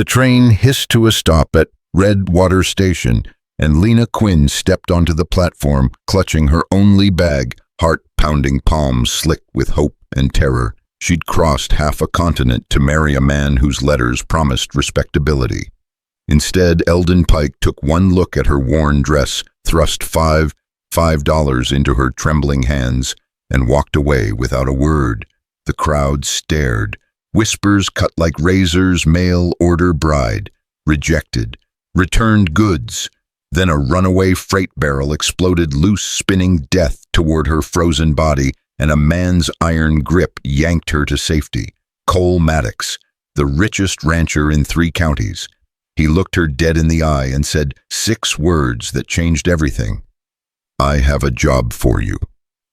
The train hissed to a stop at Redwater Station, and Lena Quinn stepped onto the platform, clutching her only bag, heart-pounding palms slick with hope and terror. She'd crossed half a continent to marry a man whose letters promised respectability. Instead, Eldon Pike took one look at her worn dress, thrust $5 into her trembling hands, and walked away without a word. The crowd stared. Whispers cut like razors, mail order bride, rejected, returned goods. Then a runaway freight barrel exploded loose, spinning death toward her frozen body, and a man's iron grip yanked her to safety. Cole Maddox, the richest rancher in 3 counties. He looked her dead in the eye and said 6 words that changed everything. "I have a job for you."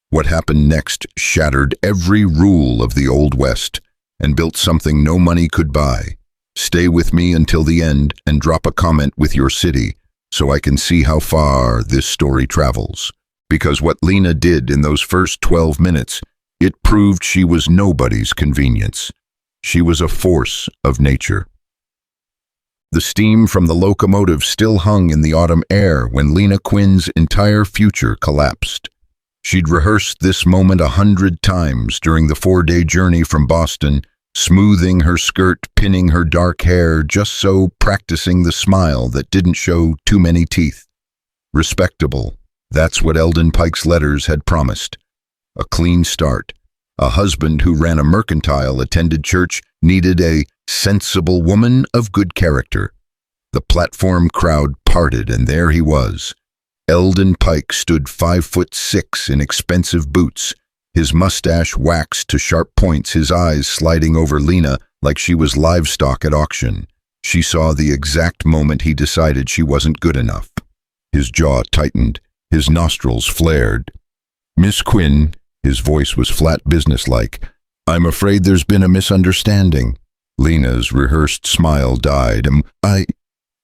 What happened next shattered every rule of the Old West and built something no money could buy. Stay with me until the end and drop a comment with your city so I can see how far this story travels. Because what Lena did in those first 12 minutes, it proved she was nobody's convenience. She was a force of nature. The steam from the locomotive still hung in the autumn air when Lena Quinn's entire future collapsed. She'd rehearsed this moment 100 times during the 4-day journey from Boston, smoothing her skirt, pinning her dark hair, just so practicing the smile that didn't show too many teeth. Respectable, that's what Eldon Pike's letters had promised. A clean start. A husband who ran a mercantile, attended church, needed a sensible woman of good character. The platform crowd parted, and there he was. Eldon Pike stood 5'6" in expensive boots, his mustache waxed to sharp points, his eyes sliding over Lena like she was livestock at auction. She saw the exact moment he decided she wasn't good enough. His jaw tightened, his nostrils flared. "Miss Quinn," his voice was flat businesslike, "I'm afraid there's been a misunderstanding." Lena's rehearsed smile died.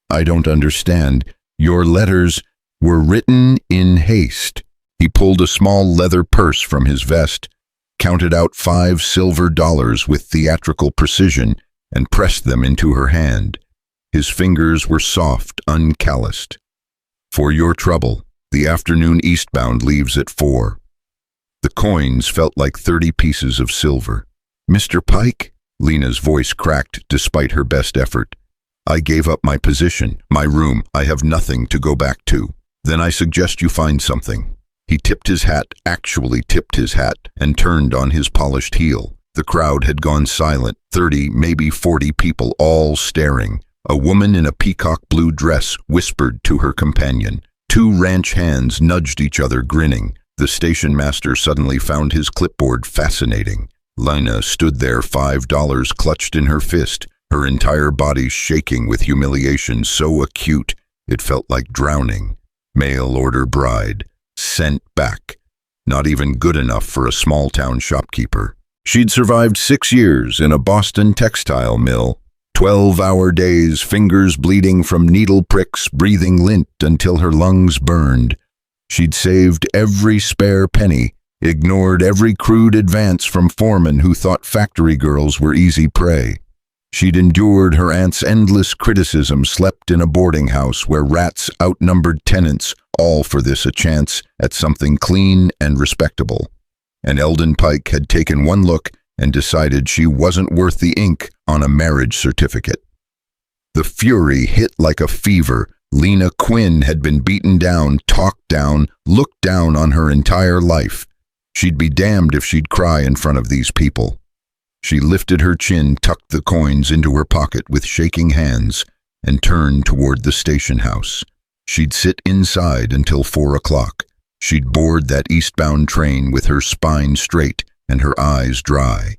I don't understand. Your letters were written in haste." He pulled a small leather purse from his vest, counted out $5 silver with theatrical precision, and pressed them into her hand. His fingers were soft, uncalloused. "For your trouble, the afternoon eastbound leaves at 4. The coins felt like 30 pieces of silver. "Mr. Pike?" Lena's voice cracked despite her best effort. "I gave up my position, my room. I have nothing to go back to. Then I suggest you find something." He tipped his hat, actually tipped his hat, and turned on his polished heel. The crowd had gone silent, 30, maybe 40 people, all staring. A woman in a peacock blue dress whispered to her companion. 2 ranch hands nudged each other, grinning. The station master suddenly found his clipboard fascinating. Lena stood there, $5 clutched in her fist, her entire body shaking with humiliation so acute it felt like drowning. Mail order bride. Sent back. Not even good enough for a small-town shopkeeper. She'd survived 6 years in a Boston textile mill. 12-hour days, fingers bleeding from needle pricks, breathing lint until her lungs burned. She'd saved every spare penny, ignored every crude advance from foremen who thought factory girls were easy prey. She'd endured her aunt's endless criticism, slept in a boarding house where rats outnumbered tenants, all for this a chance at something clean and respectable. And Eldon Pike had taken one look and decided she wasn't worth the ink on a marriage certificate. The fury hit like a fever. Lena Quinn had been beaten down, talked down, looked down on her entire life. She'd be damned if she'd cry in front of these people. She lifted her chin, tucked the coins into her pocket with shaking hands, and turned toward the station house. She'd sit inside until 4 o'clock. She'd board that eastbound train with her spine straight and her eyes dry.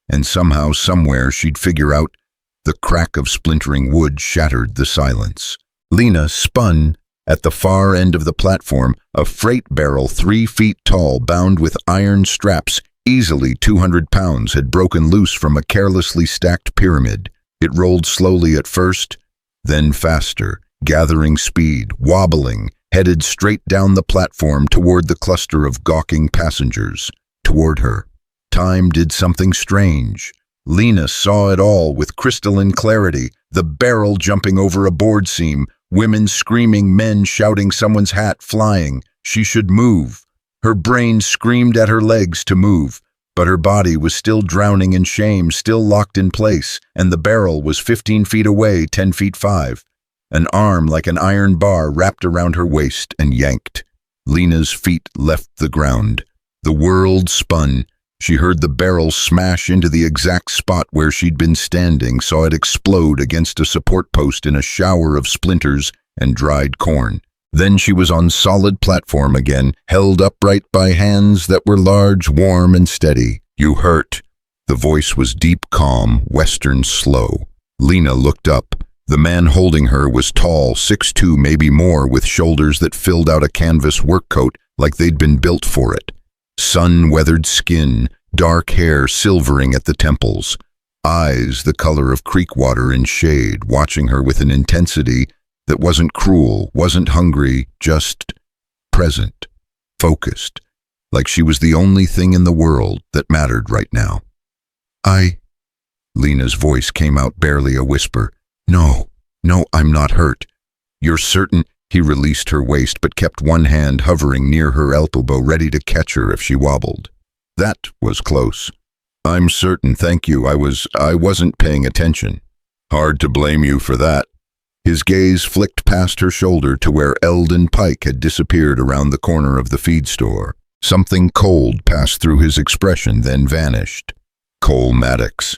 And somehow, somewhere, she'd figure out. The crack of splintering wood shattered the silence. Lena spun. At the far end of the platform, a freight barrel 3 feet tall, bound with iron straps, easily 200 pounds, had broken loose from a carelessly stacked pyramid. It rolled slowly at first, then faster, gathering speed, wobbling, headed straight down the platform toward the cluster of gawking passengers, toward her. Time did something strange. Lena saw it all with crystalline clarity, The barrel jumping over a board seam, women screaming, men shouting, someone's hat flying. She should move. Her brain screamed at her legs to move, but her body was still drowning in shame, still locked in place, and the barrel was 15 feet away, 10 feet 5. An arm like an iron bar wrapped around her waist and yanked. Lena's feet left the ground. The world spun. She heard the barrel smash into the exact spot where she'd been standing, saw it explode against a support post in a shower of splinters and dried corn. Then she was on solid platform again, held upright by hands that were large, warm, and steady. "You hurt." The voice was deep, calm, western, slow. Lena looked up. The man holding her was tall, 6'2", maybe more, with shoulders that filled out a canvas work coat like they'd been built for it. Sun-weathered skin, dark hair silvering at the temples. Eyes the color of creek water in shade, watching her with an intensity that wasn't cruel, wasn't hungry, just present, focused, like she was the only thing in the world that mattered right now. Lena's voice came out barely a whisper. No, I'm not hurt." "You're certain?" He released her waist but kept one hand hovering near her elbow, ready to catch her if she wobbled. "That was close." "I'm certain, thank you. I wasn't paying attention." "Hard to blame you for that." His gaze flicked past her shoulder to where Eldon Pike had disappeared around the corner of the feed store. Something cold passed through his expression, then vanished. "Cole Maddox."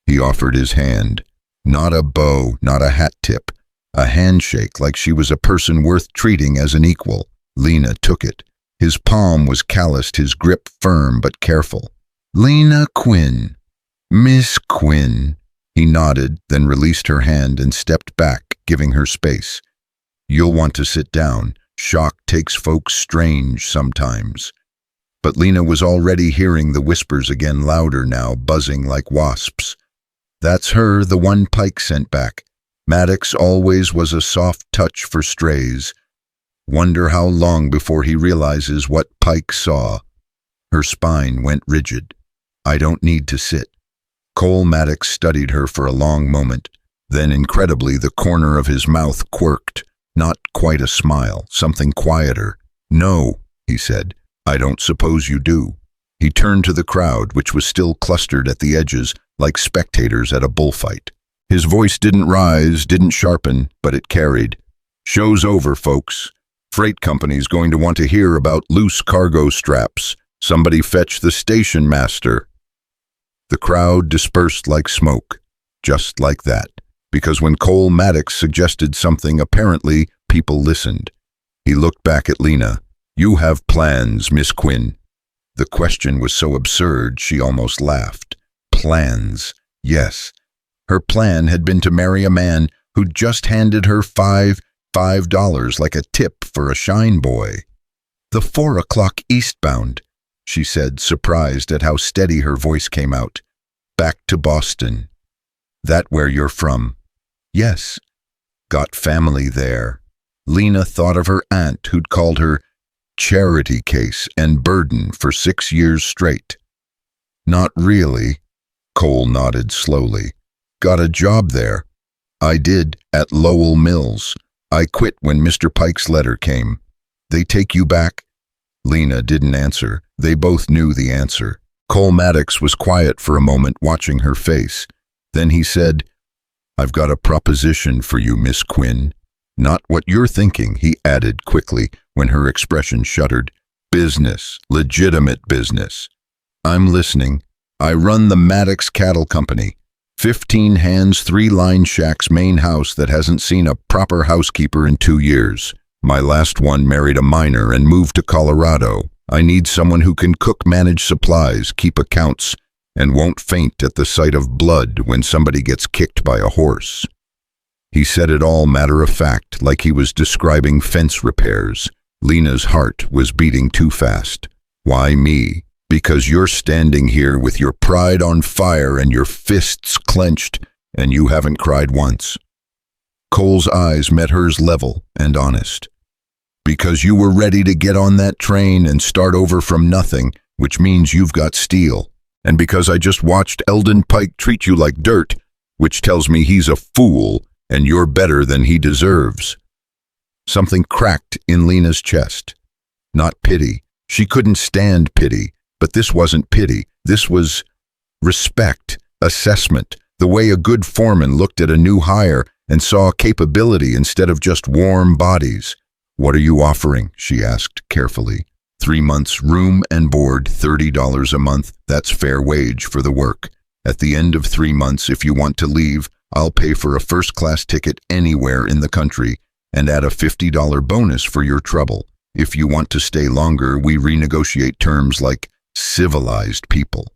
He offered his hand. Not a bow, not a hat tip. A handshake like she was a person worth treating as an equal. Lena took it. His palm was calloused, his grip firm but careful. "Lena Quinn. Miss Quinn." He nodded, then released her hand and stepped back, giving her space. "You'll want to sit down. Shock takes folks strange sometimes." But Lena was already hearing the whispers again, louder now, buzzing like wasps. "That's her, the one Pike sent back. Maddox always was a soft touch for strays. Wonder how long before he realizes what Pike saw." Her spine went rigid. "I don't need to sit." Cole Maddox studied her for a long moment. Then, incredibly, the corner of his mouth quirked. Not quite a smile, something quieter. "No," he said. "I don't suppose you do." He turned to the crowd, which was still clustered at the edges, like spectators at a bullfight. His voice didn't rise, didn't sharpen, but it carried. "Show's over, folks. Freight company's going to want to hear about loose cargo straps. Somebody fetch the station master." The crowd dispersed like smoke, just like that, because when Cole Maddox suggested something, apparently people listened. He looked back at Lena. "You have plans, Miss Quinn." The question was so absurd she almost laughed. Plans, yes. Her plan had been to marry a man who'd just handed her $5 like a tip for a shine boy. "The 4 o'clock eastbound," she said, surprised at how steady her voice came out. "Back to Boston." "That where you're from?" "Yes." "Got family there." Lena thought of her aunt who'd called her charity case and burden for 6 years straight. "Not really." Cole nodded slowly. "Got a job there." "I did, at Lowell Mills. I quit when Mr. Pike's letter came." "They take you back?" Lena didn't answer. They both knew the answer. Cole Maddox was quiet for a moment, watching her face. Then he said, "I've got a proposition for you, Miss Quinn." "Not what you're thinking," he added quickly when her expression shuddered. "Business, legitimate business." "I'm listening." "I run the Maddox Cattle Company. 15 hands, 3 line shacks, main house that hasn't seen a proper housekeeper in 2 years. My last one married a miner and moved to Colorado. I need someone who can cook, manage supplies, keep accounts, and won't faint at the sight of blood when somebody gets kicked by a horse." He said it all matter of fact, like he was describing fence repairs. Lena's heart was beating too fast. "Why me?" "Because you're standing here with your pride on fire and your fists clenched, and you haven't cried once." Cole's eyes met hers, level and honest. "Because you were ready to get on that train and start over from nothing, which means you've got steel. And because I just watched Eldon Pike treat you like dirt, which tells me he's a fool and you're better than he deserves. Something cracked in Lena's chest. Not pity. She couldn't stand pity, but this wasn't pity. This was respect, assessment, the way a good foreman looked at a new hire and saw capability instead of just warm bodies. "What are you offering?" she asked carefully. 3 months, room and board, $30 a month. That's fair wage for the work. At the end of 3 months, if you want to leave, I'll pay for a first-class ticket anywhere in the country and add a $50 bonus for your trouble. If you want to stay longer, we renegotiate terms like civilized people.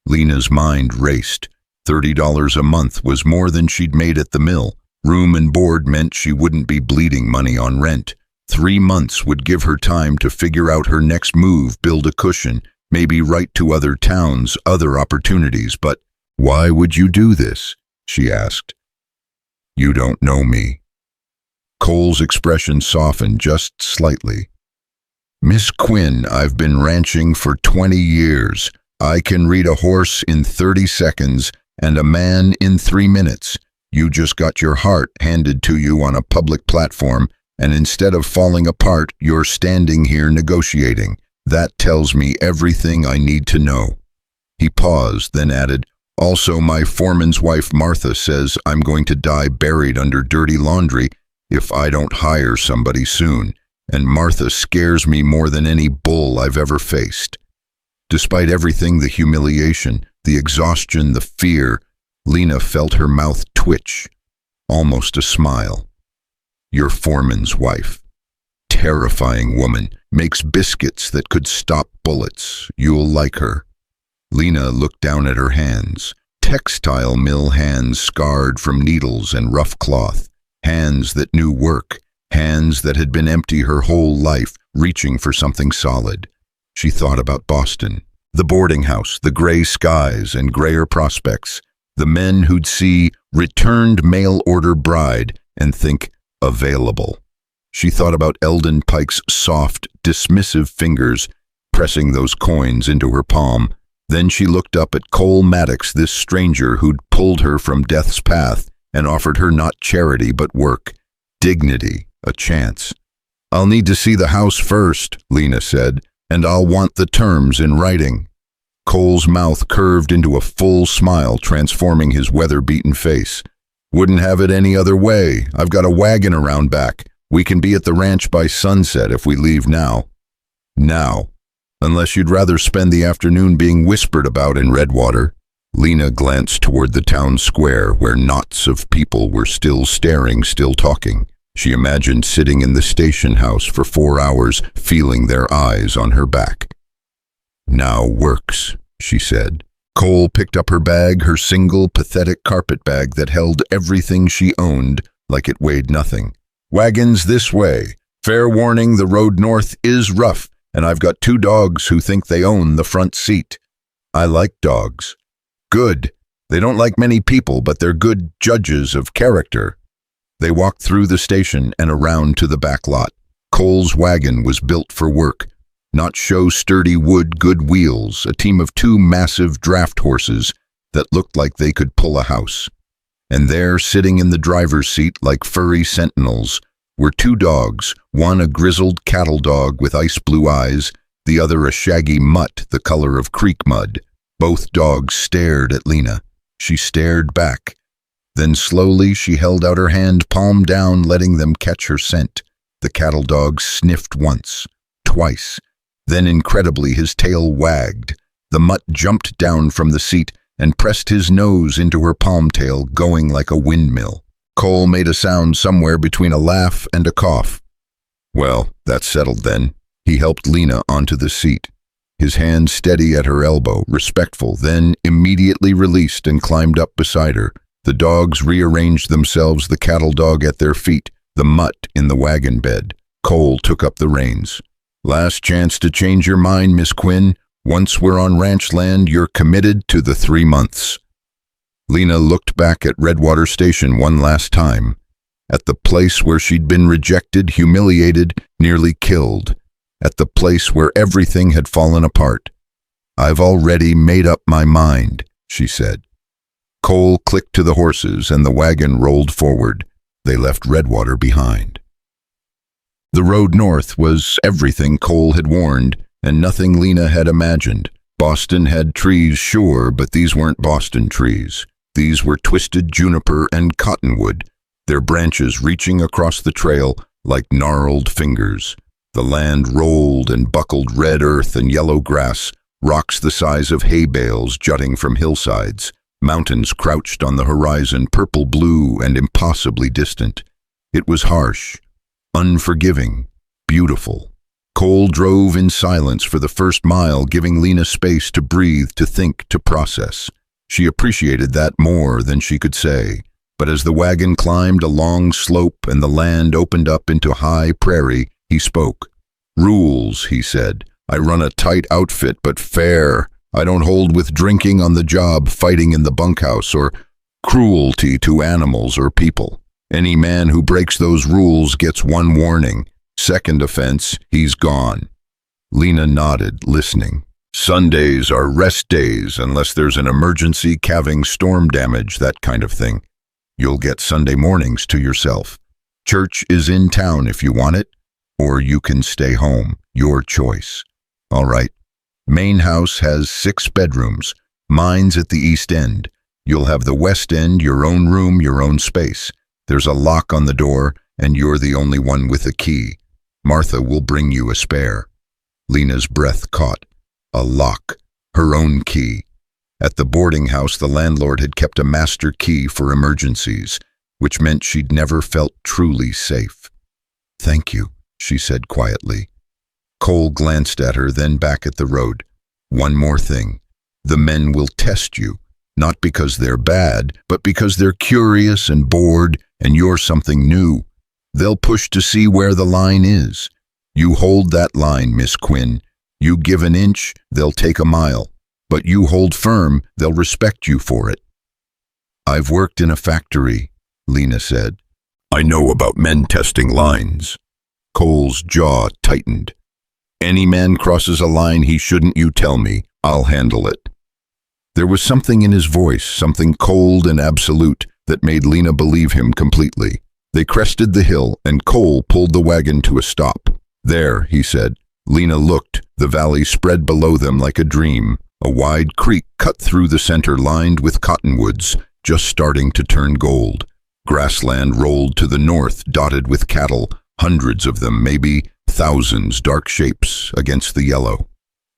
Lena's mind raced. $30 a month was more than she'd made at the mill. Room and board meant she wouldn't be bleeding money on rent. 3 months would give her time to figure out her next move, build a cushion, maybe write to other towns, other opportunities. But why would you do this? She asked. You don't know me. Cole's expression softened just slightly. Miss Quinn, I've been ranching for 20 years. I can read a horse in 30 seconds and a man in 3 minutes. You just got your heart handed to you on a public platform, and instead of falling apart, you're standing here negotiating. That tells me everything I need to know. He paused, then added, also, my foreman's wife Martha says I'm going to die buried under dirty laundry if I don't hire somebody soon, and Martha scares me more than any bull I've ever faced. Despite everything, the humiliation, the exhaustion, the fear, Lena felt her mouth twitch, almost a smile. Your foreman's wife. Terrifying woman, makes biscuits that could stop bullets. You'll like her. Lena looked down at her hands, textile mill hands scarred from needles and rough cloth, hands that knew work, hands that had been empty her whole life, reaching for something solid. She thought about Boston, the boarding house, the gray skies and grayer prospects, the men who'd see returned mail-order bride and think available. She thought about Eldon Pike's soft, dismissive fingers pressing those coins into her palm. Then she looked up at Cole Maddox, this stranger who'd pulled her from death's path and offered her not charity but work, dignity, a chance. I'll need to see the house first, Lena said, and I'll want the terms in writing. Cole's mouth curved into a full smile, transforming his weather-beaten face. Wouldn't have it any other way. I've got a wagon around back. We can be at the ranch by sunset if we leave now. Now. Unless you'd rather spend the afternoon being whispered about in Redwater. Lena glanced toward the town square where knots of people were still staring, still talking. She imagined sitting in the station house for 4 hours, feeling their eyes on her back. Now works, she said. Cole picked up her bag, her single, pathetic carpet bag that held everything she owned like it weighed nothing. Wagons this way. Fair warning, the road north is rough, and I've got 2 dogs who think they own the front seat. I like dogs. Good. They don't like many people, but they're good judges of character. They walked through the station and around to the back lot. Cole's wagon was built for work. Not show sturdy wood, good wheels, a team of 2 massive draft horses that looked like they could pull a house. And there, sitting in the driver's seat like furry sentinels, were 2 dogs, one a grizzled cattle dog with ice blue eyes, the other a shaggy mutt the color of creek mud. Both dogs stared at Lena. She stared back. Then slowly she held out her hand, palm down, letting them catch her scent. The cattle dog sniffed once, twice. Then incredibly his tail wagged. The mutt jumped down from the seat and pressed his nose into her palm-tail, going like a windmill. Cole made a sound somewhere between a laugh and a cough. Well, that's settled then. He helped Lena onto the seat. His hand steady at her elbow, respectful, then immediately released and climbed up beside her. The dogs rearranged themselves, the cattle dog at their feet, the mutt in the wagon bed. Cole took up the reins. Last chance to change your mind, Miss Quinn. Once we're on ranch land, you're committed to the 3 months. Lena looked back at Redwater Station one last time, at the place where she'd been rejected, humiliated, nearly killed, at the place where everything had fallen apart. I've already made up my mind, she said. Cole clicked to the horses and the wagon rolled forward. They left Redwater behind. The road north was everything Cole had warned, and nothing Lena had imagined. Boston had trees, sure, but these weren't Boston trees. These were twisted juniper and cottonwood, their branches reaching across the trail like gnarled fingers. The land rolled and buckled red earth and yellow grass, rocks the size of hay bales jutting from hillsides. Mountains crouched on the horizon, purple-blue and impossibly distant. It was harsh, unforgiving, beautiful. Cole drove in silence for the first mile, giving Lena space to breathe, to think, to process. She appreciated that more than she could say. But as the wagon climbed a long slope and the land opened up into high prairie, he spoke. "Rules," he said. "I run a tight outfit, but fair. I don't hold with drinking on the job, fighting in the bunkhouse, or cruelty to animals or people. Any man who breaks those rules gets one warning. Second offense, he's gone." Lena nodded, listening. "Sundays are rest days unless there's an emergency, calving, storm damage, that kind of thing. You'll get Sunday mornings to yourself. Church is in town if you want it, or you can stay home. Your choice. All right. Main house has 6 bedrooms. Mine's at the east end. You'll have the west end, your own room, your own space. There's a lock on the door, and you're the only one with a key. Martha will bring you a spare." Lena's breath caught. A lock. Her own key. At the boarding house, the landlord had kept a master key for emergencies, which meant she'd never felt truly safe. "Thank you," she said quietly. Cole glanced at her, then back at the road. "One more thing. The men will test you, not because they're bad, but because they're curious and bored, and you're something new. They'll push to see where the line is. You hold that line, Miss Quinn. You give an inch, they'll take a mile. But you hold firm, they'll respect you for it." "I've worked in a factory," Lena said. "I know about men testing lines." Cole's jaw tightened. "Any man crosses a line he shouldn't, you tell me. I'll handle it." There was something in his voice, something cold and absolute, that made Lena believe him completely. They crested the hill, and Cole pulled the wagon to a stop. "There," he said. Lena looked. The valley spread below them like a dream. A wide creek cut through the center, lined with cottonwoods, just starting to turn gold. Grassland rolled to the north, dotted with cattle, hundreds of them, maybe thousands, dark shapes against the yellow.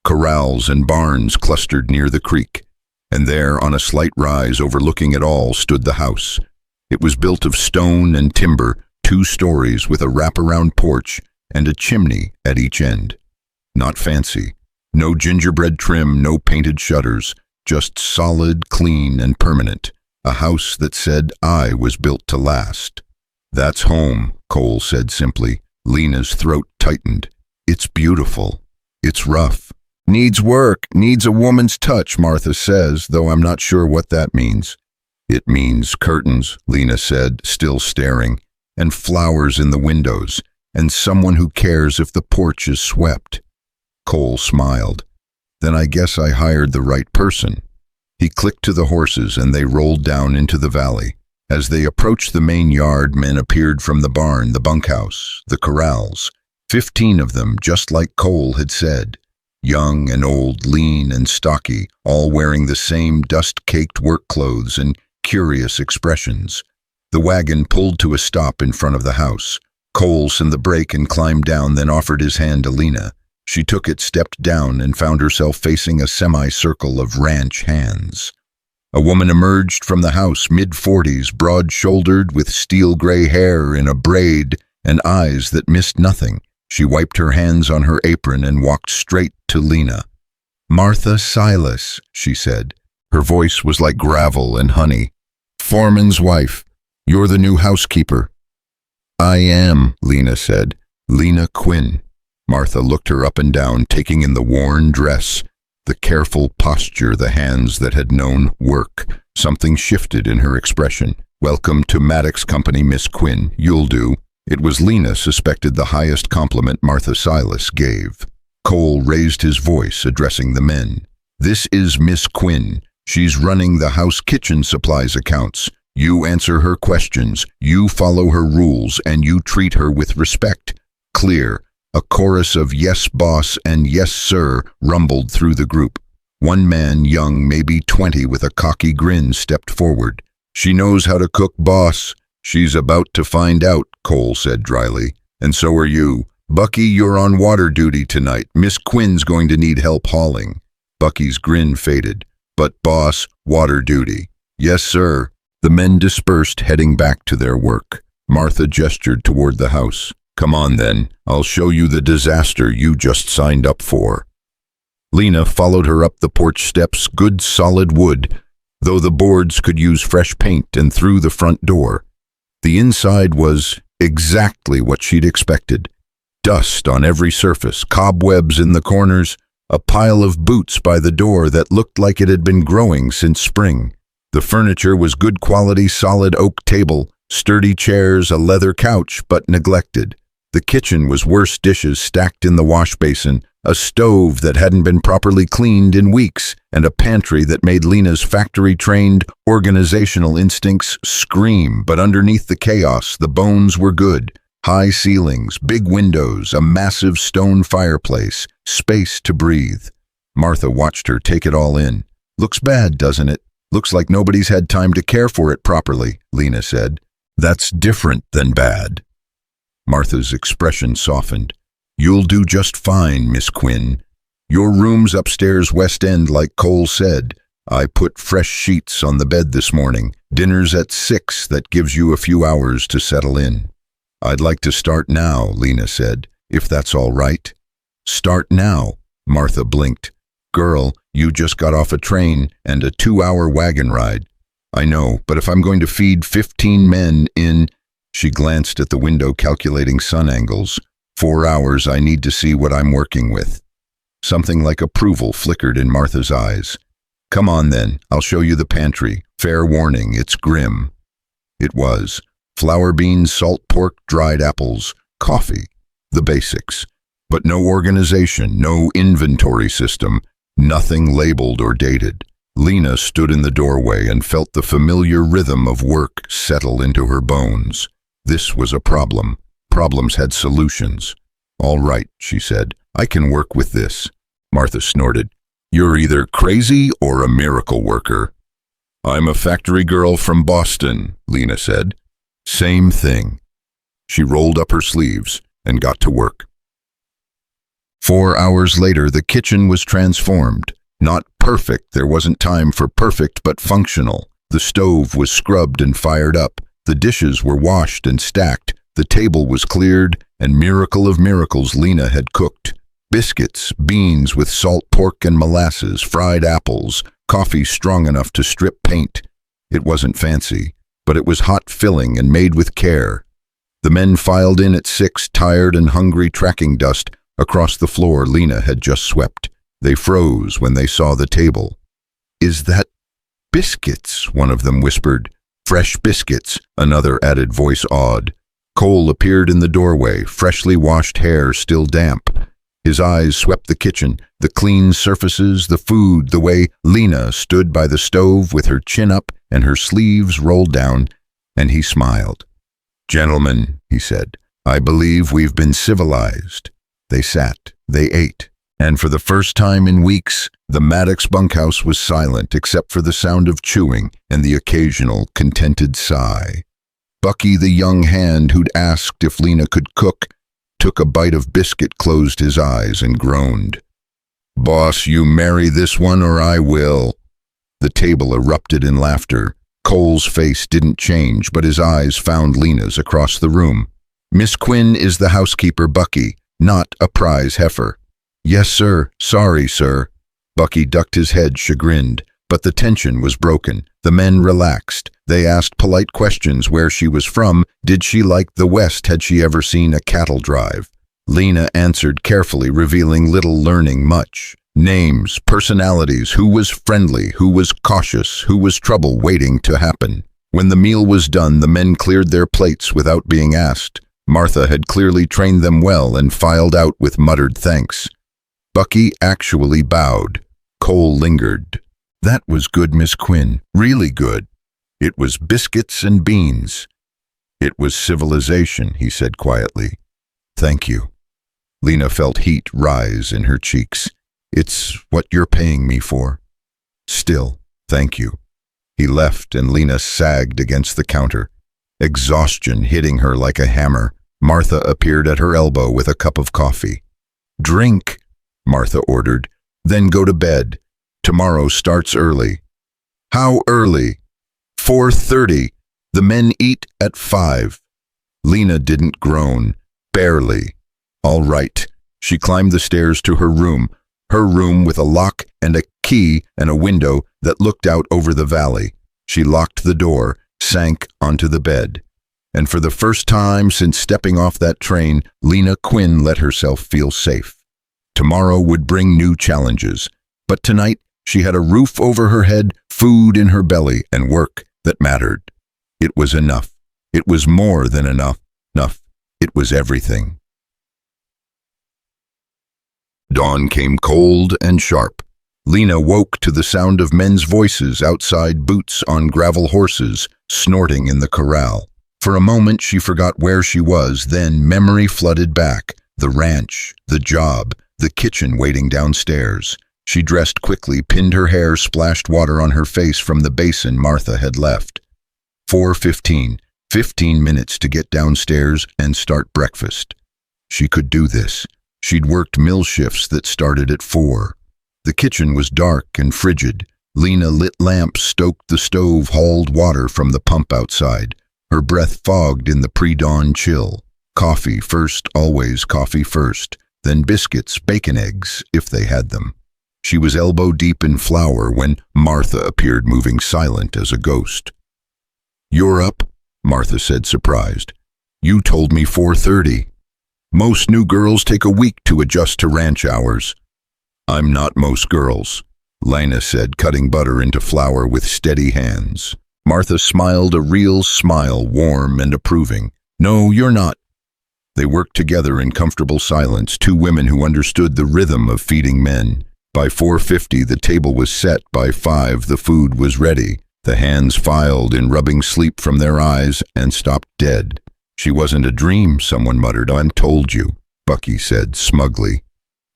Corrals and barns clustered near the creek, and there, on a slight rise overlooking it all, stood the house. It was built of stone and timber, 2 stories with a wraparound porch and a chimney at each end. Not fancy. No gingerbread trim, no painted shutters, just solid, clean, and permanent. A house that said, "I was built to last." "That's home," Cole said simply. Lena's throat tightened. "It's beautiful. It's rough. Needs work, needs a woman's touch, Martha says, though I'm not sure what that means." "It means curtains," Lena said, still staring, "and flowers in the windows, and someone who cares if the porch is swept." Cole smiled. "Then I guess I hired the right person." He clicked to the horses, and they rolled down into the valley. As they approached the main yard, men appeared from the barn, the bunkhouse, the corrals. 15 of them, just like Cole had said. Young and old, lean and stocky, all wearing the same dust-caked work clothes and curious expressions. The wagon pulled to a stop in front of the house. Cole slammed the brake and climbed down, then offered his hand to Lena. She took it, stepped down, and found herself facing a semicircle of ranch hands. A woman emerged from the house, mid-40s, broad-shouldered, with steel-gray hair in a braid and eyes that missed nothing. She wiped her hands on her apron and walked straight to Lena. "Martha Silas," she said. Her voice was like gravel and honey. "Foreman's wife. You're the new housekeeper." "I am," Lena said. "Lena Quinn." Martha looked her up and down, taking in the worn dress, the careful posture, the hands that had known work. Something shifted in her expression. "Welcome to Maddox Company, Miss Quinn. You'll do." It was Lena suspected the highest compliment Martha Silas gave. Cole raised his voice, addressing the men. "This is Miss Quinn. She's running the house kitchen supplies accounts. You answer her questions, you follow her rules, and you treat her with respect. Clear. A chorus of yes, boss, and yes, sir rumbled through the group. One man, young, maybe 20, with a cocky grin, stepped forward. She knows how to cook, boss. She's about to find out, Cole said dryly. And so are you. Bucky, you're on water duty tonight. Miss Quinn's going to need help hauling. Bucky's grin faded. But boss, water duty. Yes, sir. The men dispersed, heading back to their work. Martha gestured toward the house. Come on then, I'll show you the disaster you just signed up for. Lena followed her up the porch steps, good solid wood, though the boards could use fresh paint, and through the front door. The inside was exactly what she'd expected. Dust on every surface, cobwebs in the corners, a pile of boots by the door that looked like it had been growing since spring. The furniture was good quality, solid oak table, sturdy chairs, a leather couch, but neglected. The kitchen was worse, dishes stacked in the wash basin, a stove that hadn't been properly cleaned in weeks, and a pantry that made Lena's factory-trained organizational instincts scream. But underneath the chaos, the bones were good. High ceilings, big windows, a massive stone fireplace, space to breathe. Martha watched her take it all in. Looks bad, doesn't it? Looks like nobody's had time to care for it properly, Lena said. That's different than bad. Martha's expression softened. You'll do just fine, Miss Quinn. Your room's upstairs West End, like Cole said. I put fresh sheets on the bed this morning. Dinner's at 6, that gives you a few hours to settle in. I'd like to start now, Lena said, if that's all right. Start now, Martha blinked. Girl, you just got off a train and a 2-hour wagon ride. I know, but if I'm going to feed 15 men in... She glanced at the window, calculating sun angles. 4 hours, I need to see what I'm working with. Something like approval flickered in Martha's eyes. Come on then, I'll show you the pantry. Fair warning, it's grim. It was. Flour beans, salt pork, dried apples, coffee. The basics. But no organization, no inventory system, nothing labeled or dated. Lena stood in the doorway and felt the familiar rhythm of work settle into her bones. This was a problem. Problems had solutions. All right, she said. I can work with this. Martha snorted. You're either crazy or a miracle worker. I'm a factory girl from Boston, Lena said. Same thing. She rolled up her sleeves and got to work. 4 hours later, the kitchen was transformed. Not perfect, there wasn't time for perfect, but functional. The stove was scrubbed and fired up. The dishes were washed and stacked. The table was cleared, and miracle of miracles, Lena had cooked. Biscuits, beans with salt pork and molasses, fried apples, coffee strong enough to strip paint. It wasn't fancy, but it was hot, filling, and made with care. The men filed in at 6, tired and hungry, tracking dust across the floor Lena had just swept. They froze when they saw the table. Is that biscuits? One of them whispered. Fresh biscuits, another added, voice awed. Cole appeared in the doorway, freshly washed hair still damp. His eyes swept the kitchen, the clean surfaces, the food, the way Lena stood by the stove with her chin up and her sleeves rolled down, and he smiled. Gentlemen, he said, I believe we've been civilized. They sat, they ate. And for the first time in weeks, the Maddox bunkhouse was silent except for the sound of chewing and the occasional contented sigh. Bucky, the young hand who'd asked if Lena could cook, took a bite of biscuit, closed his eyes, and groaned. Boss, you marry this one or I will. The table erupted in laughter. Cole's face didn't change, but his eyes found Lena's across the room. Miss Quinn is the housekeeper, Bucky, not a prize heifer. Yes, sir. Sorry, sir. Bucky ducked his head, chagrined, but the tension was broken. The men relaxed. They asked polite questions: where she was from, did she like the West, had she ever seen a cattle drive. Lena answered carefully, revealing little, learning much. Names, personalities, who was friendly, who was cautious, who was trouble waiting to happen. When the meal was done, the men cleared their plates without being asked. Martha had clearly trained them well and filed out with muttered thanks. Bucky actually bowed. Cole lingered. That was good, Miss Quinn, really good. It was biscuits and beans. It was civilization, he said quietly. Thank you. Lena felt heat rise in her cheeks. It's what you're paying me for. Still, thank you. He left and Lena sagged against the counter, exhaustion hitting her like a hammer. Martha appeared at her elbow with a cup of coffee. Drink, Martha ordered, then go to bed. Tomorrow starts early. How early? 4:30. The men eat at 5. Lena didn't groan. Barely. All right. She climbed the stairs to her room with a lock and a key and a window that looked out over the valley. She locked the door, sank onto the bed. And for the first time since stepping off that train, Lena Quinn let herself feel safe. Tomorrow would bring new challenges, but tonight she had a roof over her head, food in her belly, and work that mattered. It was enough. It was more than enough. It was everything. Dawn came cold and sharp. Lena woke to the sound of men's voices outside, boots on gravel horses, snorting in the corral. For a moment she forgot where she was, then memory flooded back. The ranch, the job, the kitchen waiting downstairs. She dressed quickly, pinned her hair, splashed water on her face from the basin Martha had left. 4:15, 15 minutes to get downstairs and start breakfast. She could do this. She'd worked mill shifts that started at 4. The kitchen was dark and frigid. Lena lit lamps, stoked the stove, hauled water from the pump outside. Her breath fogged in the pre-dawn chill. Coffee first, always coffee first. Then biscuits, bacon, eggs, if they had them. She was elbow deep in flour when Martha appeared, moving silent as a ghost. You're up, Martha said, surprised. You told me 4:30. Most new girls take a week to adjust to ranch hours. I'm not most girls, Lena said, cutting butter into flour with steady hands. Martha smiled, a real smile, warm and approving. No, you're not. They worked together in comfortable silence, two women who understood the rhythm of feeding men. By 4:50 the table was set. By 5 the food was ready. The hands filed in, rubbing sleep from their eyes, and stopped dead. She wasn't a dream, someone muttered. I told you, Bucky said smugly.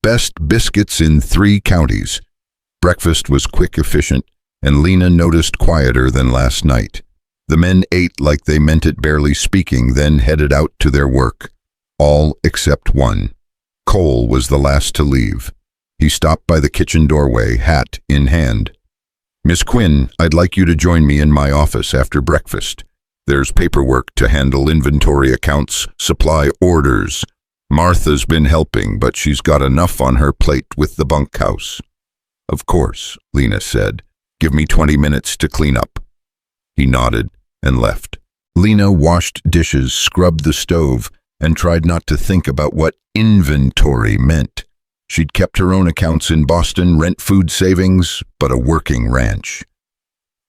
Best biscuits in 3 counties. Breakfast was quick, efficient, and Lena noticed quieter than last night. The men ate like they meant it, barely speaking, then headed out to their work. All except one. Cole was the last to leave. He stopped by the kitchen doorway, hat in hand. Miss Quinn, I'd like you to join me in my office after breakfast. There's paperwork to handle, inventory, accounts, supply orders. Martha's been helping, but she's got enough on her plate with the bunkhouse. Of course, Lena said. Give me 20 minutes to clean up. He nodded and left. Lena washed dishes, scrubbed the stove, and tried not to think about what inventory meant. She'd kept her own accounts in Boston, rent, food savings, but a working ranch.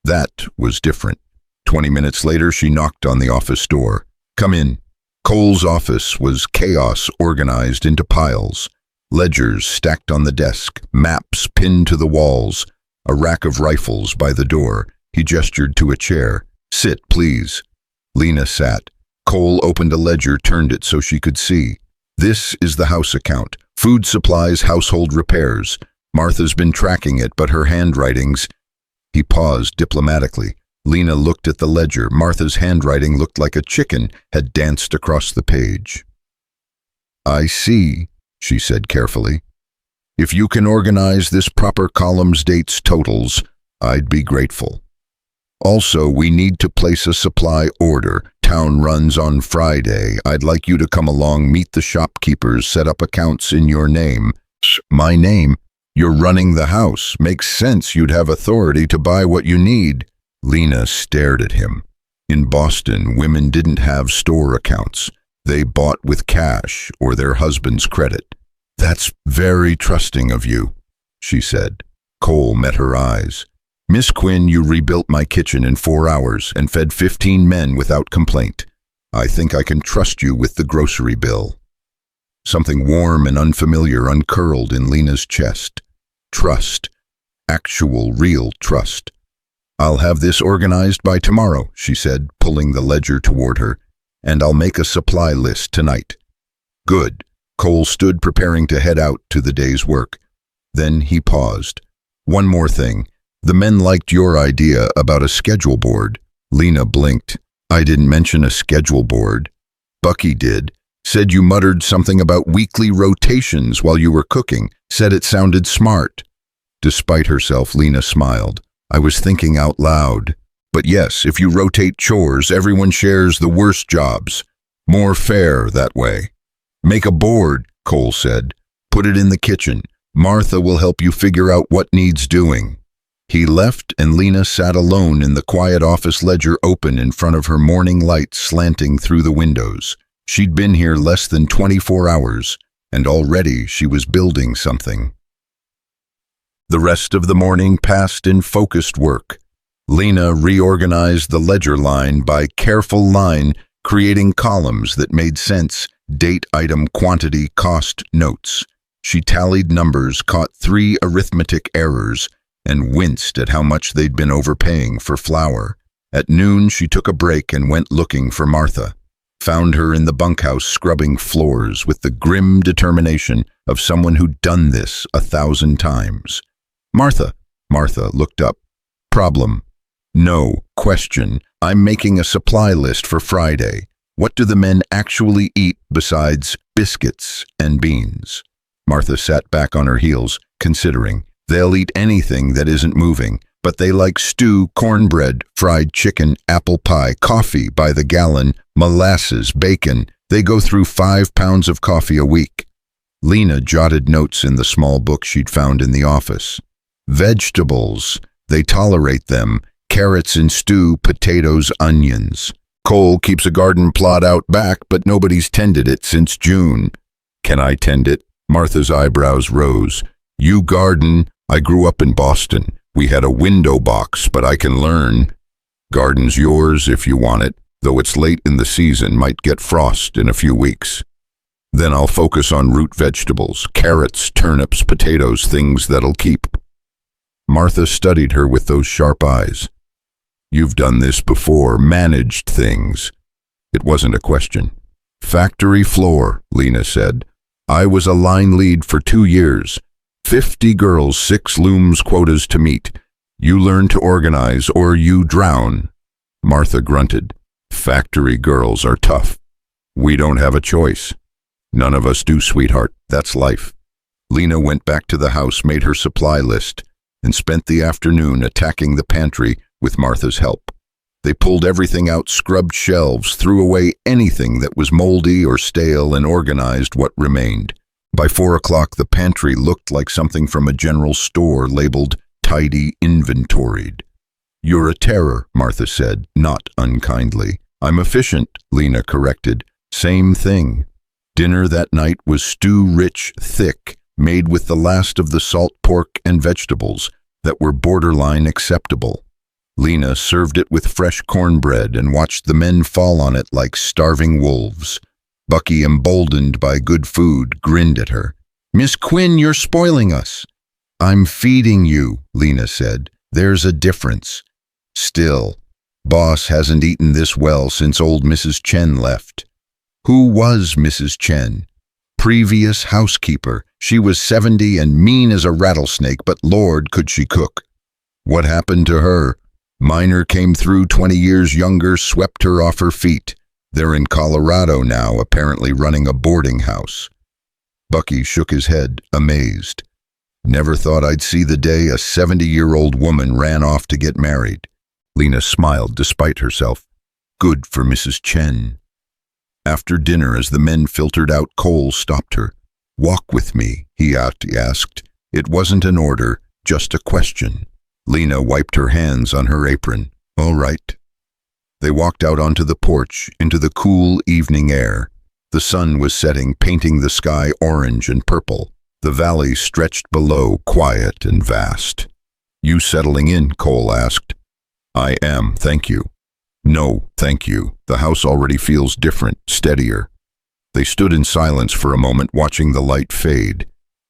That was different. 20 minutes later, she knocked on the office door. Come in. Cole's office was chaos, organized into piles. Ledgers stacked on the desk, maps pinned to the walls, a rack of rifles by the door. He gestured to a chair. Sit, please. Lena sat. Cole opened a ledger, turned it so she could see. This is the house account. Food supplies, household repairs. Martha's been tracking it, but her handwritings... He paused diplomatically. Lena looked at the ledger. Martha's handwriting looked like a chicken had danced across the page. I see, she said carefully. If you can organize this proper columns, dates, totals, I'd be grateful. Also, we need to place a supply order. Town runs on Friday. I'd like you to come along, meet the shopkeepers, set up accounts in your name. My name? You're running the house. Makes sense you'd have authority to buy what you need. Lena stared at him. In Boston, women didn't have store accounts. They bought with cash or their husband's credit. That's very trusting of you, she said. Cole met her eyes. Miss Quinn, you rebuilt my kitchen in 4 hours and fed 15 men without complaint. I think I can trust you with the grocery bill. Something warm and unfamiliar uncurled in Lena's chest. Trust. actual, real trust. "I'll have this organized by tomorrow," she said, pulling the ledger toward her, "and I'll make a supply list tonight." "Good." Cole stood preparing to head out to the day's work. Then he paused. "One more thing. The men liked your idea about a schedule board." Lena blinked. "I didn't mention a schedule board." "Bucky did. Said you muttered something about weekly rotations while you were cooking. Said it sounded smart." Despite herself, Lena smiled. "I was thinking out loud. But yes, if you rotate chores, everyone shares the worst jobs. More fair that way." "Make a board," Cole said. "Put it in the kitchen. Martha will help you figure out what needs doing." He left, and Lena sat alone in the quiet office, ledger open in front of her, morning light slanting through the windows. She'd been here less than 24 hours, and already she was building something. The rest of the morning passed in focused work. Lena reorganized the ledger line by careful line, creating columns that made sense: date, item, quantity, cost, notes. She tallied numbers, caught 3 arithmetic errors, and winced at how much they'd been overpaying for flour. At noon, she took a break and went looking for Martha. Found her in the bunkhouse scrubbing floors with the grim determination of someone who'd done this 1,000 times. "Martha." Martha looked up. "Problem?" "No. Question. I'm making a supply list for Friday. What do the men actually eat besides biscuits and beans?" Martha sat back on her heels, considering. "They'll eat anything that isn't moving, but they like stew, cornbread, fried chicken, apple pie, coffee by the gallon, molasses, bacon. They go through 5 pounds of coffee a week." Lena jotted notes in the small book she'd found in the office. "Vegetables. They tolerate them. Carrots in stew, potatoes, onions. Cole keeps a garden plot out back, but nobody's tended it since June." "Can I tend it?" Martha's eyebrows rose. "You garden. I grew up in Boston. We had a window box, but I can learn." "Garden's yours if you want it, though it's late in the season, might get frost in a few weeks." "Then I'll focus on root vegetables, carrots, turnips, potatoes, things that'll keep." Martha studied her with those sharp eyes. "You've done this before, managed things." It wasn't a question. "Factory floor," Lena said. "I was a line lead for 2 years. 50 girls, 6 looms quotas to meet. You learn to organize or you drown." Martha grunted. "Factory girls are tough. We don't have a choice." "None of us do, sweetheart. That's life." Lena went back to the house, made her supply list, and spent the afternoon attacking the pantry with Martha's help. They pulled everything out, scrubbed shelves, threw away anything that was moldy or stale, and organized what remained. By 4 o'clock, the pantry looked like something from a general store, labeled "tidy, inventoried." "You're a terror," Martha said, not unkindly. "I'm efficient," Lena corrected. "Same thing." Dinner that night was stew-rich, thick, made with the last of the salt pork and vegetables that were borderline acceptable. Lena served it with fresh cornbread and watched the men fall on it like starving wolves. Bucky, emboldened by good food, grinned at her. "Miss Quinn, you're spoiling us." "I'm feeding you," Lena said. "There's a difference." Still, boss hasn't eaten this well since old Mrs. Chen left. Who was Mrs. Chen? Previous housekeeper. She was 70 and mean as a rattlesnake, but Lord, could she cook. What happened to her? Minor came through 20 years younger, swept her off her feet. They're in Colorado now, apparently running a boarding house. Bucky shook his head, amazed. "Never thought I'd see the day a 70-year-old woman ran off to get married." Lena smiled despite herself. Good for Mrs. Chen. After dinner, as the men filtered out, Cole stopped her. "Walk with me," he asked. It wasn't an order, just a question. Lena wiped her hands on her apron. "All right." They walked out onto the porch, into the cool evening air. The sun was setting, painting the sky orange and purple. The valley stretched below, quiet and vast. "You settling in?" Cole asked. "I am, thank you." "No, thank you. The house already feels different, steadier." They stood in silence for a moment, watching the light fade.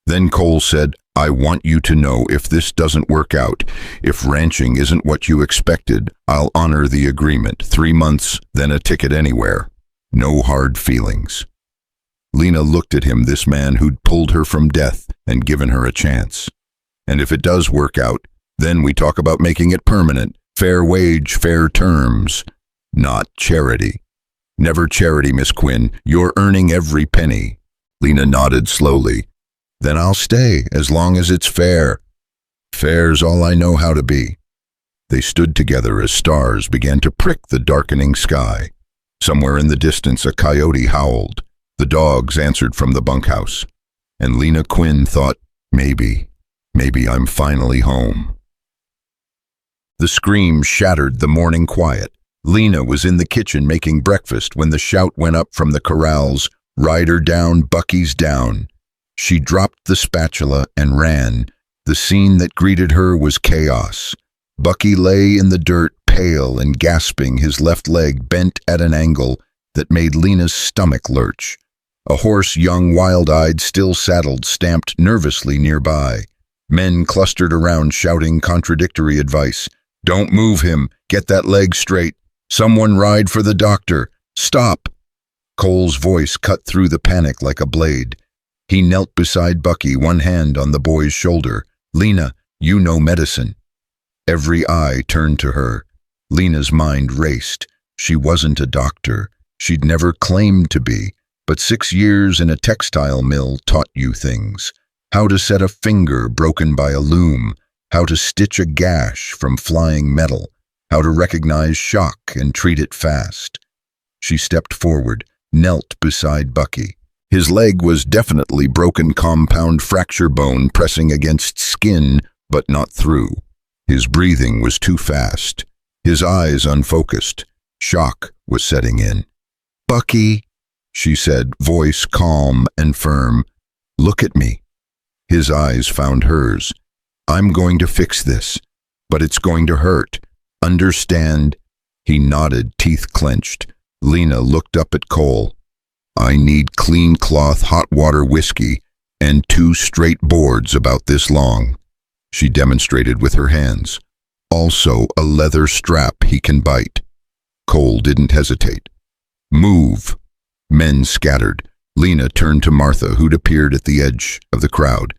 Then Cole said, I want you to know if this doesn't work out, if ranching isn't what you expected, I'll honor the agreement. 3 months, then a ticket anywhere. No hard feelings. Lena looked at him, this man who'd pulled her from death and given her a chance. And if it does work out, then we talk about making it permanent. Fair wage, fair terms. Not charity. Never charity, Miss Quinn. You're earning every penny. Lena nodded slowly. Then I'll stay, as long as it's fair. Fair's all I know how to be. They stood together as stars began to prick the darkening sky. Somewhere in the distance, a coyote howled. The dogs answered from the bunkhouse. And Lena Quinn thought, maybe I'm finally home. The scream shattered the morning quiet. Lena was in the kitchen making breakfast when the shout went up from the corrals, "Rider down, Bucky's down." She dropped the spatula and ran. The scene that greeted her was chaos. Bucky lay in the dirt, pale and gasping, his left leg bent at an angle that made Lena's stomach lurch. A horse, young, wild-eyed, still saddled, stamped nervously nearby. Men clustered around shouting contradictory advice. "Don't move him. Get that leg straight. Someone ride for the doctor. Stop." Cole's voice cut through the panic like a blade. He knelt beside Bucky, one hand on the boy's shoulder. "Lena, you know medicine." Every eye turned to her. Lena's mind raced. She wasn't a doctor. She'd never claimed to be. But 6 years in a textile mill taught you things. How to set a finger broken by a loom. How to stitch a gash from flying metal. How to recognize shock and treat it fast. She stepped forward, knelt beside Bucky. His leg was definitely broken, compound fracture bone pressing against skin, but not through. His breathing was too fast. His eyes unfocused. Shock was setting in. "Bucky," she said, voice calm and firm. "Look at me." His eyes found hers. "I'm going to fix this, but it's going to hurt. Understand?" He nodded, teeth clenched. Lena looked up at Cole. "I need clean cloth, hot water whiskey, and 2 straight boards about this long." She demonstrated with her hands. "Also a leather strap he can bite." Cole didn't hesitate. "Move." Men scattered. Lena turned to Martha, who'd appeared at the edge of the crowd.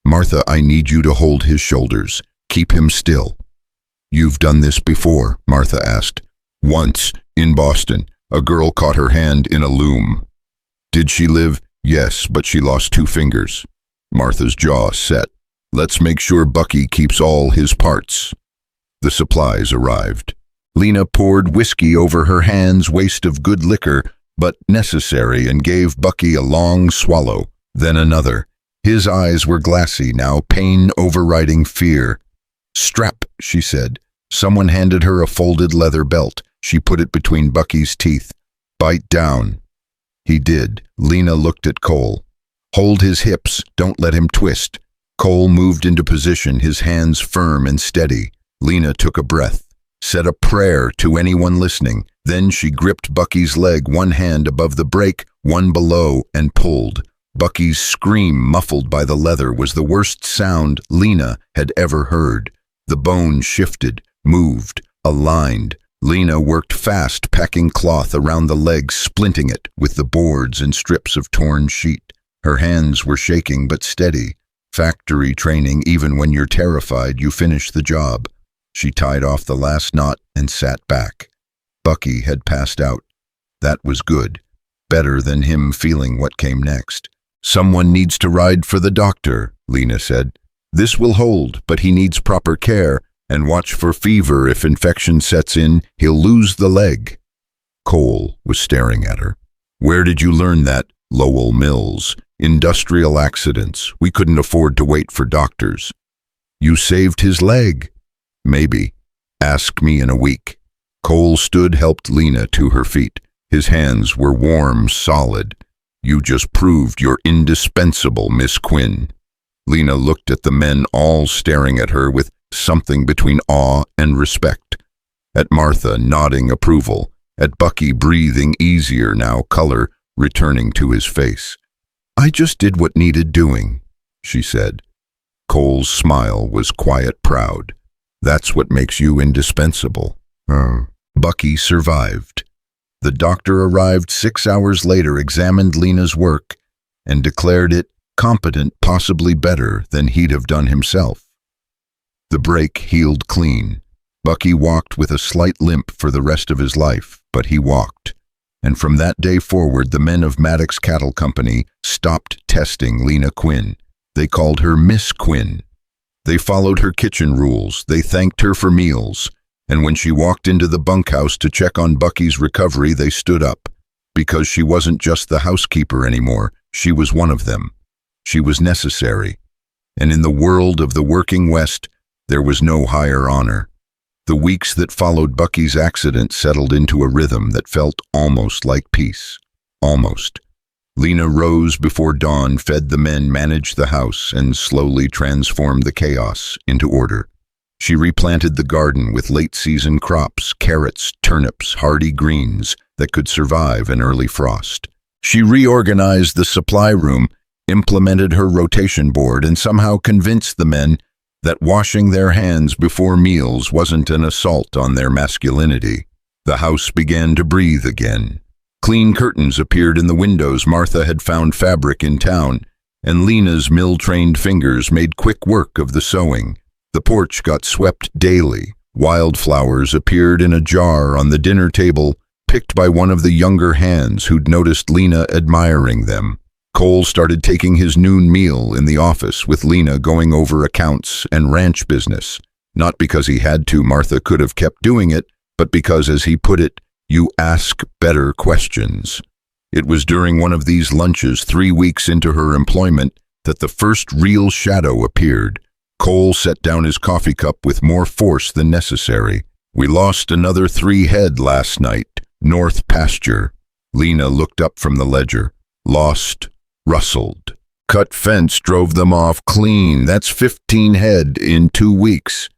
"Martha, I need you to hold his shoulders. Keep him still." "You've done this before?" Martha asked. "Once, in Boston. A girl caught her hand in a loom." "Did she live?" "Yes, but she lost 2 fingers." Martha's jaw set. "Let's make sure Bucky keeps all his parts." The supplies arrived. Lena poured whiskey over her hands, waste of good liquor, but necessary, and gave Bucky a long swallow, then another. His eyes were glassy now, pain overriding fear. "Strap," she said. Someone handed her a folded leather belt. She put it between Bucky's teeth. "Bite down." He did. Lena looked at Cole. "Hold his hips, don't let him twist." Cole moved into position, his hands firm and steady. Lena took a breath, said a prayer to anyone listening. Then she gripped Bucky's leg, one hand above the break, one below, and pulled. Bucky's scream, muffled by the leather, was the worst sound Lena had ever heard. The bone shifted, moved, aligned. Lena worked fast, packing cloth around the leg, splinting it with the boards and strips of torn sheet. Her hands were shaking but steady. Factory training, even when you're terrified, you finish the job. She tied off the last knot and sat back. Bucky had passed out. That was good. Better than him feeling what came next. "Someone needs to ride for the doctor," Lena said. "This will hold, but he needs proper care, and watch for fever. If infection sets in, he'll lose the leg." Cole was staring at her. "Where did you learn that?" "Lowell Mills. Industrial accidents. We couldn't afford to wait for doctors." "You saved his leg." "Maybe. Ask me in a week." Cole stood, helped Lena to her feet. His hands were warm, solid. "You just proved you're indispensable, Miss Quinn." Lena looked at the men, all staring at her with something between awe and respect. At Martha, nodding approval. At Bucky, breathing easier now, color returning to his face. "I just did what needed doing," she said. Cole's smile was quiet proud. That's what makes you indispensable. Bucky survived. The doctor arrived 6 hours later, examined Lena's work, and declared it competent, possibly better than he'd have done himself. The break healed clean. Bucky walked with a slight limp for the rest of his life, but he walked. And from that day forward, the men of Maddox Cattle Company stopped testing Lena Quinn. They called her Miss Quinn. They followed her kitchen rules. They thanked her for meals. And when she walked into the bunkhouse to check on Bucky's recovery, they stood up. Because she wasn't just the housekeeper anymore. She was one of them. She was necessary. And in the world of the working West, there was no higher honor. The weeks that followed Bucky's accident settled into a rhythm that felt almost like peace. Almost. Lena rose before dawn, fed the men, managed the house, and slowly transformed the chaos into order. She replanted the garden with late-season crops, carrots, turnips, hardy greens that could survive an early frost. She reorganized the supply room, implemented her rotation board, and somehow convinced the men that washing their hands before meals wasn't an assault on their masculinity. The house began to breathe again. Clean curtains appeared in the windows. Martha had found fabric in town, and Lena's mill-trained fingers made quick work of the sewing. The porch got swept daily. Wildflowers appeared in a jar on the dinner table, picked by one of the younger hands who'd noticed Lena admiring them. Cole started taking his noon meal in the office, with Lena going over accounts and ranch business. Not because he had to, Martha could have kept doing it, but because, as he put it, you ask better questions. It was during one of these lunches, 3 weeks into her employment, that the first real shadow appeared. Cole set down his coffee cup with more force than necessary. We lost another 3 head last night, north pasture. Lena looked up from the ledger. Lost. Rustled. Cut fence drove them off clean. That's 15 head in 2 weeks.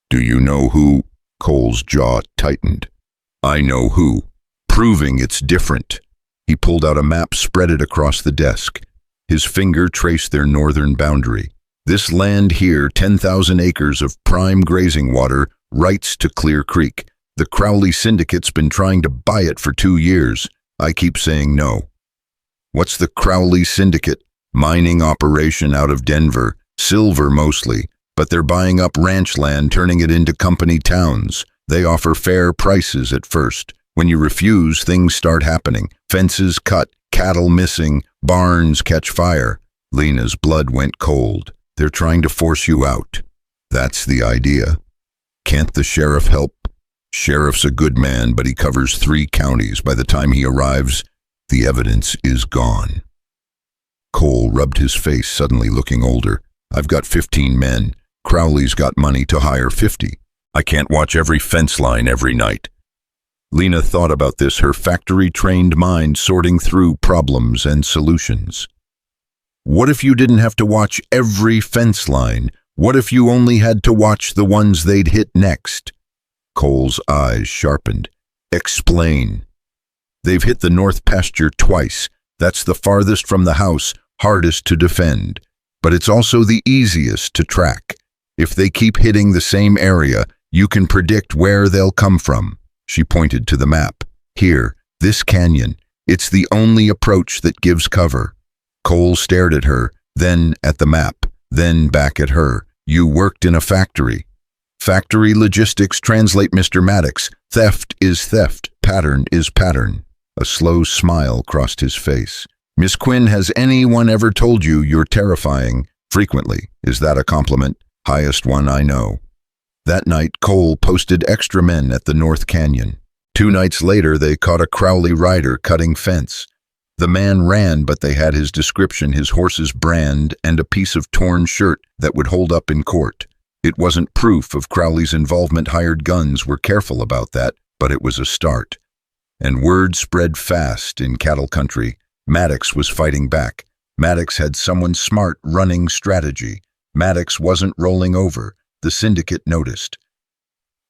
Do you know who? Cole's jaw tightened. I know who. Proving it's different. He pulled out a map, spread it across the desk. His finger traced their northern boundary. This land here, 10,000 acres of prime grazing water, rights to Clear Creek. The Crowley Syndicate's been trying to buy it for 2 years. I keep saying no. What's the Crowley Syndicate? Mining operation out of Denver, silver mostly, but they're buying up ranch land, turning it into company towns. They offer fair prices at first. When you refuse, things start happening. Fences cut, cattle missing, barns catch fire. Lena's blood went cold. They're trying to force you out. That's the idea. Can't the sheriff help? Sheriff's a good man, but he covers 3 counties. By the time he arrives, the evidence is gone. Cole rubbed his face, suddenly looking older. I've got 15 men. Crowley's got money to hire 50. I can't watch every fence line every night. Lena thought about this, her factory-trained mind sorting through problems and solutions. What if you didn't have to watch every fence line? What if you only had to watch the ones they'd hit next? Cole's eyes sharpened. Explain. They've hit the north pasture twice. That's the farthest from the house, hardest to defend. But it's also the easiest to track. If they keep hitting the same area, you can predict where they'll come from. She pointed to the map. Here, this canyon. It's the only approach that gives cover. Cole stared at her, then at the map, then back at her. You worked in a factory. Factory logistics translate, Mr. Maddox. Theft is theft. Pattern is pattern. A slow smile crossed his face. Miss Quinn, has anyone ever told you you're terrifying? Frequently. Is that a compliment? Highest one I know. That night, Cole posted extra men at the North Canyon. 2 nights later, they caught a Crowley rider cutting fence. The man ran, but they had his description, his horse's brand, and a piece of torn shirt that would hold up in court. It wasn't proof of Crowley's involvement. Hired guns were careful about that, but it was a start. And word spread fast in cattle country. Maddox was fighting back. Maddox had someone smart running strategy. Maddox wasn't rolling over. The syndicate noticed.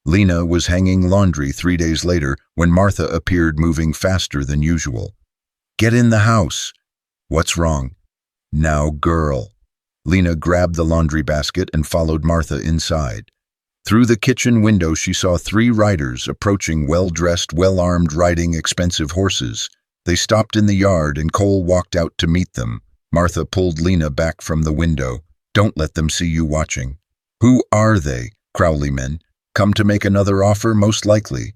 Lena was hanging laundry 3 days later when Martha appeared, moving faster than usual. Get in the house. What's wrong? Now, girl. Lena grabbed the laundry basket and followed Martha inside. Through the kitchen window, she saw 3 riders approaching, well-dressed, well-armed, riding expensive horses. They stopped in the yard and Cole walked out to meet them. Martha pulled Lena back from the window. "Don't let them see you watching." "Who are they?" "Crowley men. Come to make another offer, most likely."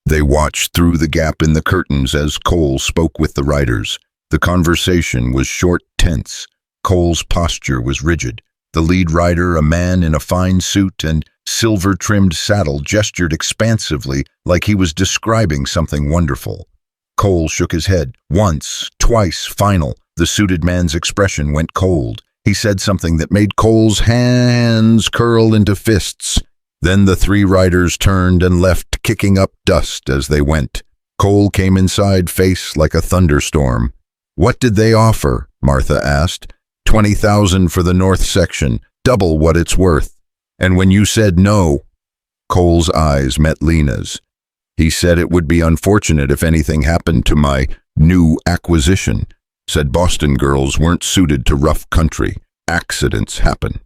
They watched through the gap in the curtains as Cole spoke with the riders. The conversation was short, tense. Cole's posture was rigid. The lead rider, a man in a fine suit and silver-trimmed saddle, gestured expansively like he was describing something wonderful. Cole shook his head. Once, twice, final. The suited man's expression went cold. He said something that made Cole's hands curl into fists. Then the 3 riders turned and left, kicking up dust as they went. Cole came inside, face like a thunderstorm. "What did they offer?" Martha asked. 20,000 for the north section, double what it's worth. And when you said no," Cole's eyes met Lena's. "He said it would be unfortunate if anything happened to my new acquisition. Said Boston girls weren't suited to rough country. Accidents happen."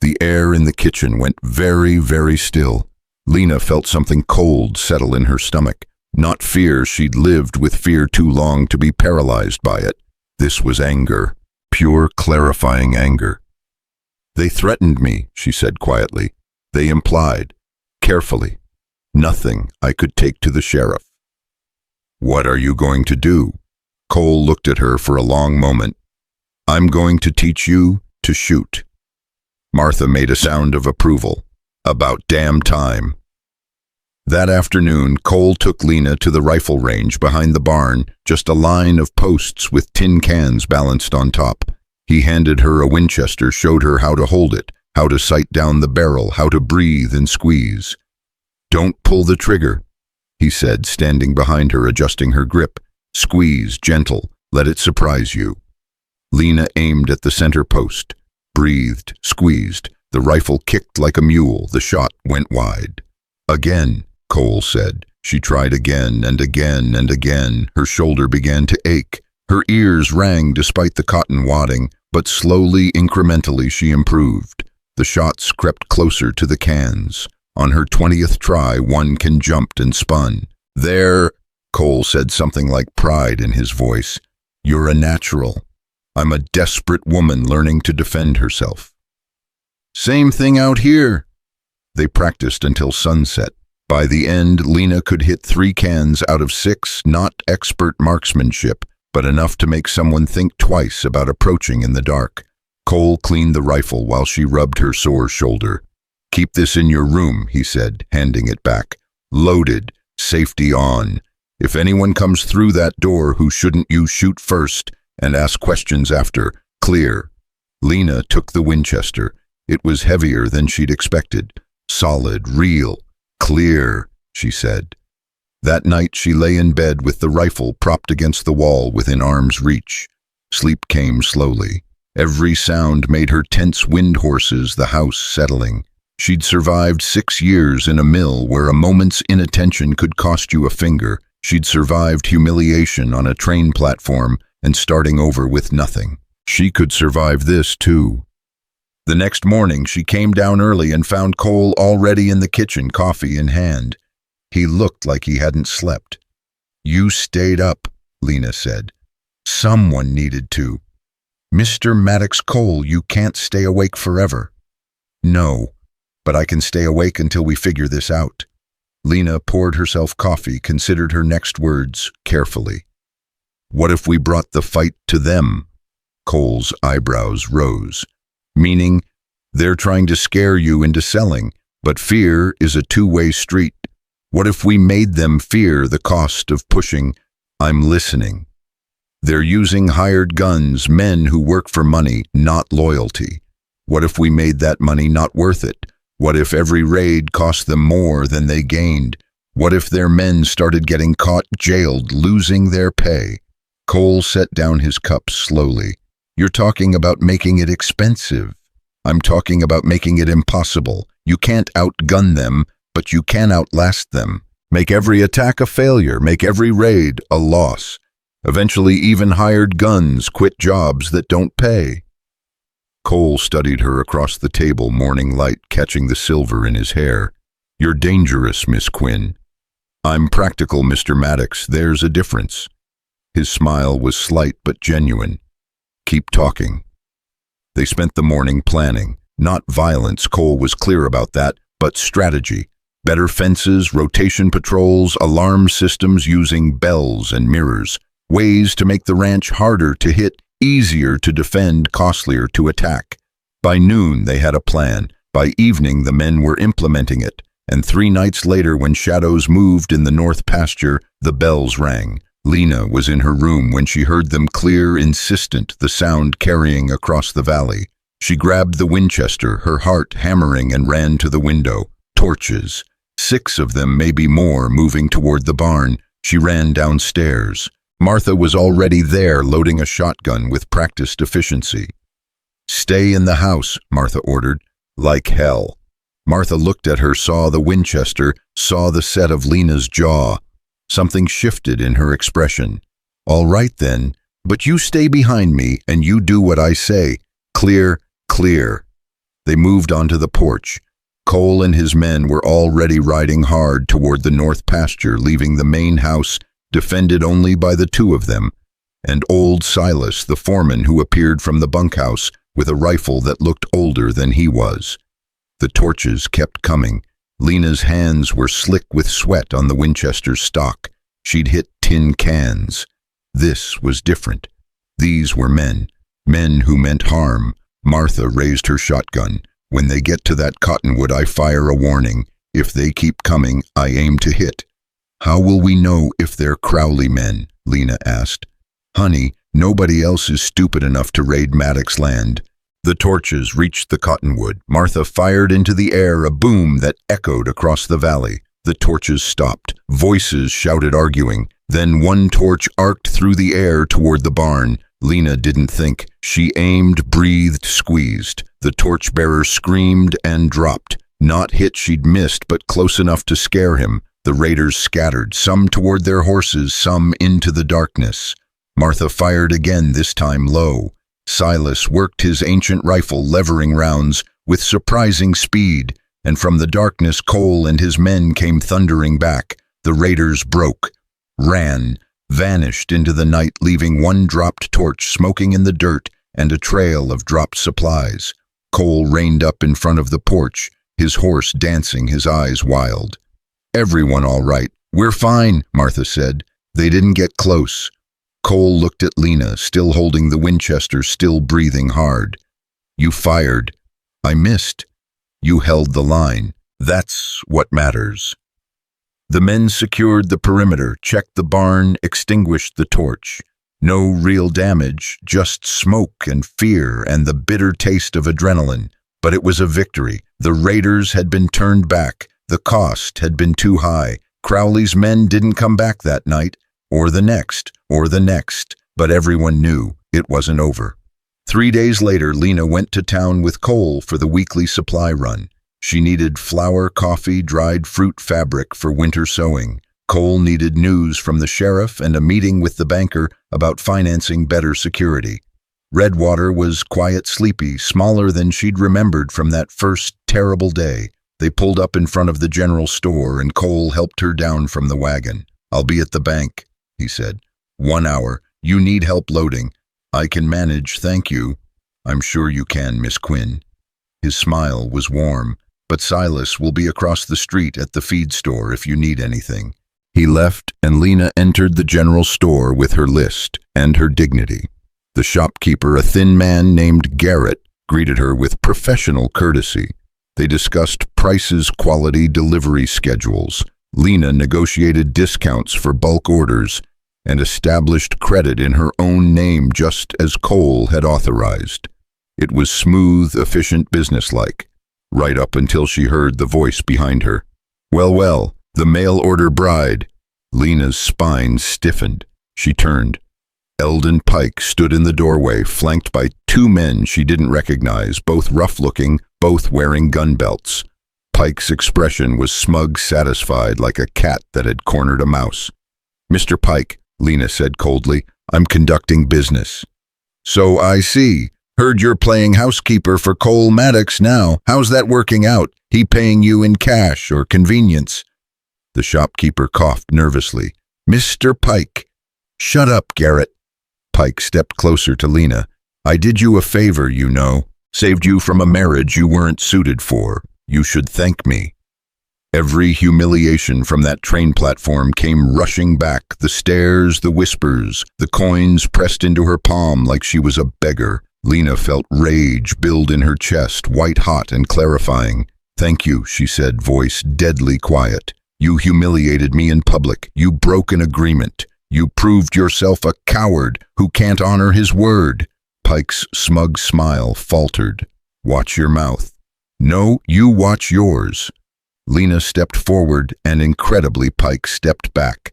The air in the kitchen went very, very still. Lena felt something cold settle in her stomach. Not fear, she'd lived with fear too long to be paralyzed by it. This was anger, pure clarifying anger. "They threatened me," she said quietly. "They implied, carefully, nothing I could take to the sheriff." "What are you going to do?" Cole looked at her for a long moment. "I'm going to teach you to shoot." Martha made a sound of approval. "About damn time." That afternoon, Cole took Lena to the rifle range behind the barn, just a line of posts with tin cans balanced on top. He handed her a Winchester, showed her how to hold it, how to sight down the barrel, how to breathe and squeeze. "Don't pull the trigger," he said, standing behind her, adjusting her grip. "Squeeze, gentle, let it surprise you." Lena aimed at the center post, breathed, squeezed. The rifle kicked like a mule. The shot went wide. "Again," Cole said. She tried again and again and again. Her shoulder began to ache. Her ears rang despite the cotton wadding, but slowly, incrementally, she improved. The shots crept closer to the cans. On her 20th try, one can jumped and spun. "There," Cole said, something like pride in his voice. "You're a natural. I'm a desperate woman learning to defend herself." "Same thing out here." They practiced until sunset. By the end, Lena could hit 3 cans out of 6, not expert marksmanship, but enough to make someone think twice about approaching in the dark. Cole cleaned the rifle while she rubbed her sore shoulder. "Keep this in your room," he said, handing it back. "Loaded, safety on. If anyone comes through that door who shouldn't, you shoot first and ask questions after. Clear." Lena took the Winchester. It was heavier than she'd expected. Solid, real. "Clear," she said. That night she lay in bed with the rifle propped against the wall within arm's reach. Sleep came slowly. Every sound made her tense wind horses, the house settling. She'd survived 6 years in a mill where a moment's inattention could cost you a finger. She'd survived humiliation on a train platform and starting over with nothing. She could survive this too. The next morning she came down early and found Cole already in the kitchen, coffee in hand. He looked like he hadn't slept. "You stayed up," Lena said. "Someone needed to." "Mr. Maddox Cole, you can't stay awake forever." "No, but I can stay awake until we figure this out." Lena poured herself coffee, considered her next words carefully. "What if we brought the fight to them?" Cole's eyebrows rose. "Meaning, they're trying to scare you into selling, but fear is a two-way street. What if we made them fear the cost of pushing, 'I'm listening'? They're using hired guns, men who work for money, not loyalty. What if we made that money not worth it? What if every raid cost them more than they gained? What if their men started getting caught, jailed, losing their pay?" Cole set down his cup slowly. "You're talking about making it expensive. I'm talking about making it impossible. You can't outgun them, but you can outlast them. Make every attack a failure, make every raid a loss. Eventually even hired guns quit jobs that don't pay." Cole studied her across the table, morning light catching the silver in his hair. "You're dangerous, Miss Quinn." "I'm practical, Mr. Maddox. There's a difference." His smile was slight but genuine. "Keep talking." They spent the morning planning. Not violence, Cole was clear about that, but strategy. Better fences, rotation patrols, alarm systems using bells and mirrors. Ways to make the ranch harder to hit, easier to defend, costlier to attack. By noon, they had a plan. By evening, the men were implementing it. And 3 nights later, when shadows moved in the north pasture, the bells rang. Lena was in her room when she heard them clear, insistent, the sound carrying across the valley. She grabbed the Winchester, her heart hammering, and ran to the window. Torches. 6 of them, maybe more, moving toward the barn. She ran downstairs. Martha was already there, loading a shotgun with practiced efficiency. "Stay in the house," Martha ordered. "Like hell." Martha looked at her, saw the Winchester, saw the set of Lena's jaw. Something shifted in her expression. "All right then, but you stay behind me and you do what I say. Clear, clear." They moved onto the porch. Cole and his men were already riding hard toward the north pasture, leaving the main house defended only by the 2 of them, and old Silas, the foreman, who appeared from the bunkhouse with a rifle that looked older than he was. The torches kept coming. Lena's hands were slick with sweat on the Winchester's stock. She'd hit tin cans. This was different. These were men. Men who meant harm. Martha raised her shotgun. "When they get to that cottonwood, I fire a warning. If they keep coming, I aim to hit." "How will we know if they're Crowley men?" Lena asked. "Honey, nobody else is stupid enough to raid Maddox land." The torches reached the cottonwood. Martha fired into the air, a boom that echoed across the valley. The torches stopped. Voices shouted, arguing. Then one torch arced through the air toward the barn. Lena didn't think. She aimed, breathed, squeezed. The torchbearer screamed and dropped. Not hit she'd missed, but close enough to scare him. The raiders scattered, some toward their horses, some into the darkness. Martha fired again, this time low. Silas worked his ancient rifle, levering rounds with surprising speed, and from the darkness Cole and his men came thundering back. The raiders broke, ran, vanished into the night, leaving one dropped torch smoking in the dirt and a trail of dropped supplies. Cole reined up in front of the porch, his horse dancing, his eyes wild. "Everyone all right? We're fine," Martha said. "They didn't get close." Cole looked at Lena, still holding the Winchester, still breathing hard. "You fired. I missed. You held the line. That's what matters." The men secured the perimeter, checked the barn, extinguished the torch. No real damage, just smoke and fear and the bitter taste of adrenaline. But it was a victory. The raiders had been turned back. The cost had been too high. Crowley's men didn't come back that night, or the next, but everyone knew it wasn't over. 3 days later, Lena went to town with Cole for the weekly supply run. She needed flour, coffee, dried fruit, fabric for winter sewing. Cole needed news from the sheriff and a meeting with the banker about financing better security. Redwater was quiet, sleepy, smaller than she'd remembered from that first terrible day. They pulled up in front of the general store and Cole helped her down from the wagon. "I'll be at the bank," he said. "1 hour. You need help loading." "I can manage, thank you." "I'm sure you can, Miss Quinn." His smile was warm. "But Silas will be across the street at the feed store if you need anything." He left and Lena entered the general store with her list and her dignity. The shopkeeper, a thin man named Garrett, greeted her with professional courtesy. They discussed prices, quality, delivery schedules. Lena negotiated discounts for bulk orders and established credit in her own name just as Cole had authorized. It was smooth, efficient, businesslike, right up until she heard the voice behind her. Well, the mail-order bride." Lena's spine stiffened. She turned. Eldon Pike stood in the doorway, flanked by 2 men she didn't recognize, both rough-looking, both wearing gun belts. Pike's expression was smug, satisfied, like a cat that had cornered a mouse. "Mr. Pike," Lena said coldly, "I'm conducting business." "So I see. Heard you're playing housekeeper for Cole Maddox now. How's that working out? He paying you in cash or convenience?" The shopkeeper coughed nervously. "Mr. Pike." "Shut up, Garrett." Pike stepped closer to Lena. "I did you a favor, you know. Saved you from a marriage you weren't suited for. You should thank me." Every humiliation from that train platform came rushing back, the stares, the whispers, the coins pressed into her palm like she was a beggar. Lena felt rage build in her chest, white-hot and clarifying. "Thank you," she said, voice deadly quiet. "You humiliated me in public. You broke an agreement. You proved yourself a coward who can't honor his word." Pike's smug smile faltered. "Watch your mouth." "No, you watch yours." Lena stepped forward, and incredibly Pike stepped back.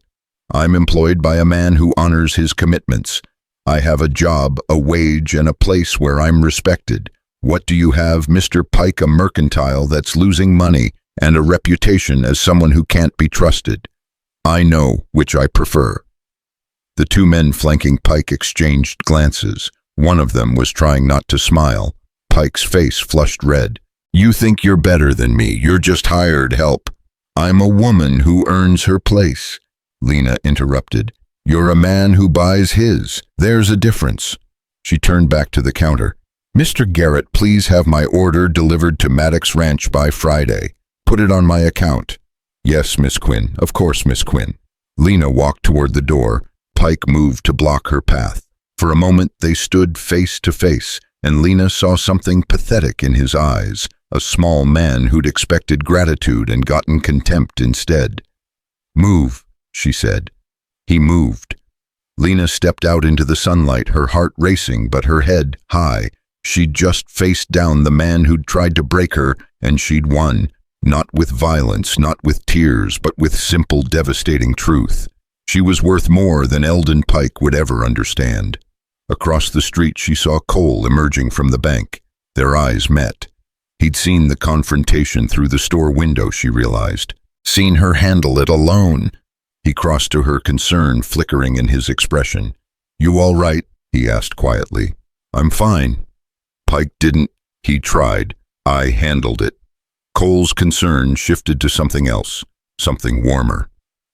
"I'm employed by a man who honors his commitments. I have a job, a wage, and a place where I'm respected. What do you have, Mr. Pike? A mercantile that's losing money and a reputation as someone who can't be trusted. I know which I prefer." The two men flanking Pike exchanged glances. One of them was trying not to smile. Pike's face flushed red. "You think you're better than me. You're just hired help." "I'm a woman who earns her place," Lena interrupted. "You're a man who buys his. There's a difference." She turned back to the counter. "Mr. Garrett, please have my order delivered to Maddox Ranch by Friday. Put it on my account." "Yes, Miss Quinn. Of course, Miss Quinn." Lena walked toward the door. Pike moved to block her path. For a moment they stood face to face, and Lena saw something pathetic in his eyes, a small man who'd expected gratitude and gotten contempt instead. "Move," she said. He moved. Lena stepped out into the sunlight, her heart racing but her head high. She'd just faced down the man who'd tried to break her, and she'd won. Not with violence, not with tears, but with simple, devastating truth. She was worth more than Eldon Pike would ever understand. Across the street she saw Cole emerging from the bank. Their eyes met. He'd seen the confrontation through the store window, she realized. Seen her handle it alone. He crossed to her, concern flickering in his expression. "You all right?" he asked quietly. "I'm fine." Pike didn't. He tried. "I handled it." Cole's concern shifted to something else, something warmer.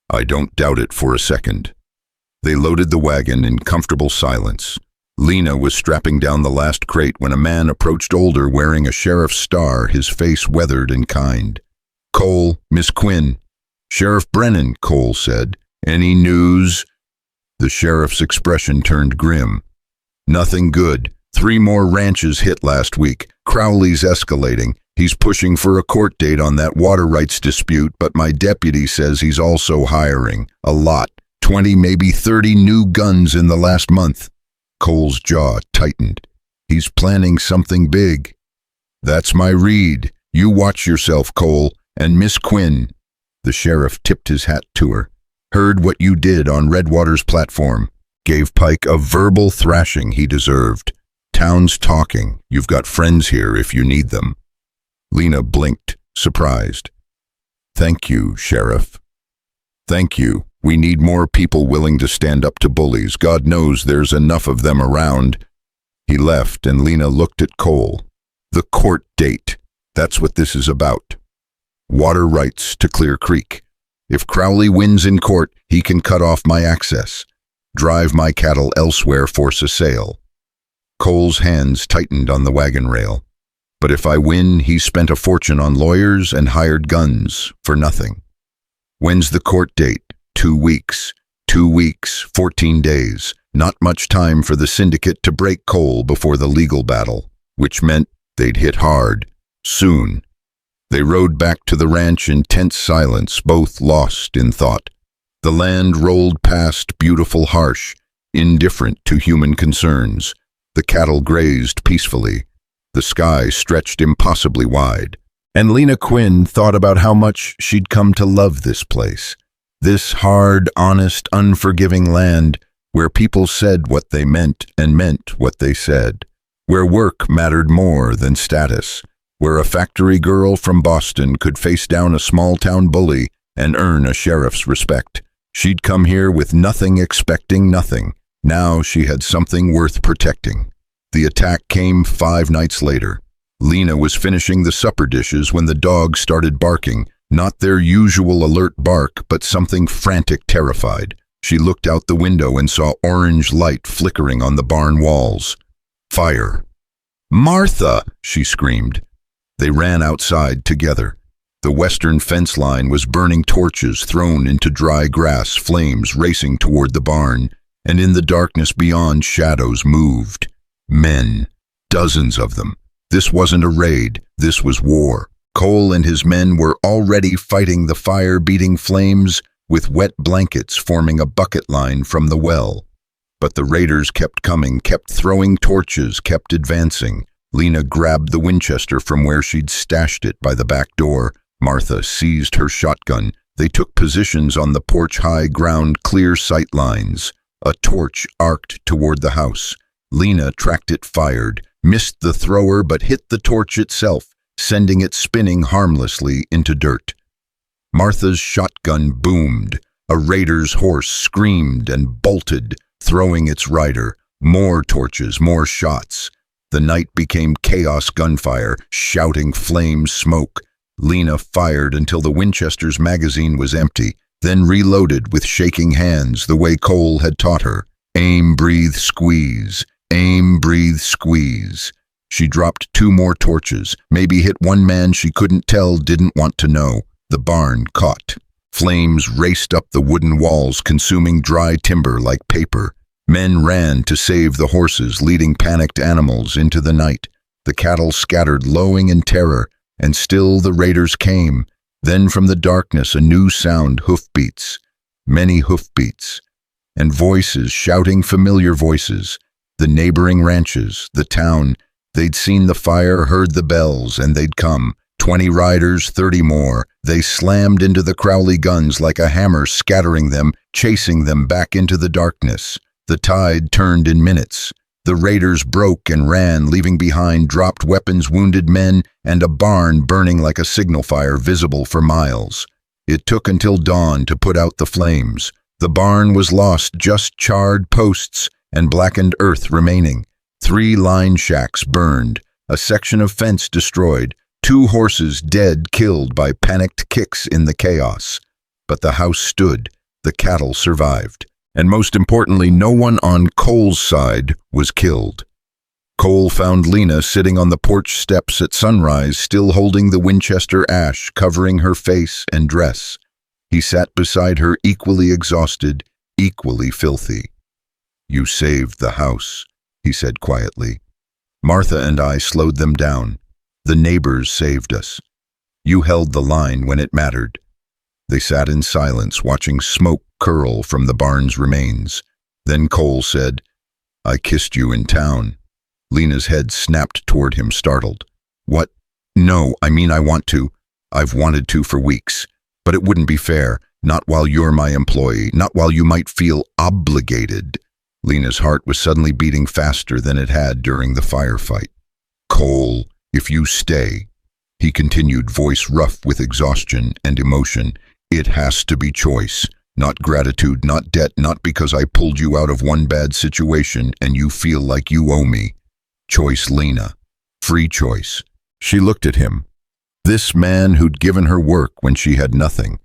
"I don't doubt it for a second." They loaded the wagon in comfortable silence. Lena was strapping down the last crate when a man approached older, wearing a sheriff's star, his face weathered and kind. "Cole, Miss Quinn." "Sheriff Brennan," Cole said. "Any news?" The sheriff's expression turned grim. "Nothing good. 3 more ranches hit last week. Crowley's escalating. He's pushing for a court date on that water rights dispute, but my deputy says he's also hiring. A lot. 20, maybe 30 new guns in the last month." Cole's jaw tightened. "He's planning something big." "That's my read. You watch yourself, Cole. And Miss Quinn." The sheriff tipped his hat to her. "Heard what you did on Redwater's platform. Gave Pike a verbal thrashing he deserved. Town's talking. You've got friends here if you need them." Lena blinked, surprised. "Thank you, Sheriff." "Thank you. We need more people willing to stand up to bullies. God knows there's enough of them around." He left, and Lena looked at Cole. "The court date. That's what this is about. Water rights to Clear Creek. If Crowley wins in court, he can cut off my access. Drive my cattle elsewhere, force a sale." Cole's hands tightened on the wagon rail. "But if I win, he spent a fortune on lawyers and hired guns for nothing." "When's the court date?" 2 weeks. 2 weeks, 14 days. Not much time for the syndicate to break Cole before the legal battle, which meant they'd hit hard, soon. They rode back to the ranch in tense silence, both lost in thought. The land rolled past, beautiful, harsh, indifferent to human concerns. The cattle grazed peacefully. The sky stretched impossibly wide. And Lena Quinn thought about how much she'd come to love this place. This hard, honest, unforgiving land where people said what they meant and meant what they said. Where work mattered more than status. Where a factory girl from Boston could face down a small-town bully and earn a sheriff's respect. She'd come here with nothing, expecting nothing. Now she had something worth protecting. The attack came 5 nights later. Lena was finishing the supper dishes when the dogs started barking, not their usual alert bark, but something frantic, terrified. She looked out the window and saw orange light flickering on the barn walls. Fire. "Martha!" she screamed. They ran outside together. The western fence line was burning, torches thrown into dry grass, flames racing toward the barn, and in the darkness beyond, shadows moved. Men. Dozens of them. This wasn't a raid, this was war. Cole and his men were already fighting the fire-beating flames, with wet blankets forming a bucket line from the well. But the raiders kept coming, kept throwing torches, kept advancing. Lena grabbed the Winchester from where she'd stashed it by the back door. Martha seized her shotgun. They took positions on the porch high ground, clear sight lines. A torch arced toward the house. Lena tracked it, fired, missed the thrower but hit the torch itself, sending it spinning harmlessly into dirt. Martha's shotgun boomed. A raider's horse screamed and bolted, throwing its rider. More torches, more shots. The night became chaos, gunfire, shouting, flames, smoke. Lena fired until the Winchester's magazine was empty, then reloaded with shaking hands the way Cole had taught her. Aim, breathe, squeeze. Aim, breathe, squeeze. She dropped 2 more torches, maybe hit one man she couldn't tell, didn't want to know. The barn caught. Flames raced up the wooden walls, consuming dry timber like paper. Men ran to save the horses, leading panicked animals into the night. The cattle scattered, lowing in terror, and still the raiders came. Then from the darkness a new sound, hoofbeats. Many hoofbeats. And voices shouting, familiar voices. The neighboring ranches, the town. They'd seen the fire, heard the bells, and they'd come. 20 riders, 30 more. They slammed into the Crowley guns like a hammer, scattering them, chasing them back into the darkness. The tide turned in minutes. The raiders broke and ran, leaving behind dropped weapons, wounded men, and a barn burning like a signal fire visible for miles. It took until dawn to put out the flames. The barn was lost, just charred posts and blackened earth remaining. 3 line shacks burned, a section of fence destroyed, 2 horses dead, killed by panicked kicks in the chaos. But the house stood, the cattle survived. And most importantly, no one on Cole's side was killed. Cole found Lena sitting on the porch steps at sunrise, still holding the Winchester ash, covering her face and dress. He sat beside her, equally exhausted, equally filthy. "You saved the house," he said quietly. "Martha and I slowed them down. The neighbors saved us. You held the line when it mattered." They sat in silence, watching smoke curl from the barn's remains. Then Cole said, "I kissed you in town." Lena's head snapped toward him, startled. "What? No, I mean I want to. I've wanted to for weeks. But it wouldn't be fair. Not while you're my employee. Not while you might feel obligated." Lena's heart was suddenly beating faster than it had during the firefight. "Cole, if you stay," he continued, voice rough with exhaustion and emotion, "it has to be choice. Not gratitude, not debt, not because I pulled you out of one bad situation and you feel like you owe me. Choice, Lena. Free choice." She looked at him. This man who'd given her work when she had nothing,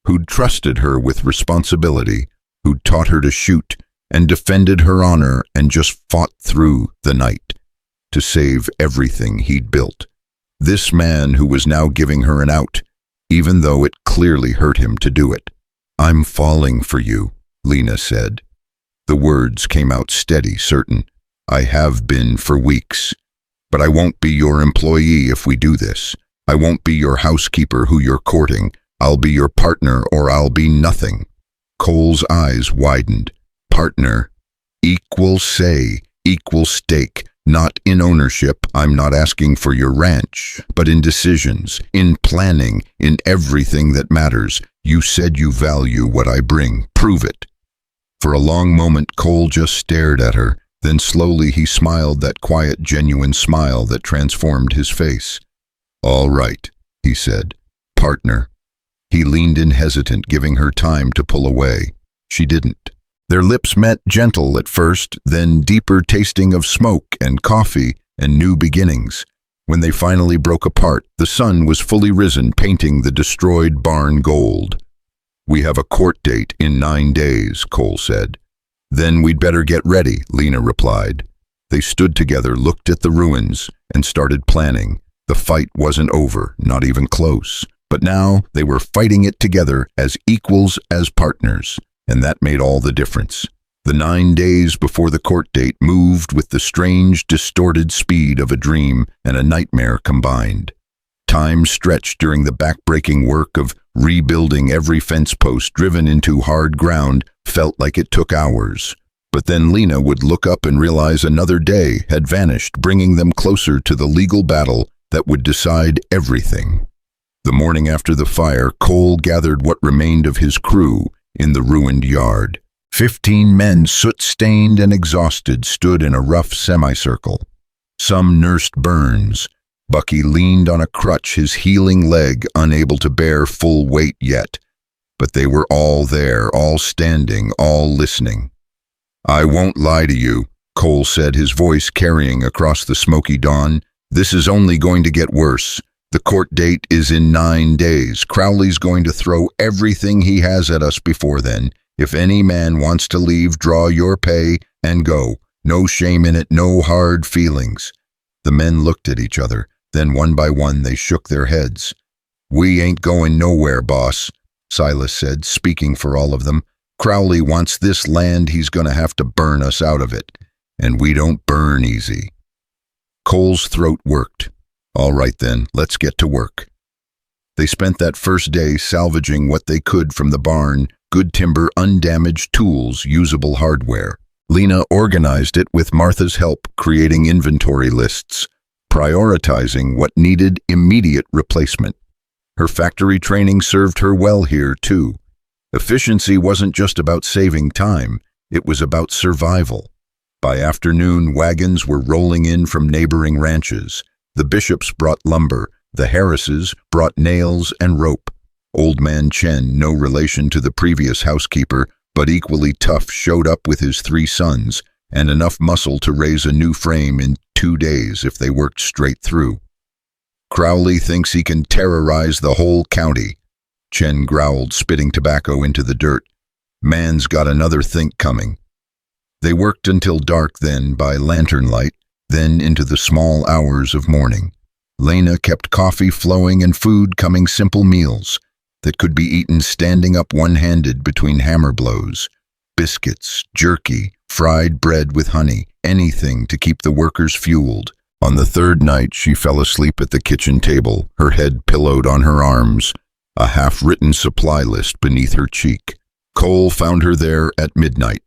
who'd trusted her with responsibility, who'd taught her to shoot and defended her honor and just fought through the night to save everything he'd built. This man who was now giving her an out, even though it clearly hurt him to do it. "I'm falling for you," Lena said. The words came out steady, certain. "I have been for weeks. But I won't be your employee if we do this. I won't be your housekeeper who you're courting. I'll be your partner or I'll be nothing." Cole's eyes widened. "Partner. Equal say, equal stake. Not in ownership. I'm not asking for your ranch, but in decisions, in planning, in everything that matters. You said you value what I bring. Prove it." For a long moment, Cole just stared at her. Then slowly he smiled, that quiet, genuine smile that transformed his face. "All right," he said. "Partner." He leaned in hesitant, giving her time to pull away. She didn't. Their lips met gentle at first, then deeper tasting of smoke and coffee and new beginnings. When they finally broke apart, the sun was fully risen, painting the destroyed barn gold. "We have a court date in 9 days," Cole said. "Then we'd better get ready," Lena replied. They stood together, looked at the ruins, and started planning. The fight wasn't over, not even close. But now they were fighting it together as equals, as partners, and that made all the difference. The 9 days before the court date moved with the strange, distorted speed of a dream and a nightmare combined. Time stretched during the back-breaking work of rebuilding every fence post driven into hard ground felt like it took hours. But then Lena would look up and realize another day had vanished, bringing them closer to the legal battle that would decide everything. The morning after the fire, Cole gathered what remained of his crew in the ruined yard. 15 men, soot-stained and exhausted, stood in a rough semicircle. Some nursed burns. Bucky leaned on a crutch, his healing leg unable to bear full weight yet. But they were all there, all standing, all listening. "I won't lie to you," Cole said, his voice carrying across the smoky dawn. "This is only going to get worse. The court date is in 9 days. Crowley's going to throw everything he has at us before then. If any man wants to leave, draw your pay and go. No shame in it, no hard feelings." The men looked at each other. Then one by one they shook their heads. "We ain't going nowhere, boss," Silas said, speaking for all of them. "Crowley wants this land, he's gonna have to burn us out of it. And we don't burn easy." Cole's throat worked. "All right then, let's get to work." They spent that first day salvaging what they could from the barn, good timber, undamaged tools, usable hardware. Lena organized it with Martha's help, creating inventory lists, prioritizing what needed immediate replacement. Her factory training served her well here, too. Efficiency wasn't just about saving time, it was about survival. By afternoon, wagons were rolling in from neighboring ranches. The Bishops brought lumber, the Harrises brought nails and rope. Old man Chen, no relation to the previous housekeeper, but equally tough, showed up with his 3 sons, and enough muscle to raise a new frame in 2 days if they worked straight through. "Crowley thinks he can terrorize the whole county," Chen growled, spitting tobacco into the dirt. "Man's got another think coming." They worked until dark, then by lantern light, then into the small hours of morning. Lena kept coffee flowing and food coming, simple meals that could be eaten standing up one-handed between hammer blows. Biscuits, jerky, fried bread with honey, anything to keep the workers fueled. On the 3rd night, she fell asleep at the kitchen table, her head pillowed on her arms, a half-written supply list beneath her cheek. Cole found her there at midnight.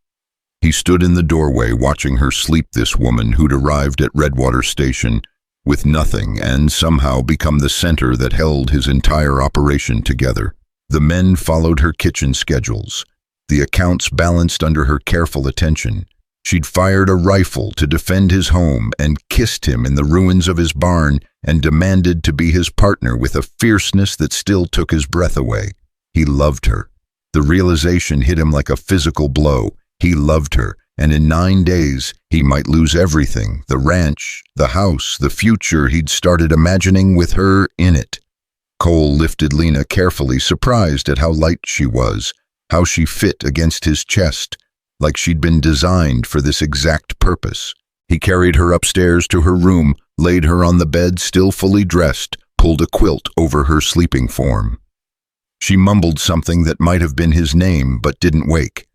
He stood in the doorway watching her sleep, this woman who'd arrived at Redwater Station with nothing and somehow become the center that held his entire operation together. The men followed her kitchen schedules, the accounts balanced under her careful attention. She'd fired a rifle to defend his home and kissed him in the ruins of his barn and demanded to be his partner with a fierceness that still took his breath away. He loved her. The realization hit him like a physical blow. He loved her, and in 9 days he might lose everything, the ranch, the house, the future he'd started imagining with her in it. Cole lifted Lena carefully, surprised at how light she was, how she fit against his chest, like she'd been designed for this exact purpose. He carried her upstairs to her room, laid her on the bed, still fully dressed, pulled a quilt over her sleeping form. She mumbled something that might have been his name, but didn't wake.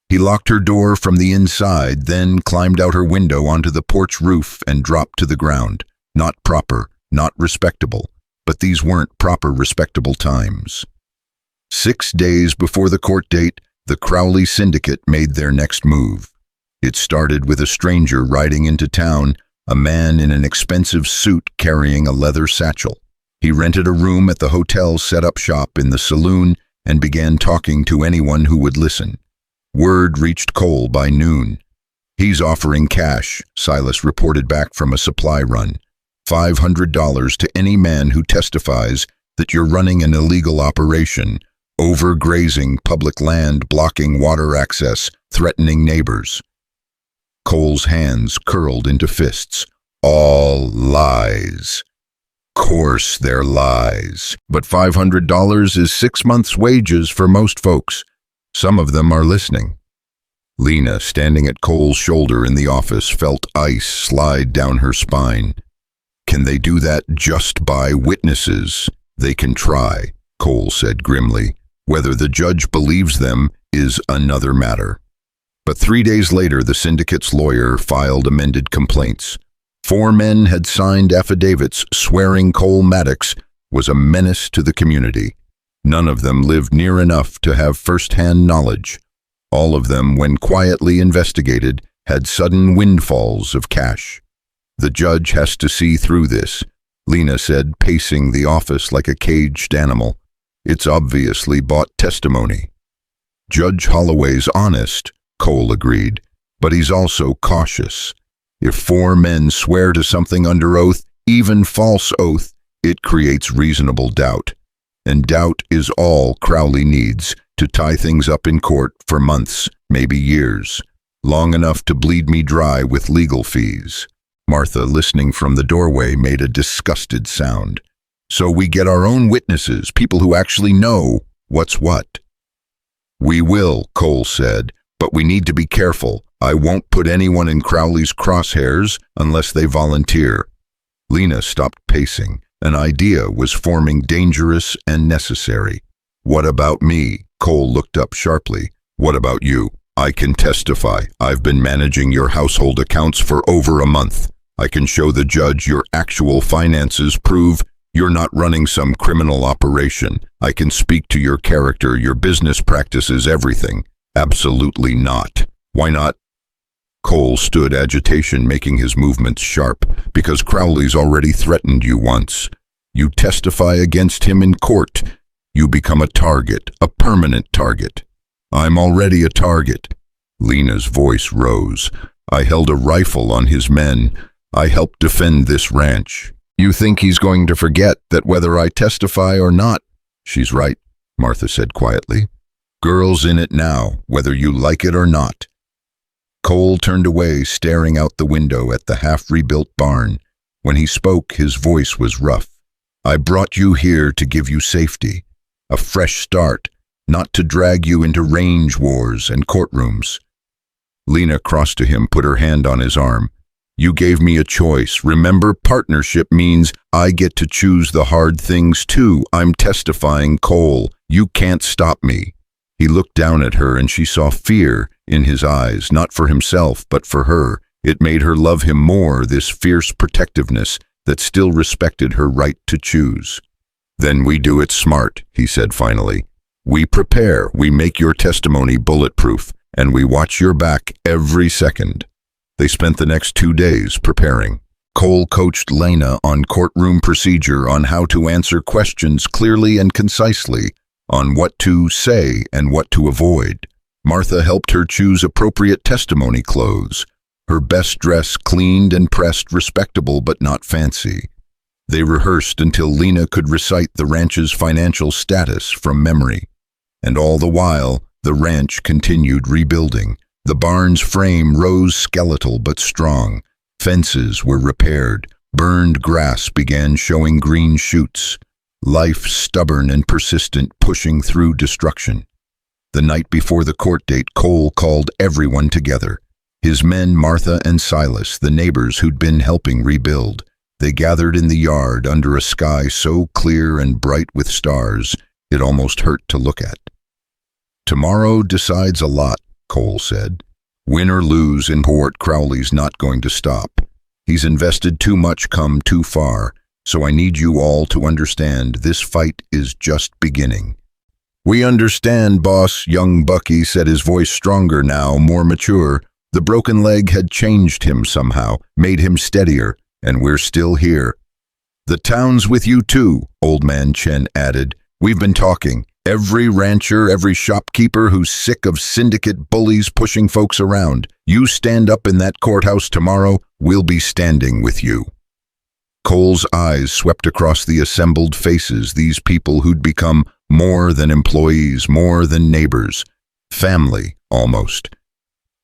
He locked her door from the inside, then climbed out her window onto the porch roof and dropped to the ground. Not proper, not respectable, but these weren't proper, respectable times. 6 days before the court date, the Crowley Syndicate made their next move. It started with a stranger riding into town, a man in an expensive suit carrying a leather satchel. He rented a room at the hotel, set up shop in the saloon, and began talking to anyone who would listen. Word reached Cole by noon. "He's offering cash," Silas reported back from a supply run. $500 to any man who testifies that you're running an illegal operation, overgrazing public land, blocking water access, threatening neighbors. Cole's hands curled into fists. All lies. Course they're lies. But $500 is 6 months' wages for most folks. Some of them are listening. Lena, standing at Cole's shoulder in the office, felt ice slide down her spine. Can they do that just by witnesses? They can try, Cole said grimly. Whether the judge believes them is another matter. But 3 days later, the syndicate's lawyer filed amended complaints. 4 men had signed affidavits swearing Cole Maddox was a menace to the community. None of them lived near enough to have first-hand knowledge. All of them, when quietly investigated, had sudden windfalls of cash. The judge has to see through this, Lena said, pacing the office like a caged animal. It's obviously bought testimony. Judge Holloway's honest, Cole agreed, but he's also cautious. If 4 men swear to something under oath, even false oath, it creates reasonable doubt. And doubt is all Crowley needs to tie things up in court for months, maybe years, long enough to bleed me dry with legal fees. Martha, listening from the doorway, made a disgusted sound. So we get our own witnesses, people who actually know what's what. We will, Cole said, but we need to be careful. I won't put anyone in Crowley's crosshairs unless they volunteer. Lena stopped pacing. An idea was forming, dangerous and necessary. What about me? Cole looked up sharply. What about you? I can testify. I've been managing your household accounts for over a month. I can show the judge your actual finances prove you're not running some criminal operation. I can speak to your character, your business practices, everything. Absolutely not. Why not? Cole stood, agitation making his movements sharp. Because Crowley's already threatened you once. You testify against him in court. You become a target, a permanent target. I'm already a target. Lena's voice rose. I held a rifle on his men. I helped defend this ranch. You think he's going to forget that whether I testify or not? She's right, Martha said quietly. Girl's in it now, whether you like it or not. Cole turned away, staring out the window at the half-rebuilt barn. When he spoke, his voice was rough. I brought you here to give you safety, a fresh start, not to drag you into range wars and courtrooms. Lena crossed to him, put her hand on his arm. You gave me a choice. Remember, partnership means I get to choose the hard things too. I'm testifying, Cole. You can't stop me. He looked down at her and she saw fear in his eyes, not for himself, but for her. It made her love him more, this fierce protectiveness that still respected her right to choose. Then we do it smart, he said finally. We prepare, we make your testimony bulletproof, and we watch your back every second. They spent the next 2 days preparing. Cole coached Lena on courtroom procedure, on how to answer questions clearly and concisely, on what to say and what to avoid. Martha helped her choose appropriate testimony clothes, her best dress cleaned and pressed, respectable but not fancy. They rehearsed until Lena could recite the ranch's financial status from memory. And all the while, the ranch continued rebuilding. The barn's frame rose skeletal but strong. Fences were repaired. Burned grass began showing green shoots. Life stubborn and persistent, pushing through destruction. The night before the court date, Cole called everyone together. His men, Martha and Silas, the neighbors who'd been helping rebuild. They gathered in the yard under a sky so clear and bright with stars, it almost hurt to look at. Tomorrow decides a lot, Cole said. Win or lose in court, Crowley's not going to stop. He's invested too much, come too far. So I need you all to understand this fight is just beginning. We understand, boss, young Bucky said, his voice stronger now, more mature. The broken leg had changed him somehow, made him steadier, and we're still here. The town's with you too, Old Man Chen added. We've been talking. Every rancher, every shopkeeper who's sick of syndicate bullies pushing folks around. You stand up in that courthouse tomorrow, we'll be standing with you. Cole's eyes swept across the assembled faces, these people who'd become more than employees, more than neighbors. Family, almost.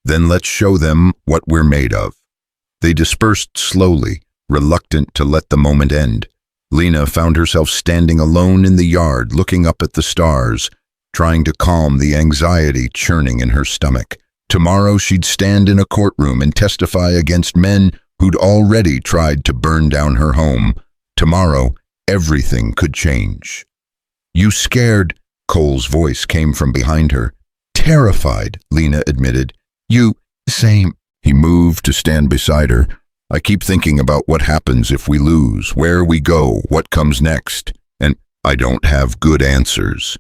Then let's show them what we're made of. They dispersed slowly, reluctant to let the moment end. Lena found herself standing alone in the yard, looking up at the stars, trying to calm the anxiety churning in her stomach. Tomorrow she'd stand in a courtroom and testify against men who'd already tried to burn down her home. Tomorrow, everything could change. "You scared?" Cole's voice came from behind her. "Terrified," Lena admitted. "You, same." He moved to stand beside her. "I keep thinking about what happens if we lose, where we go, what comes next, and I don't have good answers."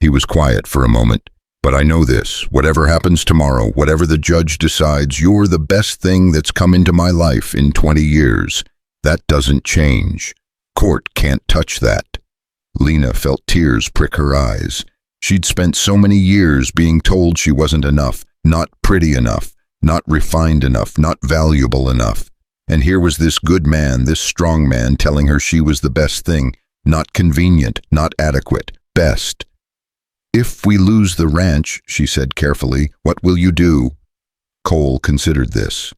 He was quiet for a moment. "But I know this, whatever happens tomorrow, whatever the judge decides, you're the best thing that's come into my life in 20 years. That doesn't change. Court can't touch that." Lena felt tears prick her eyes. She'd spent so many years being told she wasn't enough, not pretty enough, not refined enough, not valuable enough. And here was this good man, this strong man, telling her she was the best thing, not convenient, not adequate, best. "If we lose the ranch," she said carefully, "what will you do?" Cole considered this.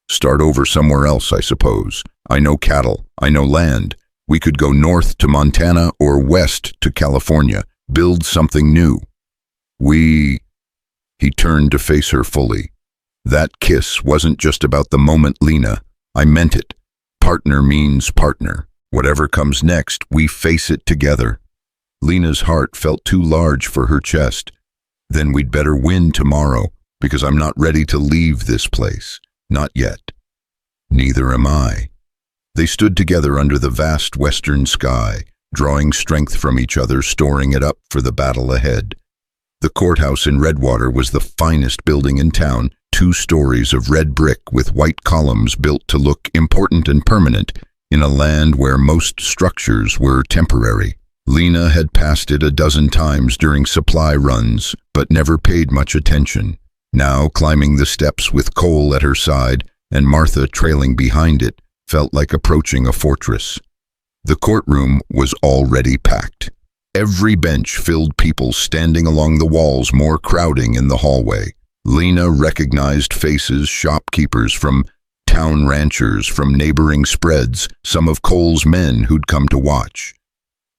"Start over somewhere else, I suppose. I know cattle, I know land. We could go north to Montana or west to California, build something new." He turned to face her fully. "That kiss wasn't just about the moment, Lena. I meant it. Partner means partner. Whatever comes next, we face it together." Lena's heart felt too large for her chest. "Then we'd better win tomorrow, because I'm not ready to leave this place. Not yet." "Neither am I." They stood together under the vast western sky, drawing strength from each other, storing it up for the battle ahead. The courthouse in Redwater was the finest building in town, 2 stories of red brick with white columns built to look important and permanent in a land where most structures were temporary. Lena had passed it a dozen times during supply runs, but never paid much attention. Now, climbing the steps with Cole at her side and Martha trailing behind it, felt like approaching a fortress. The courtroom was already packed. Every bench filled, people standing along the walls, more crowding in the hallway. Lena recognized faces, shopkeepers from town, ranchers from neighboring spreads, some of Cole's men who'd come to watch.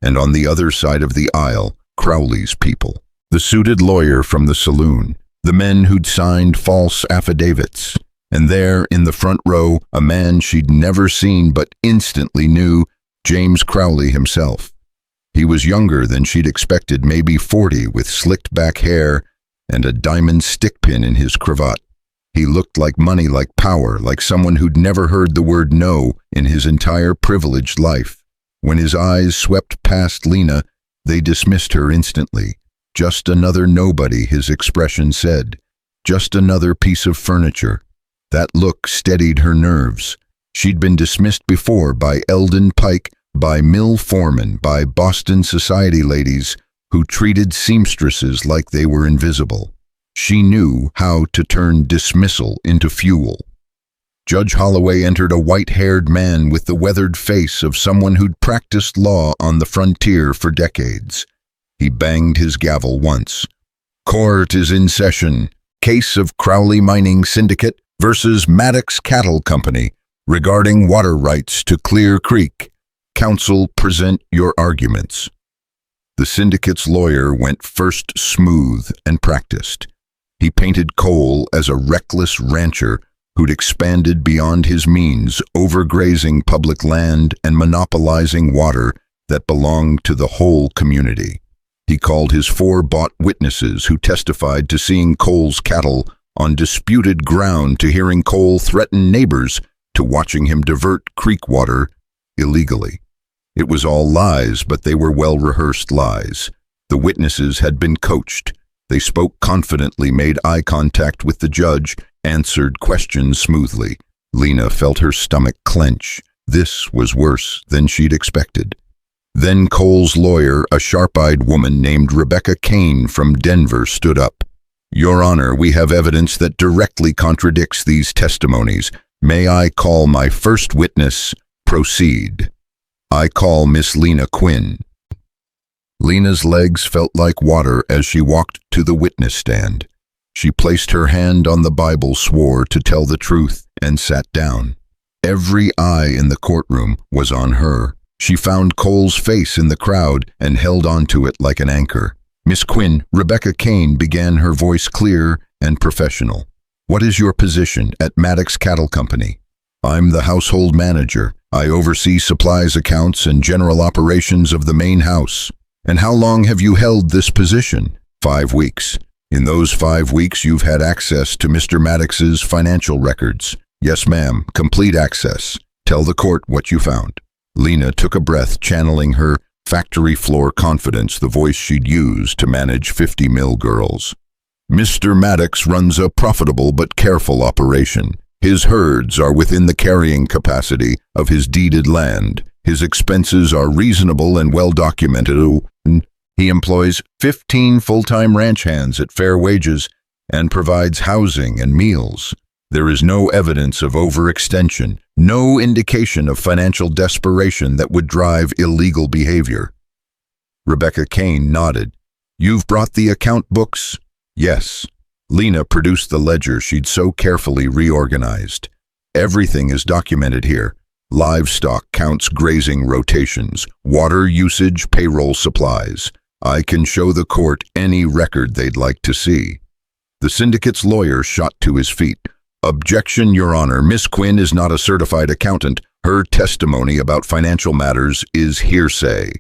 And on the other side of the aisle, Crowley's people. The suited lawyer from the saloon, the men who'd signed false affidavits. And there, in the front row, a man she'd never seen but instantly knew, James Crowley himself. He was younger than she'd expected, maybe 40, with slicked back hair and a diamond stickpin in his cravat. He looked like money, like power, like someone who'd never heard the word no in his entire privileged life. When his eyes swept past Lena, they dismissed her instantly. "Just another nobody," his expression said. "Just another piece of furniture." That look steadied her nerves. She'd been dismissed before by Eldon Pike, by mill foremen, by Boston society ladies who treated seamstresses like they were invisible. She knew how to turn dismissal into fuel. Judge Holloway entered, a white-haired man with the weathered face of someone who'd practiced law on the frontier for decades. He banged his gavel once. "Court is in session. Case of Crowley Mining Syndicate versus Maddox Cattle Company regarding water rights to Clear Creek. Counsel, present your arguments." The syndicate's lawyer went first, smooth and practiced. He painted Cole as a reckless rancher who'd expanded beyond his means, overgrazing public land and monopolizing water that belonged to the whole community. He called his 4 bought witnesses who testified to seeing Cole's cattle on disputed ground, to hearing Cole threaten neighbors, to watching him divert creek water illegally. It was all lies, but they were well-rehearsed lies. The witnesses had been coached. They spoke confidently, made eye contact with the judge, answered questions smoothly. Lena felt her stomach clench. This was worse than she'd expected. Then Cole's lawyer, a sharp-eyed woman named Rebecca Kane from Denver, stood up. "Your Honor, we have evidence that directly contradicts these testimonies. May I call my first witness, Proceed. I call Miss Lena Quinn. Lena's legs felt like water as she walked to the witness stand. She placed her hand on the Bible, swore to tell the truth, and sat down. Every eye in the courtroom was on her. She found Cole's face in the crowd and held onto it like an anchor. Miss Quinn, Rebecca Kane, began, her voice clear and professional. What is your position at Maddox Cattle Company? I'm the household manager. I oversee supplies accounts and general operations of the main house. And how long have you held this position? 5 weeks. In those 5 weeks, you've had access to Mr. Maddox's financial records. Yes, ma'am, complete access. Tell the court what you found. Lena took a breath, channeling her factory floor confidence, the voice she'd used to manage 50 mill girls. Mr. Maddox runs a profitable but careful operation. His herds are within the carrying capacity of his deeded land. His expenses are reasonable and well documented. He employs 15 full-time ranch hands at fair wages and provides housing and meals. There is no evidence of overextension, no indication of financial desperation that would drive illegal behavior. Rebecca Kane nodded. You've brought the account books? Yes. Lena produced the ledger she'd so carefully reorganized. Everything is documented here. Livestock counts, grazing rotations, water usage, payroll supplies. I can show the court any record they'd like to see. The syndicate's lawyer shot to his feet. Objection, Your Honor. Miss Quinn is not a certified accountant. Her testimony about financial matters is hearsay.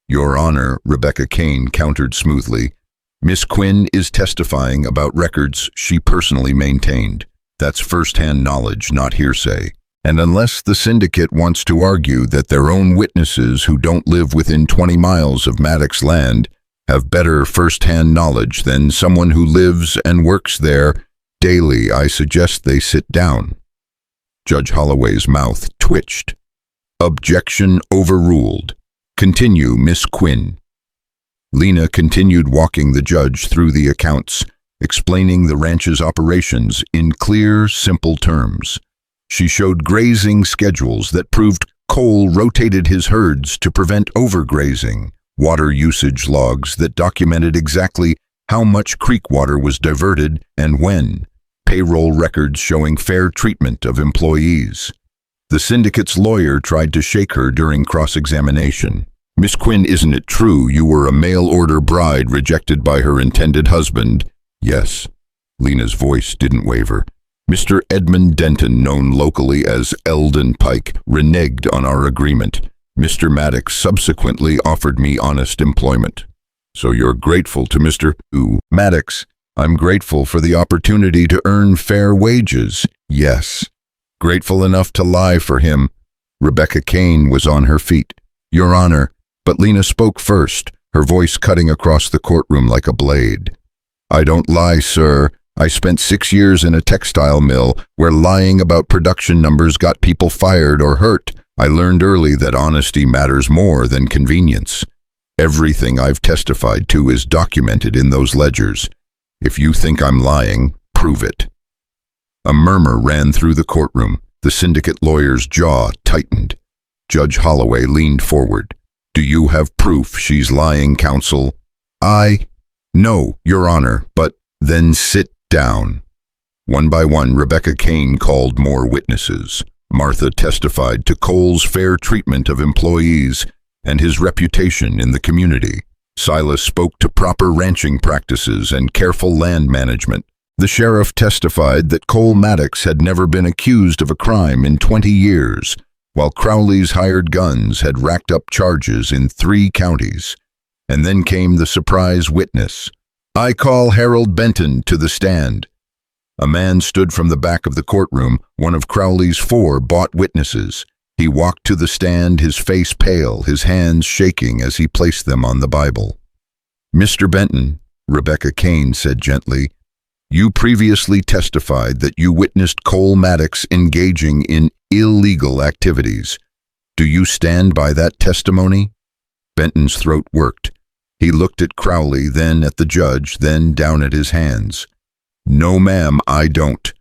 Your Honor, Rebecca Kane countered smoothly. Miss Quinn is testifying about records she personally maintained. That's first-hand knowledge, not hearsay. And unless the syndicate wants to argue that their own witnesses who don't live within 20 miles of Maddox land have better first-hand knowledge than someone who lives and works there daily, I suggest they sit down. Judge Holloway's mouth twitched. Objection overruled. Continue, Miss Quinn. Lena continued walking the judge through the accounts, explaining the ranch's operations in clear, simple terms. She showed grazing schedules that proved Cole rotated his herds to prevent overgrazing, water usage logs that documented exactly how much creek water was diverted and when, payroll records showing fair treatment of employees. The syndicate's lawyer tried to shake her during cross-examination. Miss Quinn, isn't it true you were a mail-order bride rejected by her intended husband? Yes. Lena's voice didn't waver. Mr. Edmund Denton, known locally as Eldon Pike, reneged on our agreement. Mr. Maddox subsequently offered me honest employment. So you're grateful to Mr. Maddox? I'm grateful for the opportunity to earn fair wages. Yes. Grateful enough to lie for him. Rebecca Kane was on her feet. Your Honor, but Lena spoke first, her voice cutting across the courtroom like a blade. I don't lie, sir. I spent 6 years in a textile mill where lying about production numbers got people fired or hurt. I learned early that honesty matters more than convenience. Everything I've testified to is documented in those ledgers. If you think I'm lying, prove it. A murmur ran through the courtroom. The syndicate lawyer's jaw tightened. Judge Holloway leaned forward. Do you have proof she's lying, counsel? No, Your Honor, but then sit down. One by one, Rebecca Kane called more witnesses. Martha testified to Cole's fair treatment of employees and his reputation in the community. Silas spoke to proper ranching practices and careful land management. The sheriff testified that Cole Maddox had never been accused of a crime in 20 years, while Crowley's hired guns had racked up charges in 3 counties. And then came the surprise witness. I call Harold Benton to the stand. A man stood from the back of the courtroom, one of Crowley's 4 bought witnesses. He walked to the stand, his face pale, his hands shaking as he placed them on the Bible. Mr. Benton, Rebecca Kane said gently, you previously testified that you witnessed Cole Maddox engaging in illegal activities. Do you stand by that testimony? Benton's throat worked. He looked at Crowley, then at the judge, then down at his hands. No, ma'am, I don't.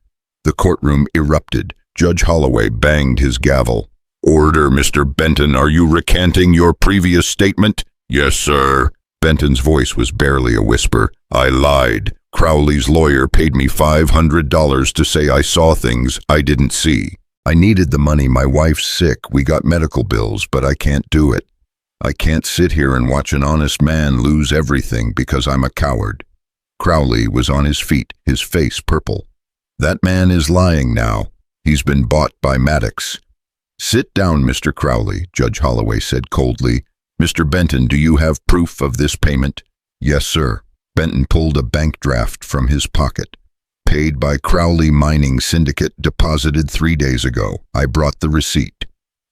The courtroom erupted. Judge Holloway banged his gavel. Order, Mr. Benton. Are you recanting your previous statement? Yes, sir. Benton's voice was barely a whisper. I lied. Crowley's lawyer paid me $500 to say I saw things I didn't see. I needed the money. My wife's sick. We got medical bills, but I can't do it. I can't sit here and watch an honest man lose everything because I'm a coward. Crowley was on his feet, his face purple. That man is lying now. He's been bought by Maddox. Sit down, Mr. Crowley, Judge Holloway said coldly. Mr. Benton, do you have proof of this payment? Yes, sir. Benton pulled a bank draft from his pocket. Paid by Crowley Mining Syndicate, deposited 3 days ago. I brought the receipt.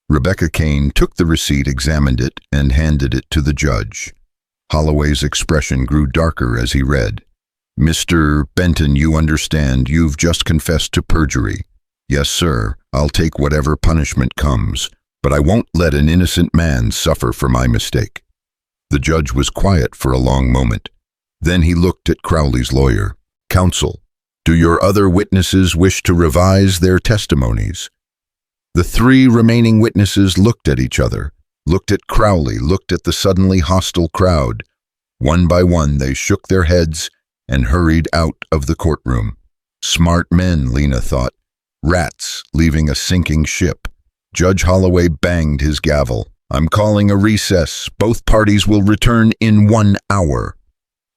Rebecca Kane took the receipt, examined it, and handed it to the judge. Holloway's expression grew darker as he read. Mr. Benton, you understand you've just confessed to perjury. Yes, sir. I'll take whatever punishment comes, but I won't let an innocent man suffer for my mistake. The judge was quiet for a long moment. Then he looked at Crowley's lawyer. Counsel, do your other witnesses wish to revise their testimonies? The 3 remaining witnesses looked at each other, looked at Crowley, looked at the suddenly hostile crowd. One by one, they shook their heads and hurried out of the courtroom. Smart men, Lena thought. Rats leaving a sinking ship. Judge Holloway banged his gavel. I'm calling a recess. Both parties will return in 1 hour.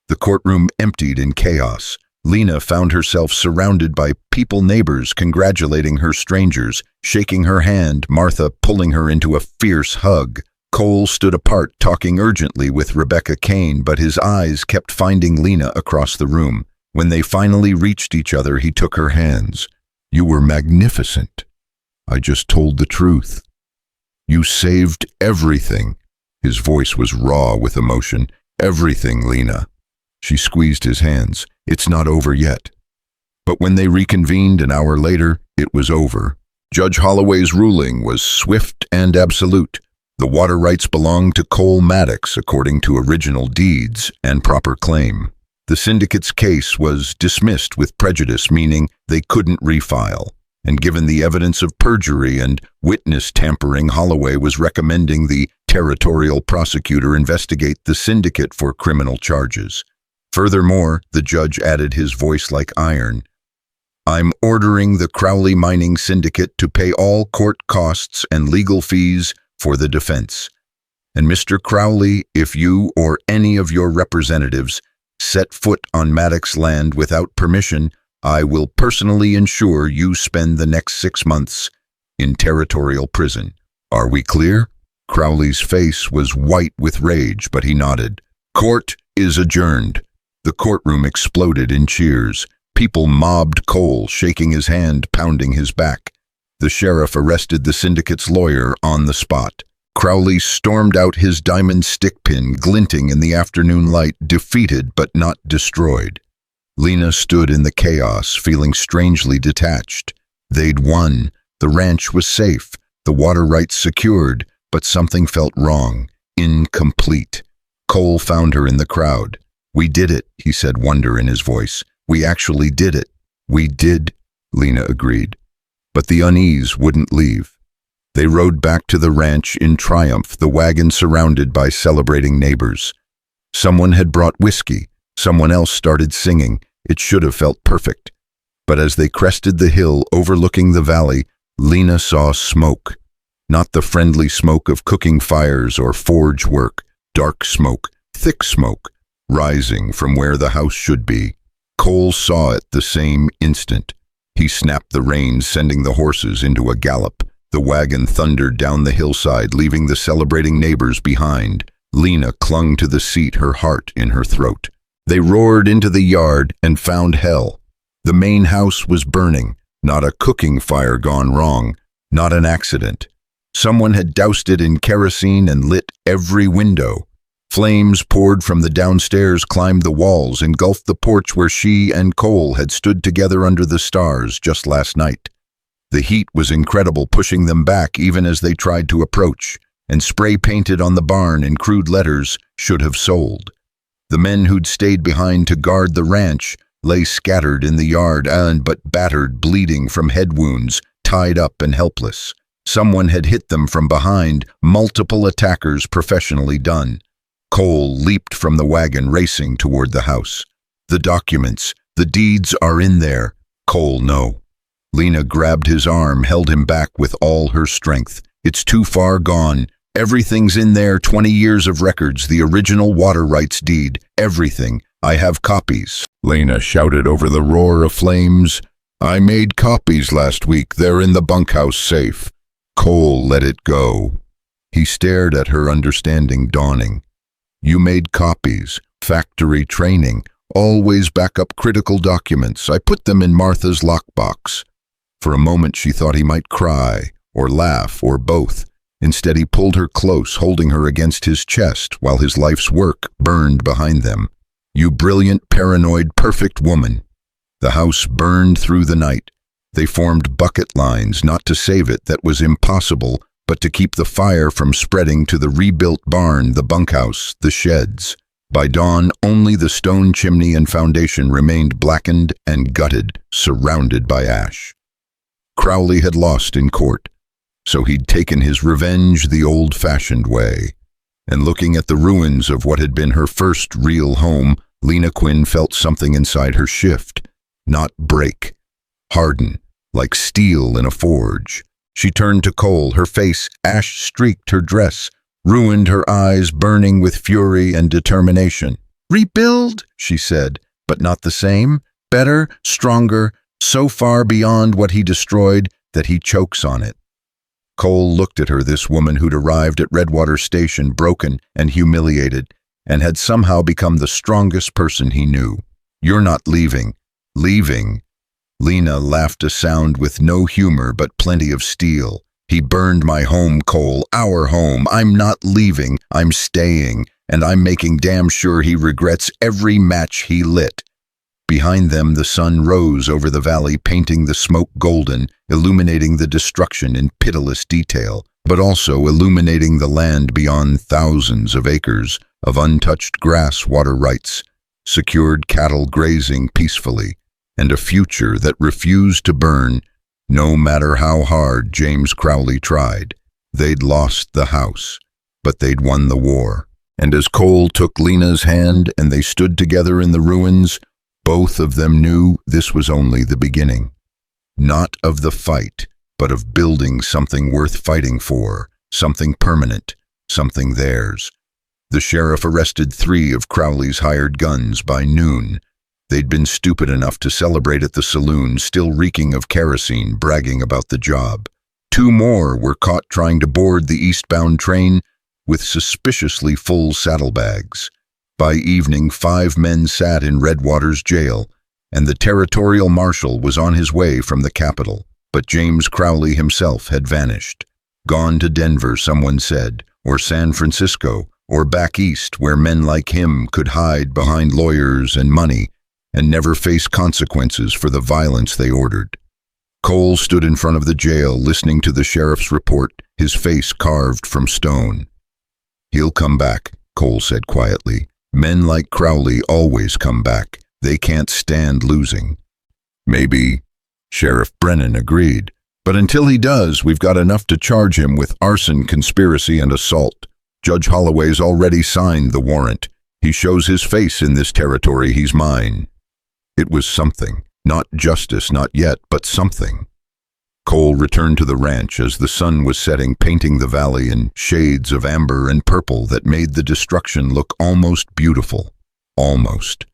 The courtroom emptied in chaos. Lena found herself surrounded by people, neighbors congratulating her, strangers shaking her hand, Martha pulling her into a fierce hug. Cole stood apart, talking urgently with Rebecca Kane, but his eyes kept finding Lena across the room. When they finally reached each other, he took her hands. You were magnificent. I just told the truth. You saved everything. His voice was raw with emotion. Everything, Lena. She squeezed his hands. It's not over yet. But when they reconvened an hour later, it was over. Judge Holloway's ruling was swift and absolute. The water rights belonged to Cole Maddox according to original deeds and proper claim. The syndicate's case was dismissed with prejudice, meaning they couldn't refile. And given the evidence of perjury and witness tampering, Holloway was recommending the territorial prosecutor investigate the syndicate for criminal charges. Furthermore, the judge added, his voice like iron, I'm ordering the Crowley Mining Syndicate to pay all court costs and legal fees for the defense. And Mr. Crowley, if you or any of your representatives set foot on Maddox land without permission, I will personally ensure you spend the next 6 months in territorial prison. Are we clear? Crowley's face was white with rage, but he nodded. Court is adjourned. The courtroom exploded in cheers. People mobbed Cole, shaking his hand, pounding his back. The sheriff arrested the syndicate's lawyer on the spot. Crowley stormed out, his diamond stick pin glinting in the afternoon light, defeated but not destroyed. Lena stood in the chaos, feeling strangely detached. They'd won. The ranch was safe. The water rights secured, but something felt wrong, incomplete. Cole found her in the crowd. We did it, he said, wonder in his voice. We actually did it. We did, Lena agreed. But the unease wouldn't leave. They rode back to the ranch in triumph, the wagon surrounded by celebrating neighbors. Someone had brought whiskey. Someone else started singing. It should have felt perfect. But as they crested the hill overlooking the valley, Lena saw smoke. Not the friendly smoke of cooking fires or forge work. Dark smoke, thick smoke, rising from where the house should be. Cole saw it the same instant. He snapped the reins, sending the horses into a gallop. The wagon thundered down the hillside, leaving the celebrating neighbors behind. Lena clung to the seat, her heart in her throat. They roared into the yard and found hell. The main house was burning. Not a cooking fire gone wrong. Not an accident. Someone had doused it in kerosene and lit every window. Flames poured from the downstairs, climbed the walls, engulfed the porch where she and Cole had stood together under the stars just last night. The heat was incredible, pushing them back even as they tried to approach, and spray painted on the barn in crude letters, should have sold. The men who'd stayed behind to guard the ranch lay scattered in the yard, but battered, bleeding from head wounds, tied up and helpless. Someone had hit them from behind, multiple attackers professionally done. Cole leaped from the wagon, racing toward the house. The documents, the deeds are in there. Cole, no. Lena grabbed his arm, held him back with all her strength. It's too far gone. Everything's in there, 20 years of records, the original water rights deed, everything. I have copies. Lena shouted over the roar of flames. I made copies last week. They're in the bunkhouse safe. Cole let it go. He stared at her, understanding dawning. You made copies, factory training, always back up critical documents. I put them in Martha's lockbox. For a moment she thought he might cry, or laugh, or both. Instead he pulled her close, holding her against his chest while his life's work burned behind them. You brilliant, paranoid, perfect woman. The house burned through the night. They formed bucket lines, not to save it, that was impossible, but to keep the fire from spreading to the rebuilt barn, the bunkhouse, the sheds. By dawn, only the stone chimney and foundation remained blackened and gutted, surrounded by ash. Crowley had lost in court, so he'd taken his revenge the old-fashioned way. And looking at the ruins of what had been her first real home, Lena Quinn felt something inside her shift, not break, harden, like steel in a forge. She turned to Cole, her face ash-streaked, her dress ruined, her eyes burning with fury and determination. Rebuild, she said, but not the same, better, stronger, so far beyond what he destroyed that he chokes on it. Cole looked at her, this woman who'd arrived at Redwater Station broken and humiliated, and had somehow become the strongest person he knew. You're not leaving. Leaving? Lena laughed, a sound with no humor but plenty of steel. He burned my home, Cole, our home. I'm not leaving, I'm staying, and I'm making damn sure he regrets every match he lit. Behind them the sun rose over the valley, painting the smoke golden, illuminating the destruction in pitiless detail, but also illuminating the land beyond, thousands of acres of untouched grass water rights, secured cattle grazing peacefully, and a future that refused to burn, no matter how hard James Crowley tried. They'd lost the house, but they'd won the war. And as Cole took Lena's hand and they stood together in the ruins, both of them knew this was only the beginning. Not of the fight, but of building something worth fighting for, something permanent, something theirs. The sheriff arrested 3 of Crowley's hired guns by noon. They'd been stupid enough to celebrate at the saloon, still reeking of kerosene, bragging about the job. 2 more were caught trying to board the eastbound train with suspiciously full saddlebags. By evening, 5 men sat in Redwater's jail, and the territorial marshal was on his way from the capital. But James Crowley himself had vanished. Gone to Denver, someone said, or San Francisco, or back east where men like him could hide behind lawyers and money and never face consequences for the violence they ordered. Cole stood in front of the jail, listening to the sheriff's report, his face carved from stone. He'll come back, Cole said quietly. Men like Crowley always come back. They can't stand losing. Maybe, Sheriff Brennan agreed. But until he does, we've got enough to charge him with arson, conspiracy, and assault. Judge Holloway's already signed the warrant. He shows his face in this territory, he's mine. It was something. Not justice, not yet, but something. Cole returned to the ranch as the sun was setting, painting the valley in shades of amber and purple that made the destruction look almost beautiful. Almost.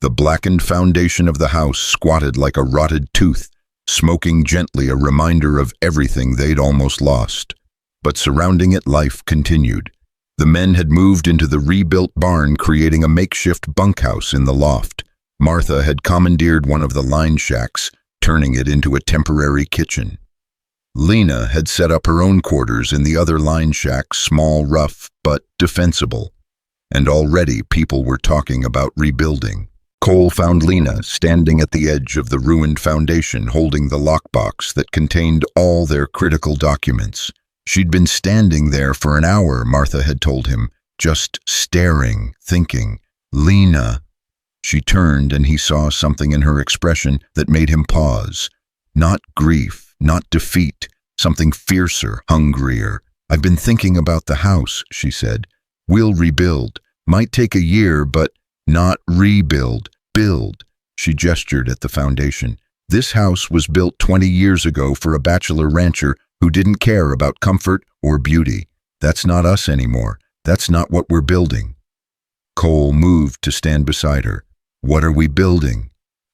The blackened foundation of the house squatted like a rotted tooth, smoking gently, a reminder of everything they'd almost lost. But surrounding it, life continued. The men had moved into the rebuilt barn, creating a makeshift bunkhouse in the loft. Martha had commandeered one of the line shacks, turning it into a temporary kitchen. Lena had set up her own quarters in the other line shack, small, rough, but defensible. And already people were talking about rebuilding. Cole found Lena standing at the edge of the ruined foundation, holding the lockbox that contained all their critical documents. She'd been standing there for an hour, Martha had told him, just staring, thinking. Lena. She turned and he saw something in her expression that made him pause. Not grief, not defeat, something fiercer, hungrier. "I've been thinking about the house," she said. "We'll rebuild. Might take a year, but not rebuild. Build." She gestured at the foundation. "This house was built 20 years ago for a bachelor rancher who didn't care about comfort or beauty. That's not us anymore. That's not what we're building." Cole moved to stand beside her. "What are we building?"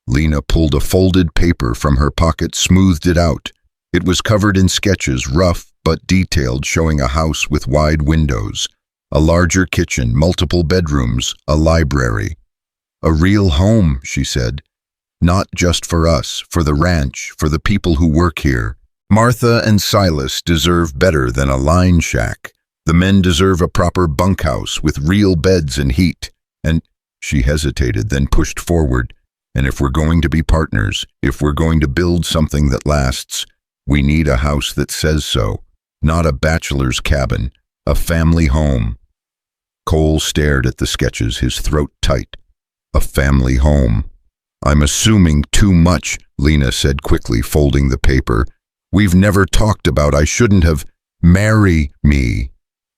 Lena pulled a folded paper from her pocket, smoothed it out. It was covered in sketches, rough but detailed, showing a house with wide windows, a larger kitchen, multiple bedrooms, a library. "A real home," she said. "Not just for us, for the ranch, for the people who work here. Martha and Silas deserve better than a line shack. The men deserve a proper bunkhouse with real beds and heat." And she hesitated, then pushed forward. "And if we're going to be partners, if we're going to build something that lasts, we need a house that says so. Not a bachelor's cabin, a family home." Cole stared at the sketches, his throat tight. "A family home." "I'm assuming too much," Lena said quickly, folding the paper. "We've never talked about I shouldn't have. Marry me."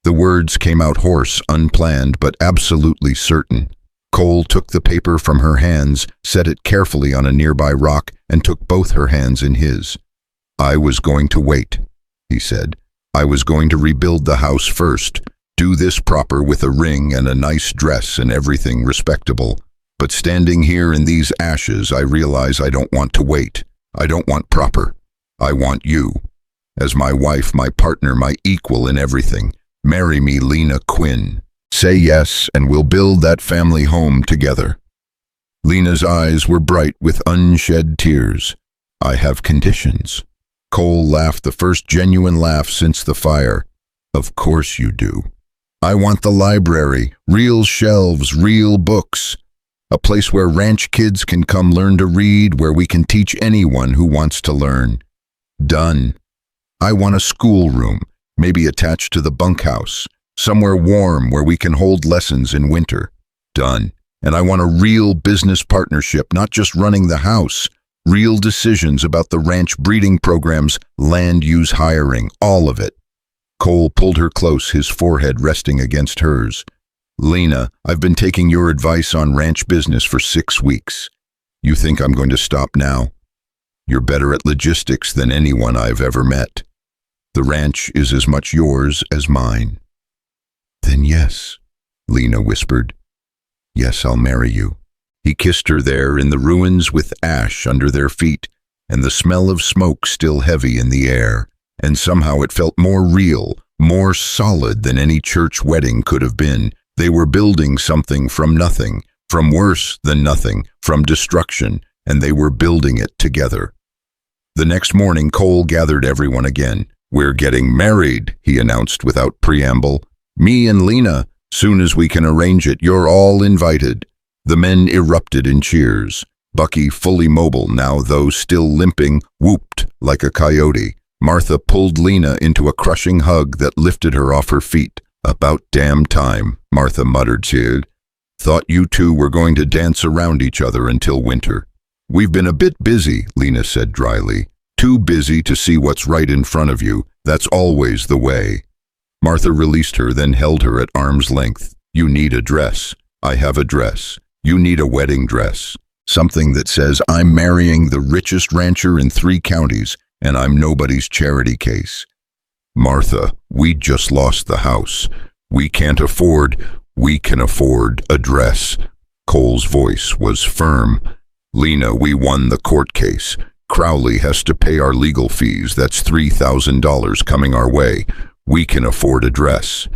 The words came out hoarse, unplanned, but absolutely certain. Cole took the paper from her hands, set it carefully on a nearby rock, and took both her hands in his. "I was going to wait," he said. "I was going to rebuild the house first, do this proper with a ring and a nice dress and everything respectable. But standing here in these ashes, I realize I don't want to wait. I don't want proper. I want you. As my wife, my partner, my equal in everything. Marry me, Lena Quinn. Say yes, and we'll build that family home together." Lena's eyes were bright with unshed tears. "I have conditions." Cole laughed, the first genuine laugh since the fire. "Of course you do. I want the library, real shelves, real books. A place where ranch kids can come learn to read, where we can teach anyone who wants to learn." "Done." "I want a schoolroom, maybe attached to the bunkhouse, somewhere warm where we can hold lessons in winter." "Done." "And I want a real business partnership, not just running the house, real decisions about the ranch breeding programs, land use hiring, all of it." Cole pulled her close, his forehead resting against hers. "Lena, I've been taking your advice on ranch business for 6 weeks. You think I'm going to stop now? You're better at logistics than anyone I've ever met. The ranch is as much yours as mine." "Then yes," Lena whispered. "Yes, I'll marry you." He kissed her there in the ruins with ash under their feet and the smell of smoke still heavy in the air. And somehow it felt more real, more solid than any church wedding could have been. They were building something from nothing, from worse than nothing, from destruction, and they were building it together. The next morning, Cole gathered everyone again. "We're getting married," he announced without preamble. "Me and Lena. Soon as we can arrange it, you're all invited." The men erupted in cheers. Bucky, fully mobile now, though still limping, whooped like a coyote. Martha pulled Lena into a crushing hug that lifted her off her feet. "About damn time," Martha muttered. "Thought you two were going to dance around each other until winter." "We've been a bit busy," Lena said dryly. "Too busy to see what's right in front of you. That's always the way." Martha released her, then held her at arm's length. "You need a dress. I have a dress. You need a wedding dress. Something that says I'm marrying the richest rancher in 3 counties, and I'm nobody's charity case. Martha, we just lost the house. We can afford a dress." Cole's voice was firm. "Lena, we won the court case. Crowley has to pay our legal fees. That's $3,000 coming our way. We can afford a dress."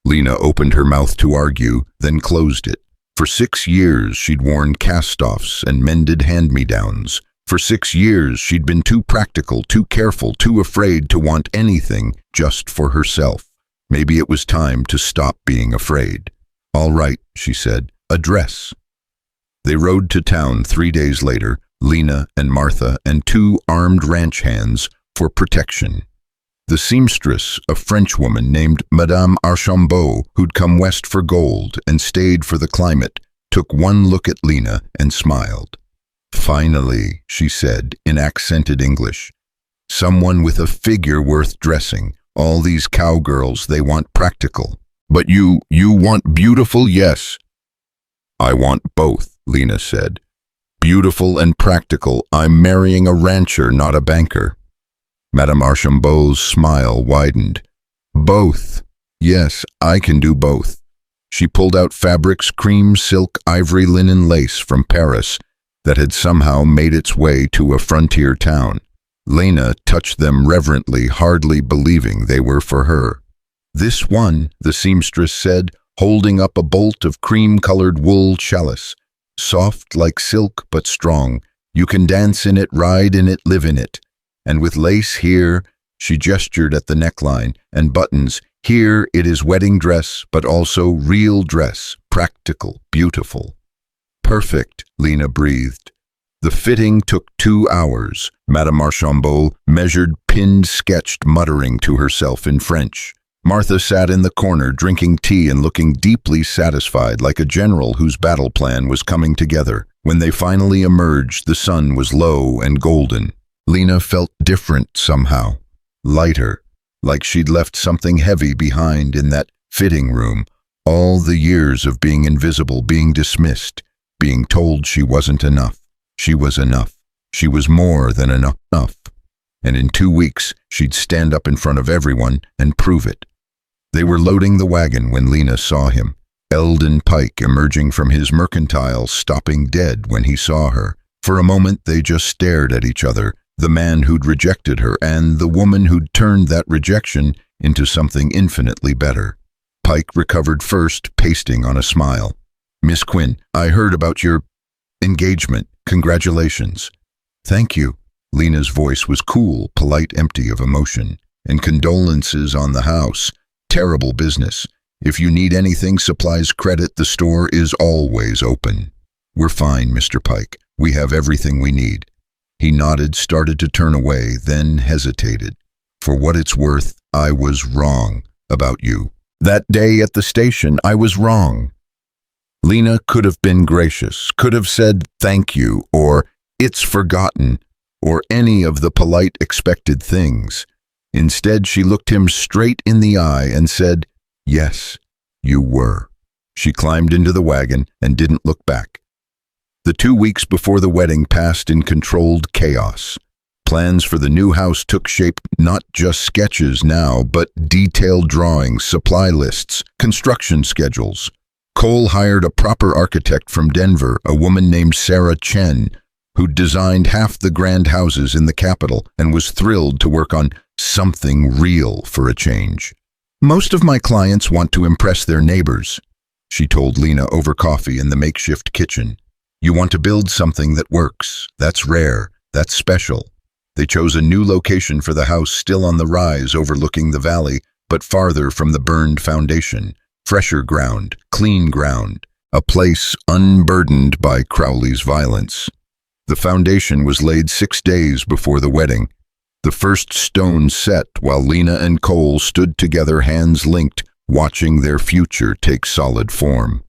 Lena opened her mouth to argue, then closed it. For 6 years, she'd worn cast-offs and mended hand-me-downs. For 6 years, she'd been too practical, too careful, too afraid to want anything just for herself. Maybe it was time to stop being afraid. "All right," she said, "a dress." They rode to town 3 days later, Lena and Martha and 2 armed ranch hands for protection. The seamstress, a Frenchwoman named Madame Archambault, who'd come west for gold and stayed for the climate, took one look at Lena and smiled. "Finally," she said in accented English. Someone with a figure worth dressing. All these cowgirls, they want practical. But you want beautiful, yes. I want both, Lena said. Beautiful and practical. I'm marrying a rancher, not a banker. Madame Archambault's smile widened. Both. Yes, I can do both. She pulled out fabrics, cream, silk, ivory, linen, lace from Paris that had somehow made its way to a frontier town. Lena touched them reverently, hardly believing they were for her. This one, the seamstress said, holding up a bolt of cream-colored wool chalice. Soft like silk, but strong. You can dance in it, ride in it, live in it. And with lace here, she gestured at the neckline, and buttons. Here it is wedding dress, but also real dress, practical, beautiful. Perfect, Lena breathed. The fitting took 2 hours. Madame Archambault measured, pinned, sketched, muttering to herself in French. Martha sat in the corner, drinking tea and looking deeply satisfied, like a general whose battle plan was coming together. When they finally emerged, the sun was low and golden. Lena felt different somehow, lighter, like she'd left something heavy behind in that fitting room. All the years of being invisible, being dismissed, being told she wasn't enough. She was enough. She was more than enough. And in 2 weeks, she'd stand up in front of everyone and prove it. They were loading the wagon when Lena saw him. Eldon Pike emerging from his mercantile, stopping dead when he saw her. For a moment they just stared at each other, the man who'd rejected her and the woman who'd turned that rejection into something infinitely better. Pike recovered first, pasting on a smile. Miss Quinn, I heard about your engagement. Congratulations. Thank you. Lena's voice was cool, polite, empty of emotion. And condolences on the house. Terrible business. If you need anything, supplies, credit, the store is always open. We're fine, Mr. Pike. We have everything we need. He nodded, started to turn away, then hesitated. For what it's worth, I was wrong about you. That day at the station, I was wrong. Lena could have been gracious, could have said thank you, or it's forgotten, or any of the polite expected things. Instead, she looked him straight in the eye and said, yes, you were. She climbed into the wagon and didn't look back. The 2 weeks before the wedding passed in controlled chaos. Plans for the new house took shape, not just sketches now, but detailed drawings, supply lists, construction schedules. Cole hired a proper architect from Denver, a woman named Sarah Chen, who'd designed half the grand houses in the capital and was thrilled to work on something real for a change. Most of my clients want to impress their neighbors, she told Lena over coffee in the makeshift kitchen. You want to build something that works. That's rare. That's special. They chose a new location for the house, still on the rise overlooking the valley, but farther from the burned foundation. Fresher ground, clean ground, a place unburdened by Crowley's violence. The foundation was laid 6 days before the wedding. The first stone set while Lena and Cole stood together, hands linked, watching their future take solid form.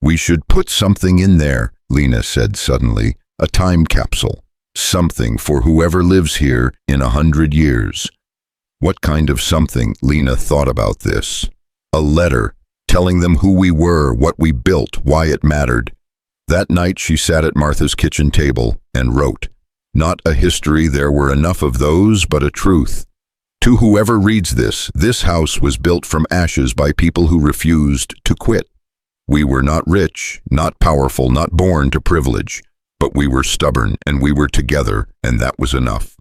We should put something in there, Lena said suddenly, a time capsule. Something for whoever lives here in 100 years. What kind of something? Lena thought about this. A letter, telling them who we were, what we built, why it mattered. That night she sat at Martha's kitchen table and wrote. Not a history, there were enough of those, but a truth. To whoever reads this house was built from ashes by people who refused to quit. We were not rich, not powerful, not born to privilege, but we were stubborn and we were together, and that was enough.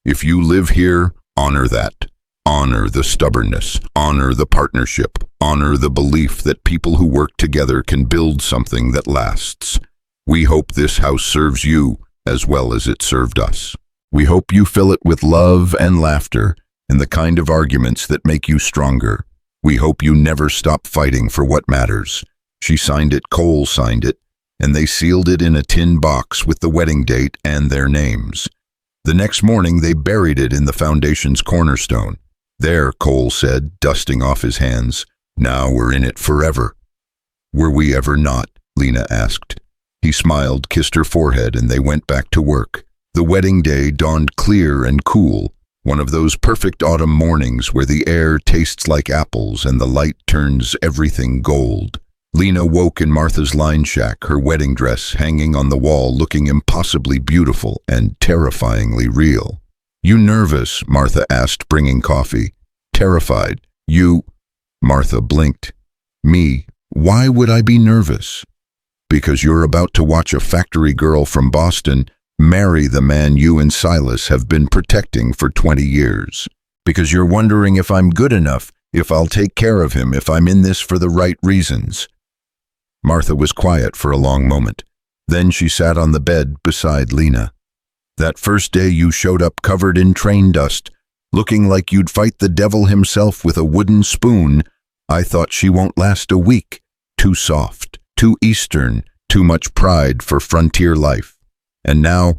If you live here, honor that. Honor the stubbornness, honor the partnership, honor the belief that people who work together can build something that lasts. We hope this house serves you as well as it served us. We hope you fill it with love and laughter and the kind of arguments that make you stronger. We hope you never stop fighting for what matters. She signed it, Cole signed it, and they sealed it in a tin box with the wedding date and their names. The next morning they buried it in the foundation's cornerstone. There, Cole said, dusting off his hands. Now we're in it forever. Were we ever not? Lena asked. He smiled, kissed her forehead, and they went back to work. The wedding day dawned clear and cool. One of those perfect autumn mornings where the air tastes like apples and the light turns everything gold. Lena woke in Martha's line shack, her wedding dress hanging on the wall looking impossibly beautiful and terrifyingly real. "You nervous?" Martha asked, bringing coffee. "Terrified." "You—" Martha blinked. "Me? Why would I be nervous?" "Because you're about to watch a factory girl from Boston marry the man you and Silas have been protecting for 20 years. Because you're wondering if I'm good enough, if I'll take care of him, if I'm in this for the right reasons." Martha was quiet for a long moment. Then she sat on the bed beside Lena. "That first day you showed up covered in train dust, looking like you'd fight the devil himself with a wooden spoon, I thought she won't last a week. Too soft, too Eastern, too much pride for frontier life. And now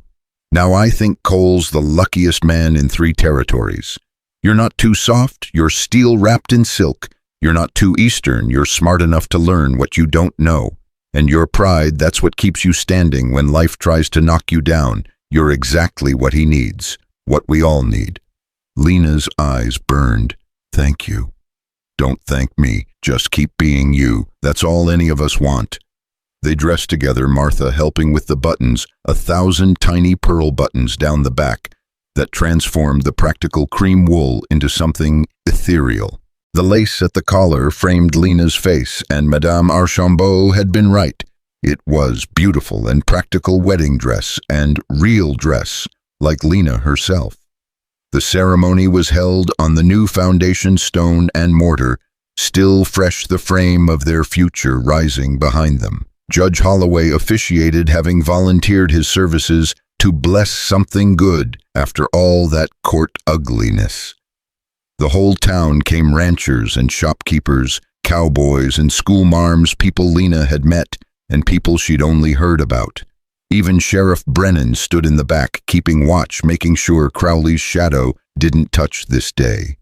I think Cole's the luckiest man in 3 territories. You're not too soft, you're steel wrapped in silk. You're not too Eastern, you're smart enough to learn what you don't know. And your pride, that's what keeps you standing when life tries to knock you down. You're exactly what he needs, what we all need." Lena's eyes burned. "Thank you." "Don't thank me, just keep being you. That's all any of us want." They dressed together, Martha helping with the buttons, 1,000 tiny pearl buttons down the back that transformed the practical cream wool into something ethereal. The lace at the collar framed Lena's face, and Madame Archambault had been right. It was beautiful and practical wedding dress and real dress, like Lena herself. The ceremony was held on the new foundation stone and mortar, still fresh the frame of their future rising behind them. Judge Holloway officiated, having volunteered his services to bless something good after all that court ugliness. The whole town came, ranchers and shopkeepers, cowboys and schoolmarms, people Lena had met and people she'd only heard about. Even Sheriff Brennan stood in the back, keeping watch, making sure Crowley's shadow didn't touch this day.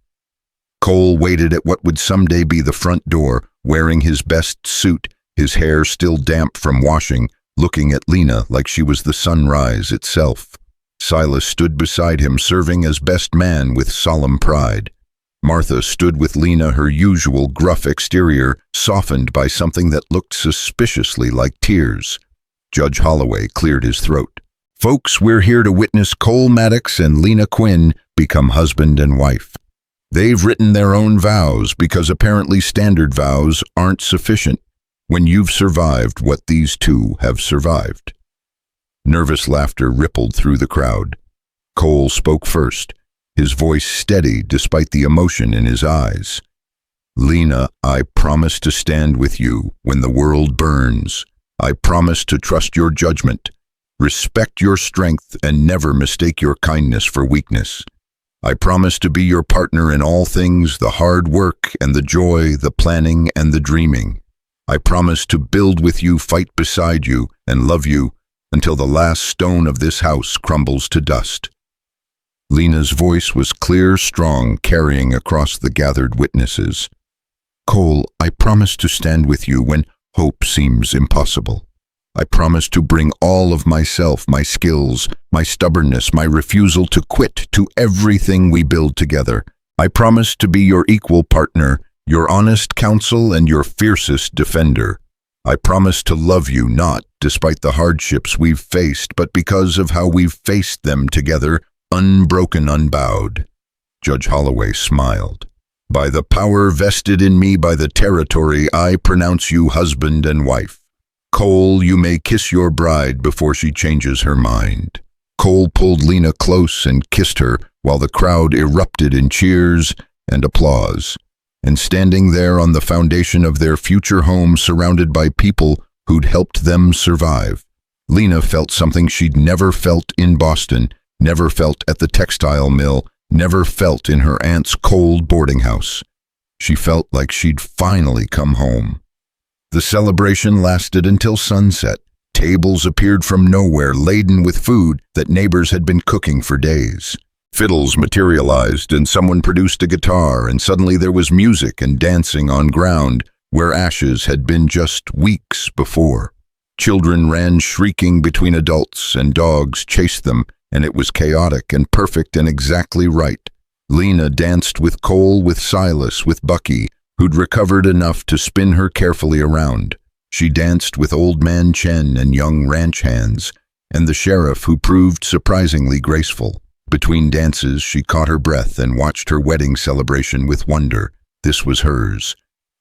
Cole waited at what would someday be the front door, wearing his best suit, his hair still damp from washing, looking at Lena like she was the sunrise itself. Silas stood beside him, serving as best man with solemn pride. Martha stood with Lena, her usual gruff exterior softened by something that looked suspiciously like tears. Judge Holloway cleared his throat. "Folks, we're here to witness Cole Maddox and Lena Quinn become husband and wife. They've written their own vows because apparently standard vows aren't sufficient when you've survived what these two have survived." Nervous laughter rippled through the crowd. Cole spoke first, his voice steady despite the emotion in his eyes. "Lena, I promise to stand with you when the world burns. I promise to trust your judgment, respect your strength, and never mistake your kindness for weakness. I promise to be your partner in all things, the hard work and the joy, the planning and the dreaming. I promise to build with you, fight beside you, and love you until the last stone of this house crumbles to dust." Lena's voice was clear, strong, carrying across the gathered witnesses. "Cole, I promise to stand with you when hope seems impossible. I promise to bring all of myself, my skills, my stubbornness, my refusal to quit to everything we build together. I promise to be your equal partner, your honest counsel, and your fiercest defender. I promise to love you not despite the hardships we've faced, but because of how we've faced them together, unbroken, unbowed." Judge Holloway smiled. "By the power vested in me by the territory, I pronounce you husband and wife. Cole, you may kiss your bride before she changes her mind." Cole pulled Lena close and kissed her while the crowd erupted in cheers and applause. And standing there on the foundation of their future home, surrounded by people who'd helped them survive, Lena felt something she'd never felt in Boston, never felt at the textile mill, never felt in her aunt's cold boarding house. She felt like she'd finally come home. The celebration lasted until sunset. Tables appeared from nowhere, laden with food that neighbors had been cooking for days. Fiddles materialized, and someone produced a guitar, and suddenly there was music and dancing on ground where ashes had been just weeks before. Children ran shrieking between adults, and dogs chased them, and it was chaotic and perfect and exactly right. Lena danced with Cole, with Silas, with Bucky, who'd recovered enough to spin her carefully around. She danced with Old Man Chen and young ranch hands, and the sheriff, who proved surprisingly graceful. Between dances, she caught her breath and watched her wedding celebration with wonder. This was hers.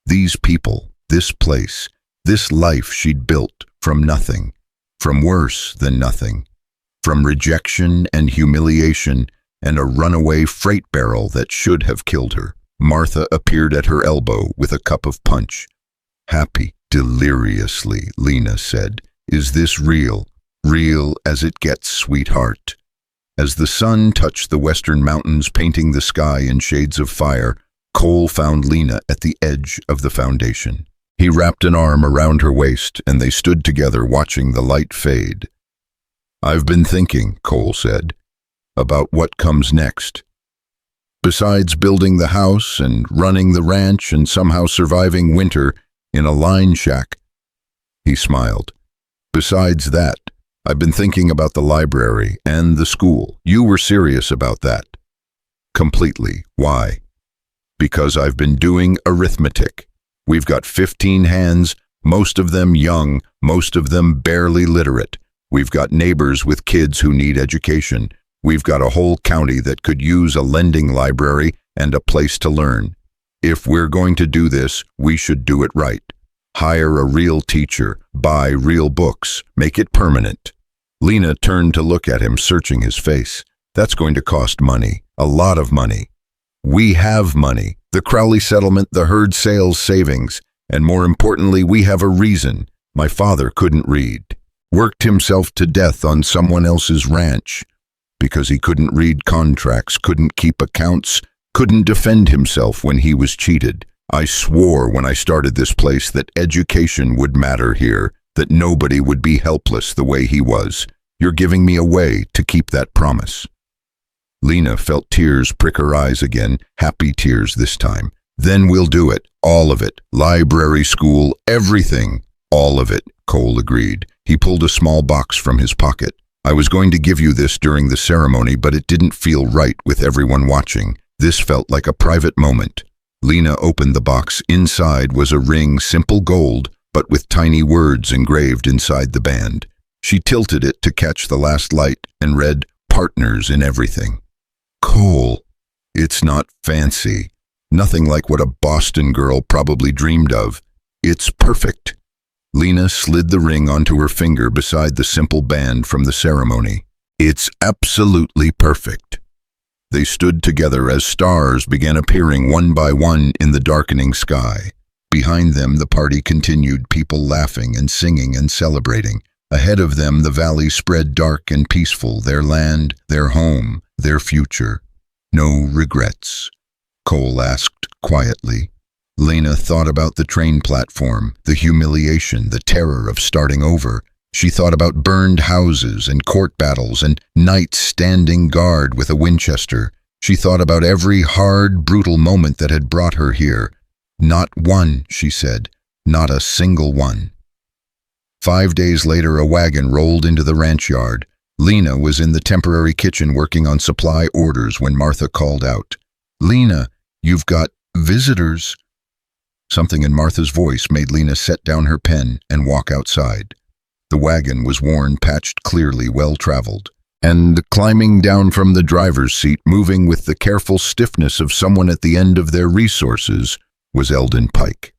These people, this place, this life she'd built from nothing, from worse than nothing, from rejection and humiliation and a runaway freight barrel that should have killed her. Martha appeared at her elbow with a cup of punch. "Happy, deliriously," Lena said. "Is this real? Real as it gets, sweetheart." As the sun touched the western mountains, painting the sky in shades of fire, Cole found Lena at the edge of the foundation. He wrapped an arm around her waist, and they stood together watching the light fade. "I've been thinking," Cole said, "about what comes next. Besides building the house and running the ranch and somehow surviving winter in a line shack." He smiled. "Besides that, I've been thinking about the library and the school. You were serious about that." "Completely. Why?" "Because I've been doing arithmetic. We've got 15 hands, most of them young, most of them barely literate. We've got neighbors with kids who need education. We've got a whole county that could use a lending library and a place to learn. If we're going to do this, we should do it right. Hire a real teacher, buy real books, make it permanent." Lena turned to look at him, searching his face. "That's going to cost money, a lot of money." "We have money, the Crowley settlement, the herd sales savings, and more importantly, we have a reason. My father couldn't read. Worked himself to death on someone else's ranch because he couldn't read contracts, couldn't keep accounts, couldn't defend himself when he was cheated. I swore when I started this place that education would matter here, that nobody would be helpless the way he was. You're giving me a way to keep that promise." Lena felt tears prick her eyes again, happy tears this time. "Then we'll do it, all of it. Library, school, everything. All of it," Cole agreed. He pulled a small box from his pocket. "I was going to give you this during the ceremony, but it didn't feel right with everyone watching. This felt like a private moment." Lena opened the box. Inside was a ring, simple gold, but with tiny words engraved inside the band. She tilted it to catch the last light and read, "Partners in everything." "Cole, it's not fancy. Nothing like what a Boston girl probably dreamed of. It's perfect." Lena slid the ring onto her finger beside the simple band from the ceremony. "It's absolutely perfect." They stood together as stars began appearing one by one in the darkening sky. Behind them, the party continued, people laughing and singing and celebrating. Ahead of them, the valley spread dark and peaceful, their land, their home, their future. "No regrets?" Cole asked quietly. Lena thought about the train platform, the humiliation, the terror of starting over. She thought about burned houses and court battles and nights standing guard with a Winchester. She thought about every hard, brutal moment that had brought her here. "Not one," she said, "not a single one." 5 days later, a wagon rolled into the ranch yard. Lena was in the temporary kitchen working on supply orders when Martha called out, "Lena, you've got visitors." Something in Martha's voice made Lena set down her pen and walk outside. The wagon was worn, patched clearly, well-traveled. And climbing down from the driver's seat, moving with the careful stiffness of someone at the end of their resources, was Eldon Pike.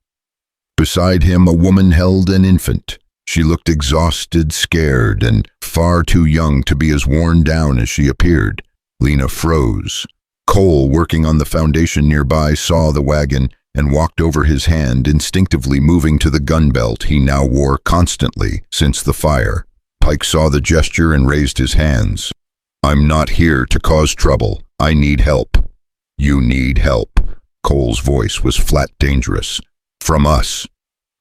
Beside him, a woman held an infant. She looked exhausted, scared, and far too young to be as worn down as she appeared. Lena froze. Cole, working on the foundation nearby, saw the wagon and walked over his hand, instinctively moving to the gun belt he now wore constantly since the fire. Pike saw the gesture and raised his hands. "I'm not here to cause trouble. I need help." "You need help." Cole's voice was flat dangerous. "From us.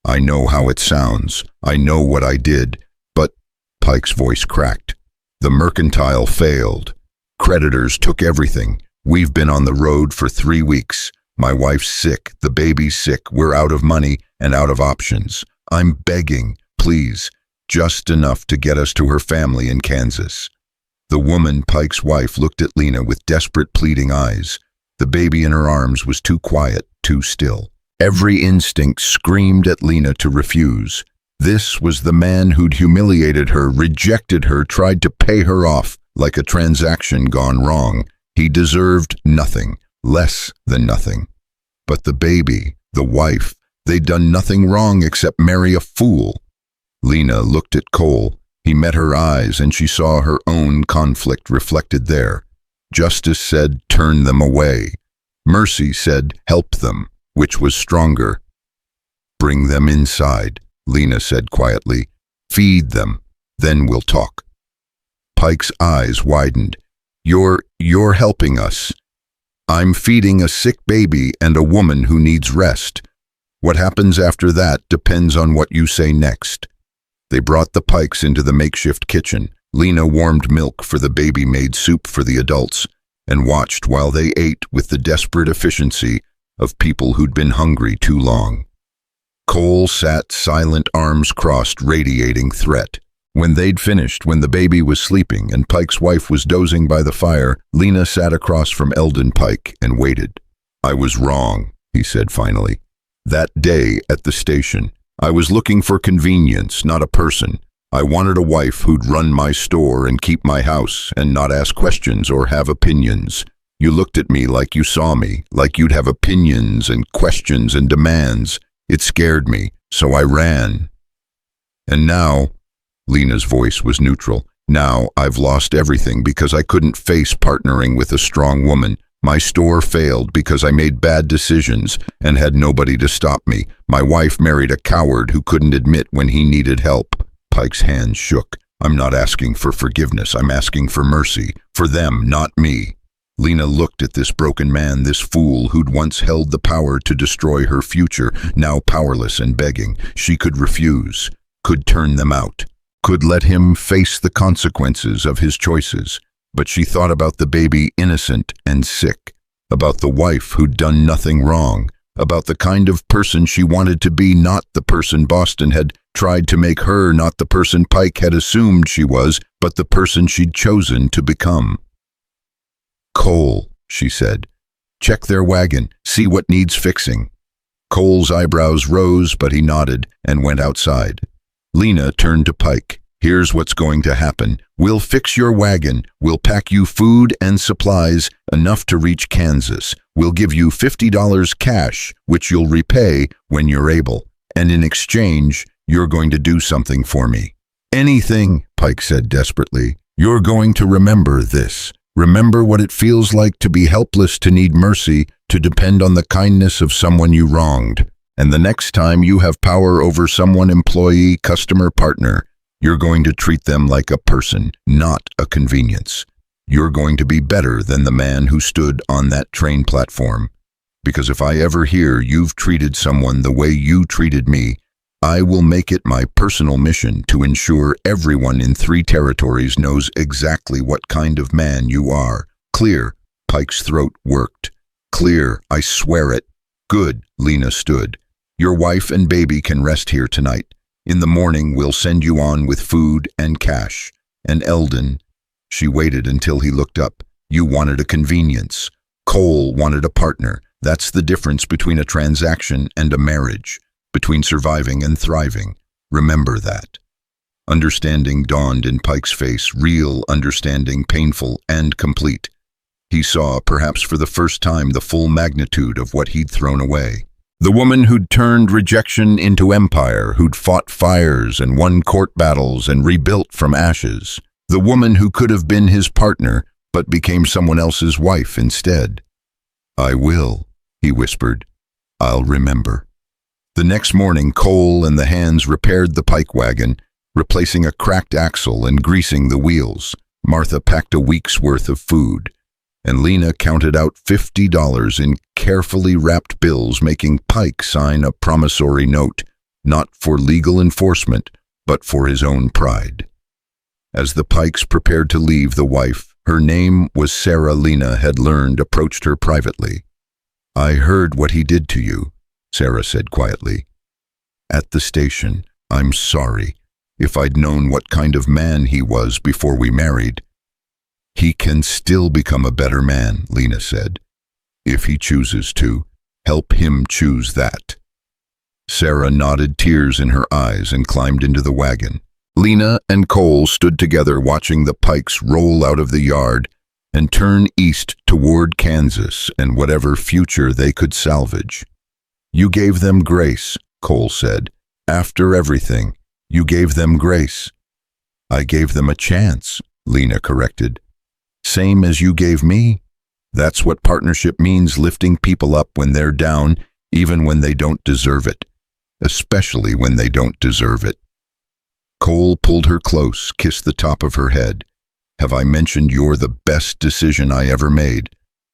I know how it sounds. I know what I did, but—" Pike's voice cracked. "The mercantile failed. Creditors took everything. We've been on the road for 3 weeks. My wife's sick, the baby's sick, we're out of money and out of options. I'm begging, please, just enough to get us to her family in Kansas." The woman, Pike's wife, looked at Lena with desperate, pleading eyes. The baby in her arms was too quiet, too still. Every instinct screamed at Lena to refuse. This was the man who'd humiliated her, rejected her, tried to pay her off like a transaction gone wrong. He deserved nothing, less than nothing. But the baby, the wife, they'd done nothing wrong except marry a fool. Lena looked at Cole. He met her eyes and she saw her own conflict reflected there. Justice said, turn them away. Mercy said, help them. Which was stronger? Bring them inside, Lena said quietly. Feed them, then we'll talk. Pike's eyes widened. You're helping us. I'm feeding a sick baby and a woman who needs rest. What happens after that depends on what you say next. They brought the Pikes into the makeshift kitchen. Lena warmed milk for the baby, made soup for the adults, and watched while they ate with the desperate efficiency of people who'd been hungry too long. Cole sat silent, arms crossed, radiating threat. When they'd finished, when the baby was sleeping and Pike's wife was dozing by the fire, Lena sat across from Eldon Pike and waited. I was wrong, he said finally. That day at the station, I was looking for convenience, not a person. I wanted a wife who'd run my store and keep my house and not ask questions or have opinions. You looked at me like you saw me, like you'd have opinions and questions and demands. It scared me, so I ran. And now, Lena's voice was neutral, now I've lost everything because I couldn't face partnering with a strong woman. My store failed because I made bad decisions and had nobody to stop me. My wife married a coward who couldn't admit when he needed help. Pike's hands shook. I'm not asking for forgiveness, I'm asking for mercy. For them, not me. Lena looked at this broken man, this fool who'd once held the power to destroy her future, now powerless and begging. She could refuse, could turn them out, could let him face the consequences of his choices. But she thought about the baby, innocent and sick, about the wife who'd done nothing wrong, about the kind of person she wanted to be, not the person Boston had tried to make her, not the person Pike had assumed she was, but the person she'd chosen to become. Cole, she said, check their wagon, see what needs fixing. Cole's eyebrows rose, but he nodded and went outside. Lena turned to Pike. Here's what's going to happen. We'll fix your wagon. We'll pack you food and supplies, enough to reach Kansas. We'll give you $50 cash, which you'll repay when you're able. And in exchange, you're going to do something for me. Anything, Pike said desperately. You're going to remember this. Remember what it feels like to be helpless, to need mercy, to depend on the kindness of someone you wronged. And the next time you have power over someone, employee, customer, partner, you're going to treat them like a person, not a convenience. You're going to be better than the man who stood on that train platform. Because if I ever hear you've treated someone the way you treated me, I will make it my personal mission to ensure everyone in 3 territories knows exactly what kind of man you are. Clear? Pike's throat worked. Clear, I swear it. Good, Lena stood. Your wife and baby can rest here tonight. In the morning, we'll send you on with food and cash. And Eldon, she waited until he looked up. You wanted a convenience. Cole wanted a partner. That's the difference between a transaction and a marriage, between surviving and thriving. Remember that. Understanding dawned in Pike's face, real understanding, painful and complete. He saw, perhaps for the first time, the full magnitude of what he'd thrown away. The woman who'd turned rejection into empire, who'd fought fires and won court battles and rebuilt from ashes. The woman who could have been his partner, but became someone else's wife instead. I will, he whispered. I'll remember. The next morning, Cole and the hands repaired the Pike wagon, replacing a cracked axle and greasing the wheels. Martha packed a week's worth of food, and Lena counted out $50 in carefully wrapped bills, making Pike sign a promissory note, not for legal enforcement, but for his own pride. As the Pikes prepared to leave, the wife, her name was Sarah, Lena had learned, approached her privately. I heard what he did to you, Sarah said quietly. At the station, I'm sorry. If I'd known what kind of man he was before we married. He can still become a better man, Lena said. If he chooses to, help him choose that. Sarah nodded, tears in her eyes, and climbed into the wagon. Lena and Cole stood together watching the Pikes roll out of the yard and turn east toward Kansas and whatever future they could salvage. "You gave them grace," Cole said. "After everything, you gave them grace." "I gave them a chance," Lena corrected. "Same as you gave me. That's what partnership means, lifting people up when they're down, even when they don't deserve it. Especially when they don't deserve it." Cole pulled her close, kissed the top of her head. "Have I mentioned you're the best decision I ever made?"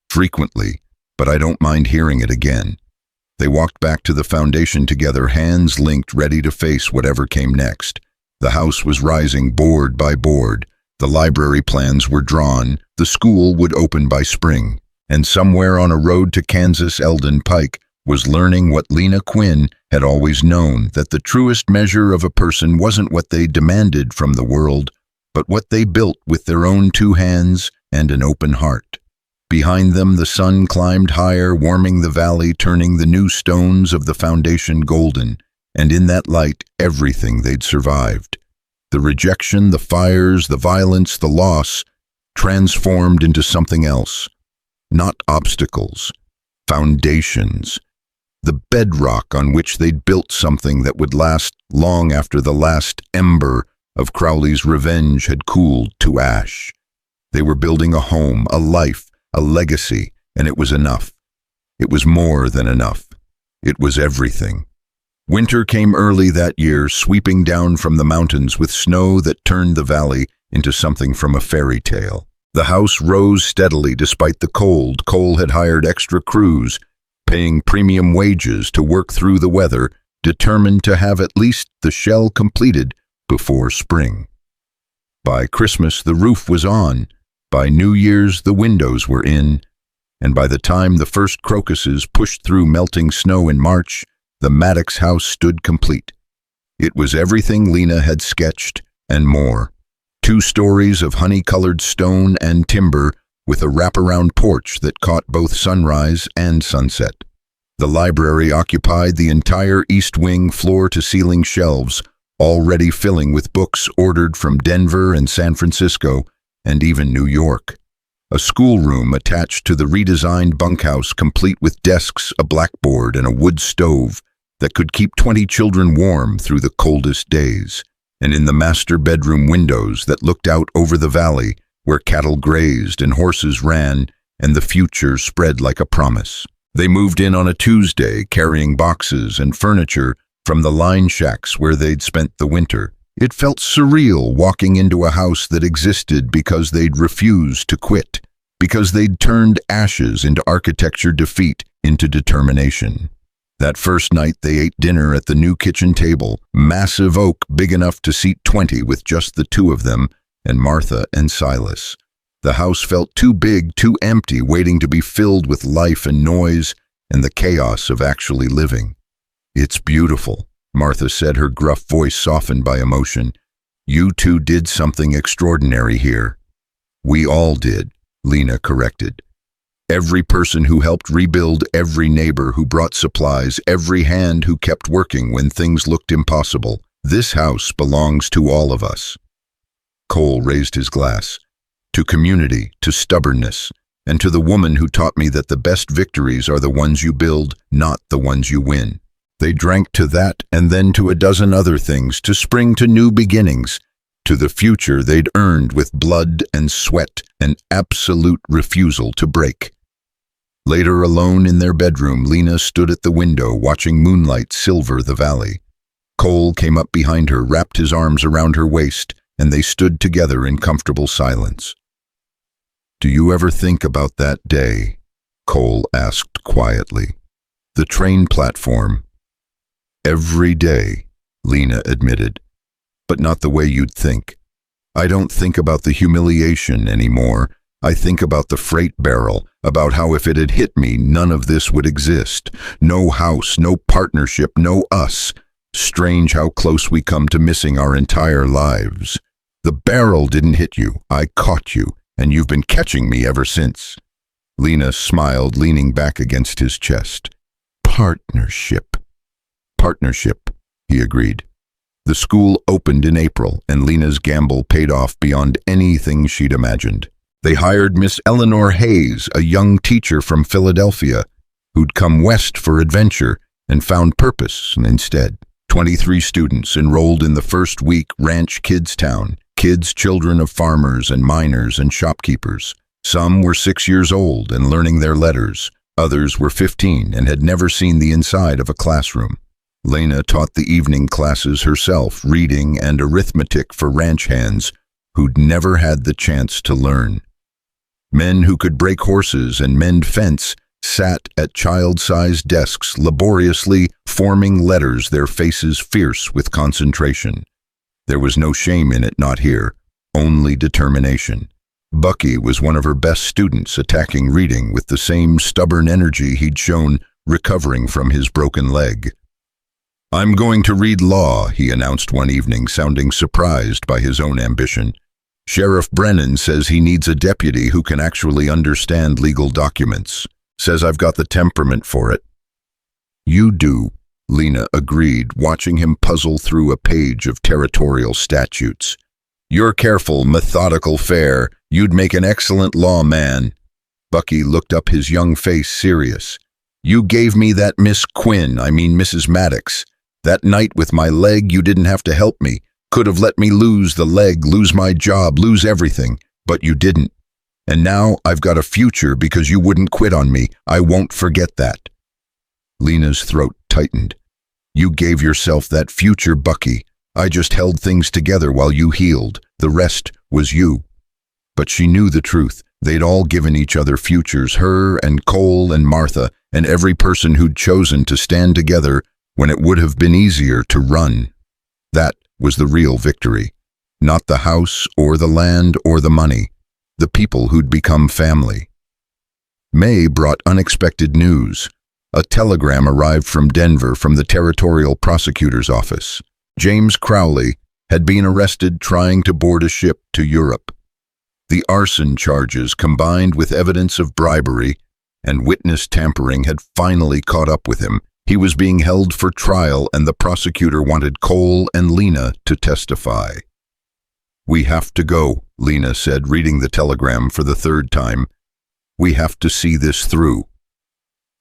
"Frequently, but I don't mind hearing it again." They walked back to the foundation together, hands linked, ready to face whatever came next. The house was rising board by board. The library plans were drawn. The school would open by spring. And somewhere on a road to Kansas, Eldon Pike was learning what Lena Quinn had always known, that the truest measure of a person wasn't what they demanded from the world, but what they built with their own 2 hands and an open heart. Behind them, the sun climbed higher, warming the valley, turning the new stones of the foundation golden, and in that light, everything they'd survived. The rejection, the fires, the violence, the loss, transformed into something else. Not obstacles, foundations. The bedrock on which they'd built something that would last long after the last ember of Crowley's revenge had cooled to ash. They were building a home, a life, a legacy, and it was enough. It was more than enough. It was everything. Winter came early that year, sweeping down from the mountains with snow that turned the valley into something from a fairy tale. The house rose steadily despite the cold. Cole had hired extra crews, paying premium wages to work through the weather, determined to have at least the shell completed before spring. By Christmas, the roof was on. By New Year's, the windows were in. And by the time the first crocuses pushed through melting snow in March, the Maddox house stood complete. It was everything Lena had sketched and more. 2 stories of honey-colored stone and timber with a wraparound porch that caught both sunrise and sunset. The library occupied the entire east wing, floor-to-ceiling shelves, already filling with books ordered from Denver and San Francisco and even New York. A schoolroom attached to the redesigned bunkhouse, complete with desks, a blackboard, and a wood stove that could keep 20 children warm through the coldest days. And in the master bedroom, windows that looked out over the valley where cattle grazed and horses ran, and the future spread like a promise. They moved in on a Tuesday, carrying boxes and furniture from the line shacks where they'd spent the winter. It felt surreal walking into a house that existed because they'd refused to quit, because they'd turned ashes into architecture, defeat into determination. That first night, they ate dinner at the new kitchen table, massive oak big enough to seat 20 with just the 2 of them, and Martha and Silas. The house felt too big, too empty, waiting to be filled with life and noise and the chaos of actually living. "It's beautiful," Martha said, her gruff voice softened by emotion. "You 2 did something extraordinary here." "We all did," Lena corrected. "Every person who helped rebuild, every neighbor who brought supplies, every hand who kept working when things looked impossible. This house belongs to all of us." Cole raised his glass. "To community, to stubbornness, and to the woman who taught me that the best victories are the ones you build, not the ones you win." They drank to that, and then to a dozen other things, to spring to new beginnings, to the future they'd earned with blood and sweat, an absolute refusal to break. Later, alone in their bedroom, Lena stood at the window watching moonlight silver the valley. Cole came up behind her, wrapped his arms around her waist, and they stood together in comfortable silence. "Do you ever think about that day?" Cole asked quietly. "The train platform." "Every day," Lena admitted, "but not the way you'd think. I don't think about the humiliation anymore. I think about the freight barrel, about how if it had hit me, none of this would exist. No house, no partnership, no us. Strange how close we come to missing our entire lives. The barrel didn't hit you. I caught you, and you've been catching me ever since." Lena smiled, leaning back against his chest. Partnership. Partnership, he agreed. The school opened in April, and Lena's gamble paid off beyond anything she'd imagined. They hired Miss Eleanor Hayes, a young teacher from Philadelphia, who'd come west for adventure and found purpose instead. 23 students enrolled in the first week Ranch Kids Town, kids children of farmers and miners and shopkeepers. Some were 6 years old and learning their letters. Others were 15 and had never seen the inside of a classroom. Lena taught the evening classes herself, reading and arithmetic for ranch hands who'd never had the chance to learn. Men who could break horses and mend fence sat at child-sized desks, laboriously forming letters, their faces fierce with concentration. There was no shame in it, not here, only determination. Bucky was one of her best students, attacking reading with the same stubborn energy he'd shown recovering from his broken leg. "I'm going to read law," he announced one evening, sounding surprised by his own ambition. "Sheriff Brennan says he needs a deputy who can actually understand legal documents. Says I've got the temperament for it." "You do," Lena agreed, watching him puzzle through a page of territorial statutes. "You're careful, methodical fare. You'd make an excellent lawman." Bucky looked up, his young face serious. "You gave me that Miss Quinn, I mean Mrs. Maddox. That night with my leg, you didn't have to help me. Could have let me lose the leg, lose my job, lose everything. But you didn't. And now I've got a future because you wouldn't quit on me. I won't forget that." Lena's throat tightened. "You gave yourself that future, Bucky. I just held things together while you healed. The rest was you." But she knew the truth. They'd all given each other futures, her and Cole and Martha, and every person who'd chosen to stand together when it would have been easier to run. That was the real victory. Not the house or the land or the money. The people who'd become family. May brought unexpected news. A telegram arrived from Denver from the territorial prosecutor's office. James Crowley had been arrested trying to board a ship to Europe. The arson charges, combined with evidence of bribery and witness tampering, had finally caught up with him. He was being held for trial, and the prosecutor wanted Cole and Lena to testify. "We have to go," Lena said, reading the telegram for the third time. "We have to see this through."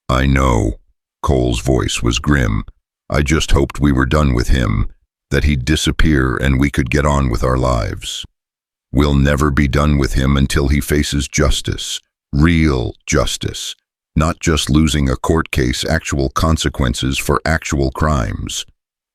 "I know." Cole's voice was grim. "I just hoped we were done with him, that he'd disappear and we could get on with our lives. We'll never be done with him until he faces justice, real justice, not just losing a court case, actual consequences for actual crimes."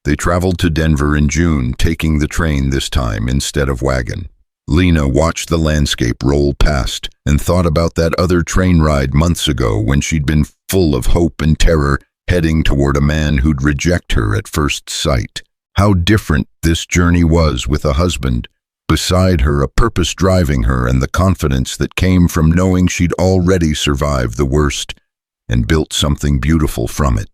They traveled to Denver in June, taking the train this time instead of wagon. Lena watched the landscape roll past and thought about that other train ride months ago when she'd been full of hope and terror, heading toward a man who'd reject her at first sight. How different this journey was with a husband beside her, a purpose driving her, and the confidence that came from knowing she'd already survived the worst and built something beautiful from it.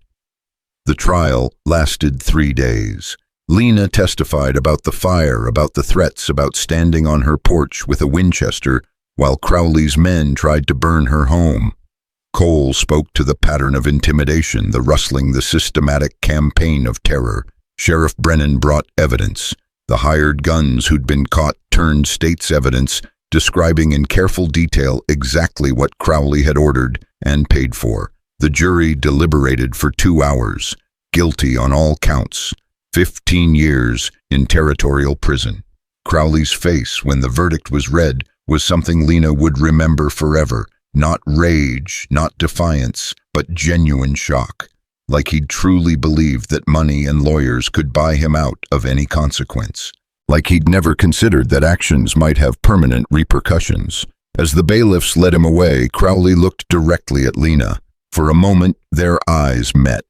The trial lasted 3 days. Lena testified about the fire, about the threats, about standing on her porch with a Winchester while Crowley's men tried to burn her home. Cole spoke to the pattern of intimidation, the rustling, the systematic campaign of terror. Sheriff Brennan brought evidence. The hired guns who'd been caught turned state's evidence, describing in careful detail exactly what Crowley had ordered and paid for. The jury deliberated for 2 hours. Guilty on all counts. 15 years in territorial prison. Crowley's face when the verdict was read was something Lena would remember forever. Not rage, not defiance, but genuine shock. Like he'd truly believed that money and lawyers could buy him out of any consequence. Like he'd never considered that actions might have permanent repercussions. As the bailiffs led him away, Crowley looked directly at Lena. For a moment, their eyes met.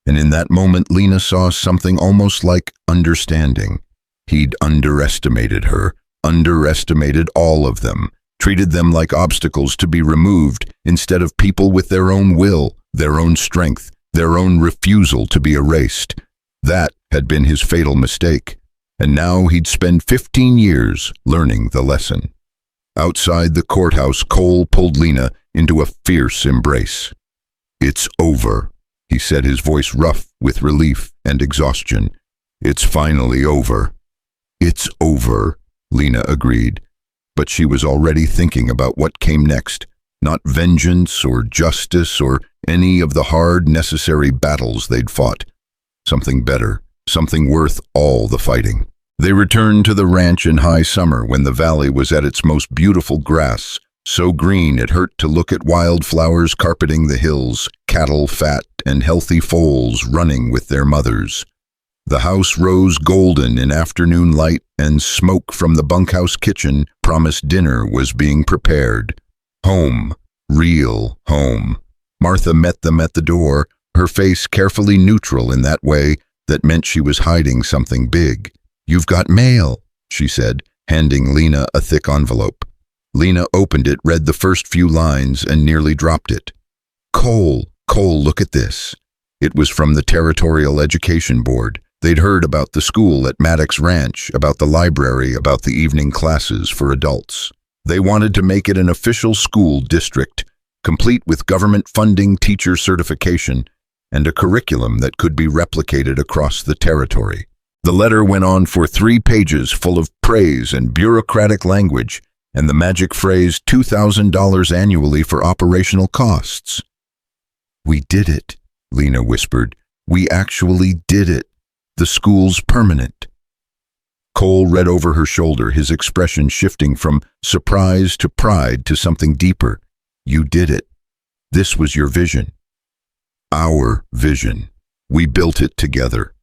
And in that moment, Lena saw something almost like understanding. He'd underestimated her, underestimated all of them, treated them like obstacles to be removed instead of people with their own will, their own strength, their own refusal to be erased. That had been his fatal mistake, and now he'd spend 15 years learning the lesson. Outside the courthouse, Cole pulled Lena into a fierce embrace. "It's over," he said, his voice rough with relief and exhaustion. "It's finally over." "It's over," Lena agreed, but she was already thinking about what came next, not vengeance or justice or any of the hard, necessary battles they'd fought. Something better, something worth all the fighting. They returned to the ranch in high summer when the valley was at its most beautiful grass, so green it hurt to look at wildflowers carpeting the hills, cattle fat and healthy foals running with their mothers. The house rose golden in afternoon light, and smoke from the bunkhouse kitchen promised dinner was being prepared. Home, real home. Martha met them at the door, her face carefully neutral in that way that meant she was hiding something big. "You've got mail," she said, handing Lena a thick envelope. Lena opened it, read the first few lines, and nearly dropped it. Cole, look at this." It was from the Territorial Education Board. They'd heard about the school at Maddox Ranch, about the library, about the evening classes for adults. They wanted to make it an official school district, complete with government funding, teacher certification, and a curriculum that could be replicated across the territory. The letter went on for 3 pages full of praise and bureaucratic language, and the magic phrase $2,000 annually for operational costs. "We did it," Lena whispered. "We actually did it. The school's permanent." Cole read over her shoulder, his expression shifting from surprise to pride to something deeper. "You did it. This was your vision." "Our vision. We built it together."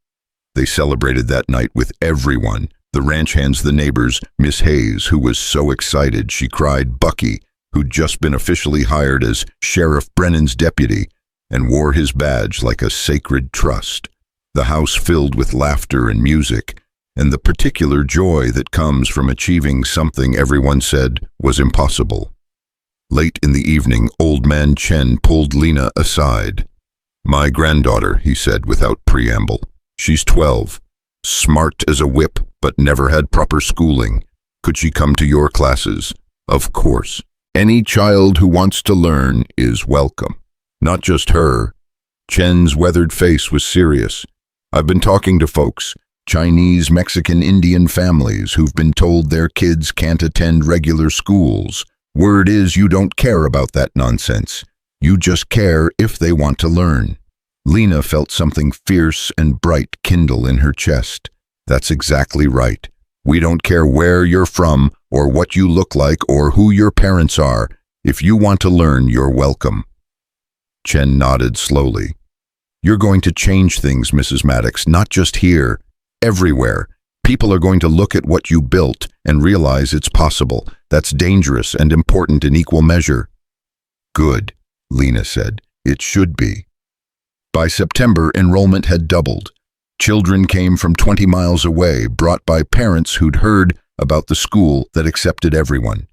They celebrated that night with everyone, the ranch hands, the neighbors, Miss Hayes, who was so excited she cried, Bucky, who'd just been officially hired as Sheriff Brennan's deputy and wore his badge like a sacred trust. The house filled with laughter and music, and the particular joy that comes from achieving something everyone said was impossible. Late in the evening, Old Man Chen pulled Lena aside. "My granddaughter," he said without preamble. "She's 12, smart as a whip, but never had proper schooling. Could she come to your classes?" "Of course. Any child who wants to learn is welcome." "Not just her." Chen's weathered face was serious. "I've been talking to folks, Chinese, Mexican, Indian families who've been told their kids can't attend regular schools. Word is you don't care about that nonsense. You just care if they want to learn." Lena felt something fierce and bright kindle in her chest. "That's exactly right. We don't care where you're from or what you look like or who your parents are. If you want to learn, you're welcome." Chen nodded slowly. "You're going to change things, Mrs. Maddox, not just here. Everywhere. People are going to look at what you built and realize it's possible. That's dangerous and important in equal measure." "Good," Lena said. "It should be." By September, enrollment had doubled. Children came from 20 miles away, brought by parents who'd heard about the school that accepted everyone.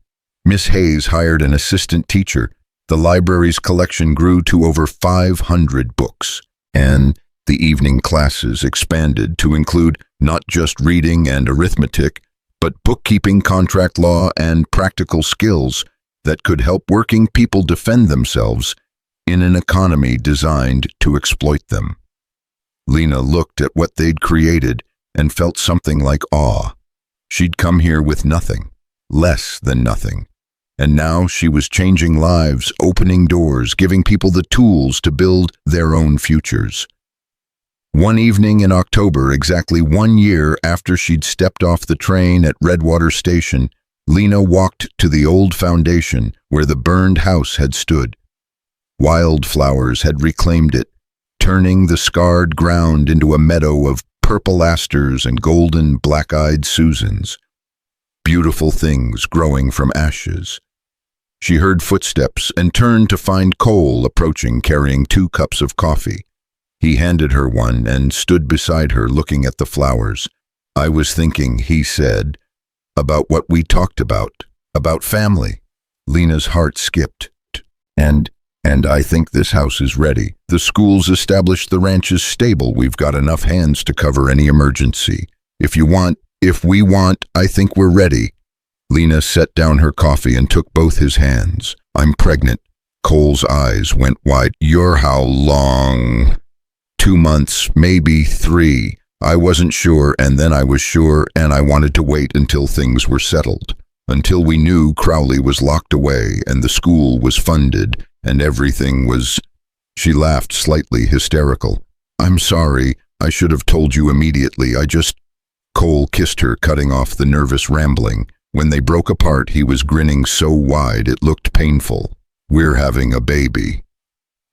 Miss Hayes hired an assistant teacher. The library's collection grew to over 500 books, and the evening classes expanded to include not just reading and arithmetic, but bookkeeping, contract law, and practical skills that could help working people defend themselves in an economy designed to exploit them. Lena looked at what they'd created and felt something like awe. She'd come here with nothing, less than nothing, and now she was changing lives, opening doors, giving people the tools to build their own futures. One evening in October, exactly 1 year after she'd stepped off the train at Redwater Station, Lena walked to the old foundation where the burned house had stood. Wildflowers had reclaimed it, turning the scarred ground into a meadow of purple asters and golden black-eyed Susans. Beautiful things growing from ashes. She heard footsteps and turned to find Cole approaching, carrying 2 cups of coffee. He handed her one and stood beside her looking at the flowers. "I was thinking," he said, "about what we talked about family." Lena's heart skipped. And I think this house is ready. The school's established, the ranch is stable. We've got enough hands to cover any emergency. If we want, I think we're ready." Lena set down her coffee and took both his hands. "I'm pregnant. Cole's eyes went wide. You're how long? 2 months, maybe 3. I wasn't sure, and then I was sure, and I wanted to wait until things were settled. Until we knew Crowley was locked away, and the school was funded, and everything was... She laughed slightly hysterical. I'm sorry, I should have told you immediately, Cole kissed her, cutting off the nervous rambling. When they broke apart, he was grinning so wide it looked painful. We're having a baby.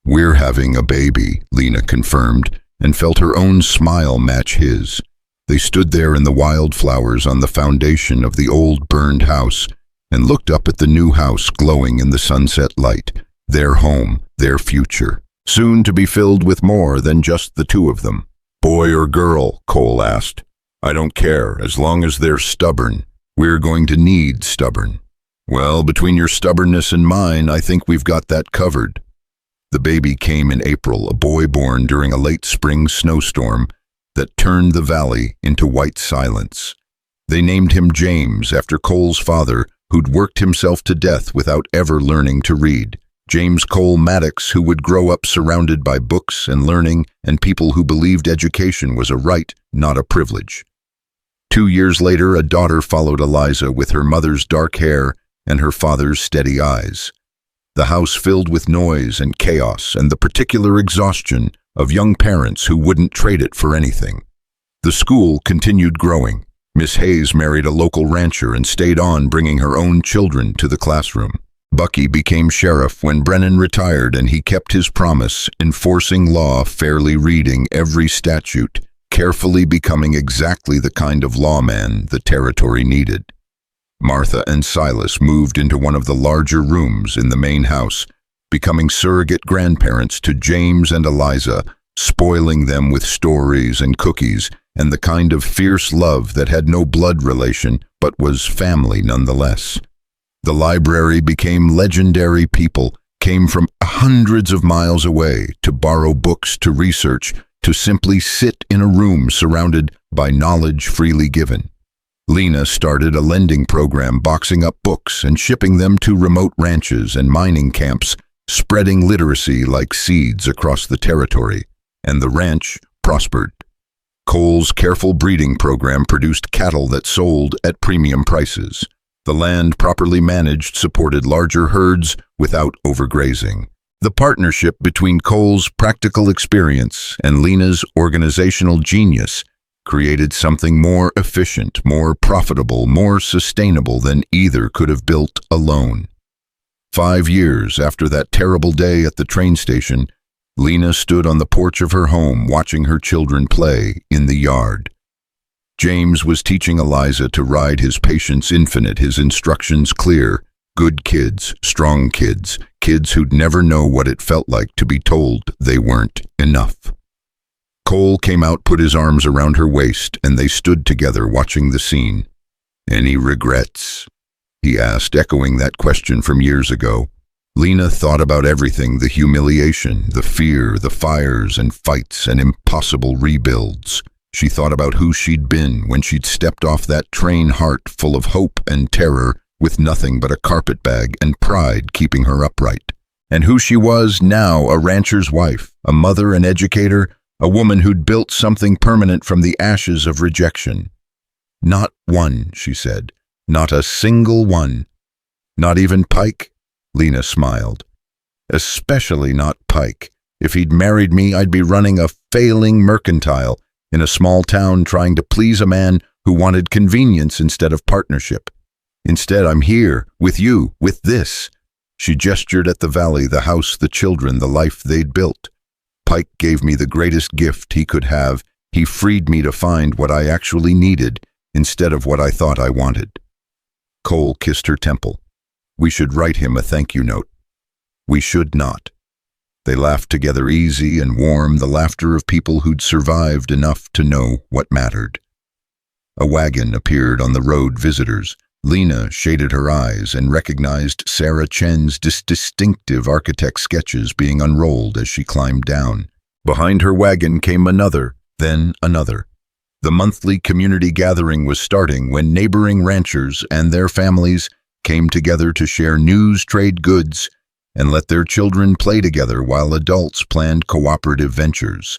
We're having a baby, Lena confirmed, and felt her own smile match his. They stood there in the wildflowers on the foundation of the old burned house and looked up at the new house glowing in the sunset light, their home, their future, soon to be filled with more than just the two of them. Boy or girl, Cole asked. I don't care, as long as they're stubborn. We're going to need stubborn. Well, between your stubbornness and mine, I think we've got that covered. The baby came in April, a boy born during a late spring snowstorm that turned the valley into white silence. They named him James after Cole's father, who'd worked himself to death without ever learning to read. James Cole Maddox, who would grow up surrounded by books and learning and people who believed education was a right, not a privilege. 2 years later, a daughter followed Eliza with her mother's dark hair and her father's steady eyes. The house filled with noise and chaos and the particular exhaustion of young parents who wouldn't trade it for anything. The school continued growing. Miss Hayes married a local rancher and stayed on, bringing her own children to the classroom. Bucky became sheriff when Brennan retired, and he kept his promise, enforcing law, fairly reading every statute, carefully becoming exactly the kind of lawman the territory needed. Martha and Silas moved into one of the larger rooms in the main house, becoming surrogate grandparents to James and Eliza, spoiling them with stories and cookies and the kind of fierce love that had no blood relation but was family nonetheless. The library became legendary. People came from hundreds of miles away to borrow books, to research, to simply sit in a room surrounded by knowledge freely given. Lena started a lending program, boxing up books and shipping them to remote ranches and mining camps, spreading literacy like seeds across the territory, and the ranch prospered. Cole's careful breeding program produced cattle that sold at premium prices. The land properly managed supported larger herds without overgrazing. The partnership between Cole's practical experience and Lena's organizational genius created something more efficient, more profitable, more sustainable than either could have built alone. 5 years after that terrible day at the train station, Lena stood on the porch of her home watching her children play in the yard. James was teaching Eliza to ride his patience infinite, his instructions clear. Good kids, strong kids, kids who'd never know what it felt like to be told they weren't enough. Cole came out, put his arms around her waist, and they stood together watching the scene. Any regrets? He asked, echoing that question from years ago. Lena thought about everything, the humiliation, the fear, the fires and fights and impossible rebuilds. She thought about who she'd been when she'd stepped off that train, heart full of hope and terror, with nothing but a carpetbag and pride keeping her upright. And who she was now, a rancher's wife, a mother, an educator, a woman who'd built something permanent from the ashes of rejection. Not one, she said. Not a single one. Not even Pike? Lena smiled. Especially not Pike. If he'd married me, I'd be running a failing mercantile in a small town trying to please a man who wanted convenience instead of partnership. Instead, I'm here, with you, with this. She gestured at the valley, the house, the children, the life they'd built. Pike gave me the greatest gift he could have. He freed me to find what I actually needed instead of what I thought I wanted. Cole kissed her temple. We should write him a thank you note. We should not. They laughed together, easy and warm, the laughter of people who'd survived enough to know what mattered. A wagon appeared on the road. Visitors. Lena shaded her eyes and recognized Sarah Chen's distinctive architect sketches being unrolled as she climbed down. Behind her wagon came another, then another. The monthly community gathering was starting when neighboring ranchers and their families came together to share news, trade goods, and let their children play together while adults planned cooperative ventures.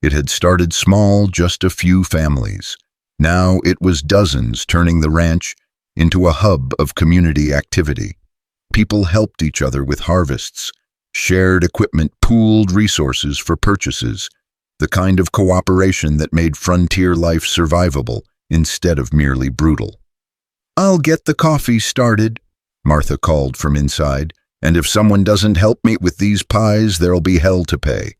It had started small, just a few families. Now it was dozens, turning the ranch into a hub of community activity. People helped each other with harvests, shared equipment, pooled resources for purchases, the kind of cooperation that made frontier life survivable instead of merely brutal. "I'll get the coffee started," Martha called from inside, "and if someone doesn't help me with these pies, there'll be hell to pay."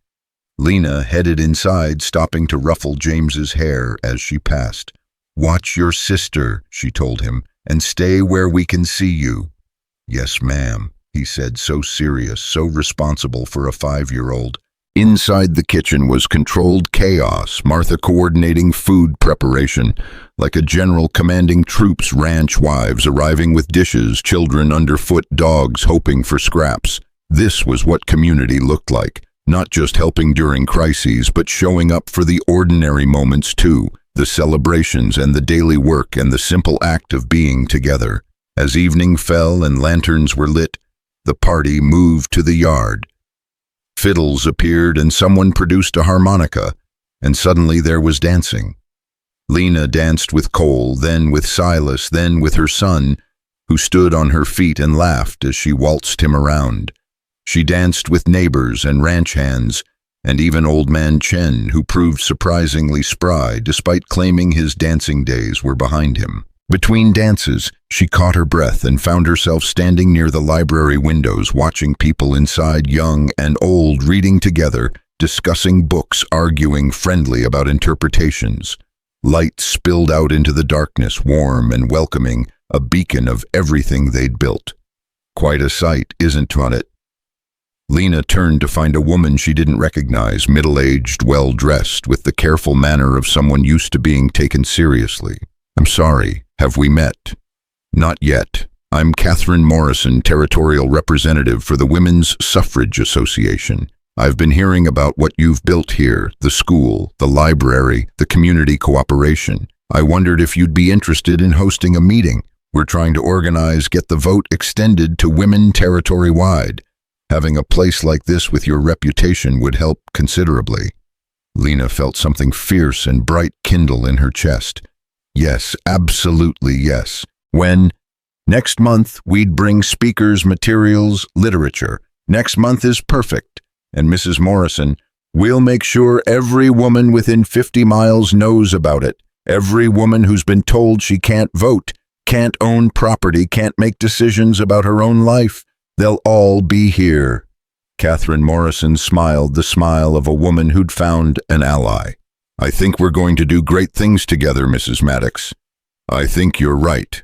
Lena headed inside, stopping to ruffle James's hair as she passed. "Watch your sister," she told him, "and stay where we can see you." "Yes, ma'am," he said, so serious, so responsible for a 5-year-old. Inside the kitchen was controlled chaos, Martha coordinating food preparation, like a general commanding troops, ranch wives arriving with dishes, children underfoot, dogs hoping for scraps. This was what community looked like, not just helping during crises, but showing up for the ordinary moments too, the celebrations and the daily work and the simple act of being together. As evening fell and lanterns were lit, the party moved to the yard. Fiddles appeared and someone produced a harmonica, and suddenly there was dancing. Lena danced with Cole, then with Silas, then with her son, who stood on her feet and laughed as she waltzed him around. She danced with neighbors and ranch hands, and even old man Chen, who proved surprisingly spry despite claiming his dancing days were behind him. Between dances, she caught her breath and found herself standing near the library windows, watching people inside, young and old, reading together, discussing books, arguing friendly about interpretations. Light spilled out into the darkness, warm and welcoming, a beacon of everything they'd built. Quite a sight, isn't it? Lena turned to find a woman she didn't recognize, middle-aged, well-dressed, with the careful manner of someone used to being taken seriously. "I'm sorry, have we met?" "Not yet. I'm Catherine Morrison, Territorial Representative for the Women's Suffrage Association. I've been hearing about what you've built here, the school, the library, the community cooperation. I wondered if you'd be interested in hosting a meeting. We're trying to get the vote extended to women territory-wide. Having a place like this with your reputation would help considerably." Lena felt something fierce and bright kindle in her chest. Yes, absolutely yes. When? "Next month, we'd bring speakers, materials, literature. Next month is perfect. And Mrs. Morrison, we'll make sure every woman within 50 miles knows about it. Every woman who's been told she can't vote, can't own property, can't make decisions about her own life. They'll all be here." Catherine Morrison smiled, the smile of a woman who'd found an ally. "I think we're going to do great things together, Mrs. Maddox." "I think you're right."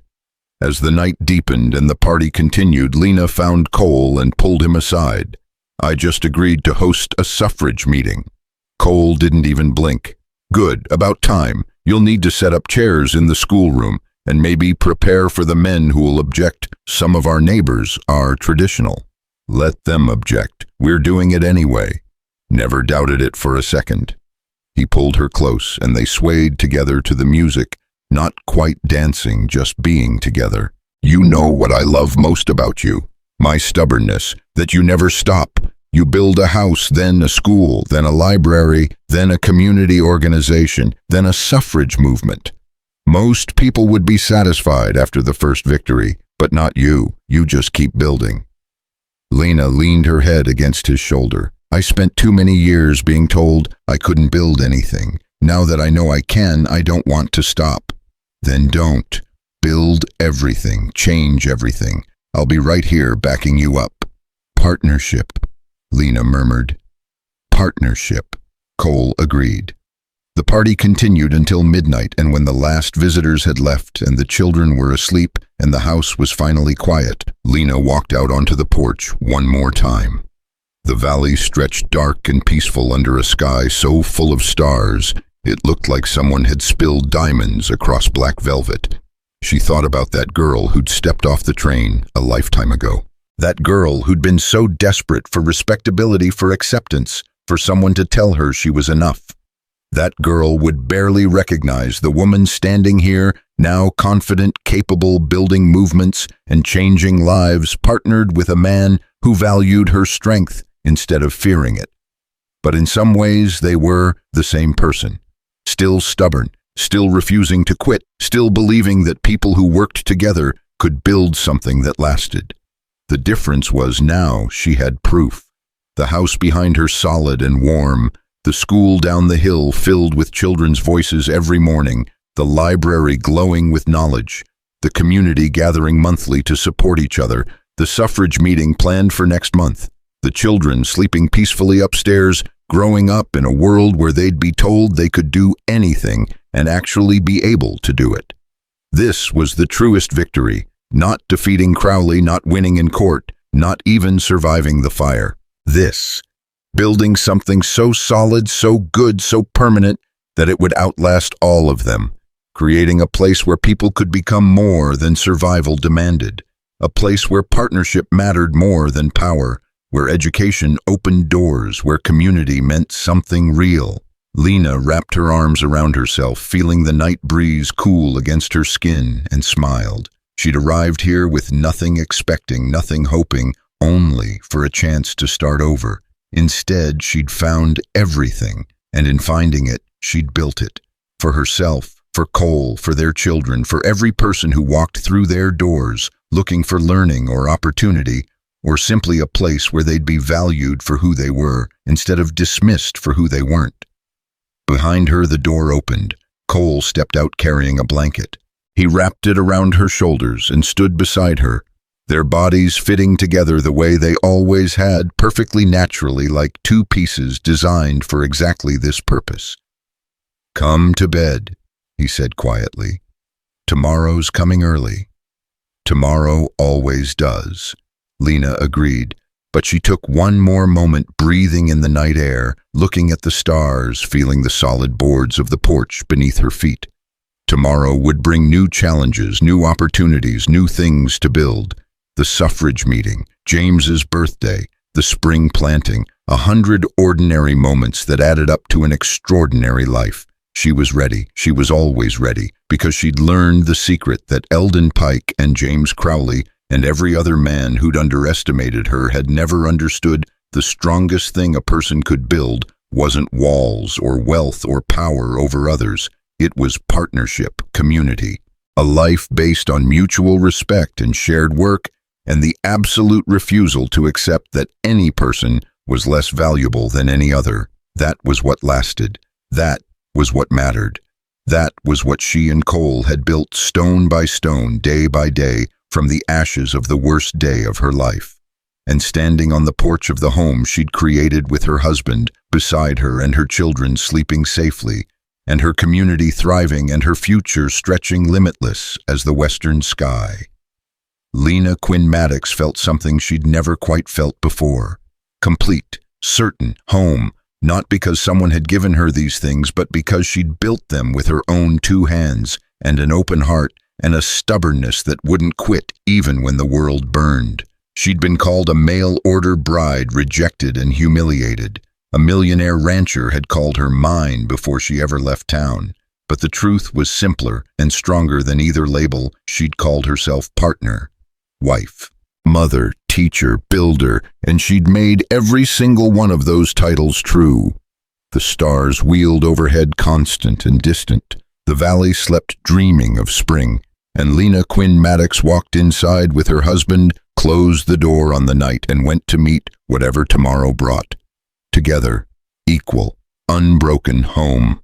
As the night deepened and the party continued, Lena found Cole and pulled him aside. "I just agreed to host a suffrage meeting." Cole didn't even blink. "Good, about time. You'll need to set up chairs in the schoolroom and maybe prepare for the men who will object. Some of our neighbors are traditional." "Let them object. We're doing it anyway." Never doubted it for a second. He pulled her close, and they swayed together to the music, not quite dancing, just being together. "You know what I love most about you. My stubbornness, that you never stop. You build a house, then a school, then a library, then a community organization, then a suffrage movement. Most people would be satisfied after the first victory, but not you. You just keep building." Lena leaned her head against his shoulder. "I spent too many years being told I couldn't build anything. Now that I know I can, I don't want to stop." "Then don't. Build everything, change everything. I'll be right here backing you up." "Partnership," Lena murmured. "Partnership," Cole agreed. The party continued until midnight, and when the last visitors had left and the children were asleep and the house was finally quiet, Lena walked out onto the porch one more time. The valley stretched dark and peaceful under a sky so full of stars, it looked like someone had spilled diamonds across black velvet. She thought about that girl who'd stepped off the train a lifetime ago. That girl who'd been so desperate for respectability, for acceptance, for someone to tell her she was enough. That girl would barely recognize the woman standing here, now confident, capable, building movements and changing lives, partnered with a man who valued her strength instead of fearing it. But in some ways, they were the same person, still stubborn, still refusing to quit, still believing that people who worked together could build something that lasted. The difference was now she had proof. The house behind her solid and warm, the school down the hill filled with children's voices every morning, the library glowing with knowledge, the community gathering monthly to support each other, the suffrage meeting planned for next month, the children sleeping peacefully upstairs, growing up in a world where they'd be told they could do anything and actually be able to do it. This was the truest victory, not defeating Crowley, not winning in court, not even surviving the fire. This, building something so solid, so good, so permanent that it would outlast all of them, creating a place where people could become more than survival demanded, a place where partnership mattered more than power, where education opened doors, where community meant something real. Lena wrapped her arms around herself, feeling the night breeze cool against her skin, and smiled. She'd arrived here with nothing expecting, nothing hoping, only for a chance to start over. Instead, she'd found everything, and in finding it, she'd built it. For herself, for Cole, for their children, for every person who walked through their doors, looking for learning or opportunity, or simply a place where they'd be valued for who they were, instead of dismissed for who they weren't. Behind her, the door opened. Cole stepped out carrying a blanket. He wrapped it around her shoulders and stood beside her, their bodies fitting together the way they always had, perfectly naturally, like two pieces designed for exactly this purpose. "Come to bed," he said quietly. "Tomorrow's coming early." "Tomorrow always does," Lena agreed, but she took one more moment breathing in the night air, looking at the stars, feeling the solid boards of the porch beneath her feet. Tomorrow would bring new challenges, new opportunities, new things to build. The suffrage meeting, James's birthday, the spring planting, 100 ordinary moments that added up to an extraordinary life. She was ready. She was always ready, because she'd learned the secret that Eldon Pike and James Crowley and every other man who'd underestimated her had never understood. The strongest thing a person could build wasn't walls or wealth or power over others. It was partnership, community, a life based on mutual respect and shared work, and the absolute refusal to accept that any person was less valuable than any other. That was what lasted. That was what mattered. That was what she and Cole had built stone by stone, day by day, from the ashes of the worst day of her life. And standing on the porch of the home she'd created with her husband beside her and her children sleeping safely, and her community thriving and her future stretching limitless as the western sky. Lena Quinn Maddox felt something she'd never quite felt before. Complete, certain, home, not because someone had given her these things, but because she'd built them with her own two hands and an open heart and a stubbornness that wouldn't quit even when the world burned. She'd been called a mail-order bride, rejected and humiliated. A millionaire rancher had called her mine before she ever left town. But the truth was simpler and stronger than either label. She'd called herself partner, wife, mother, teacher, builder, and she'd made every single one of those titles true. The stars wheeled overhead constant and distant. The valley slept dreaming of spring, and Lena Quinn Maddox walked inside with her husband, closed the door on the night, and went to meet whatever tomorrow brought. Together, equal, unbroken home.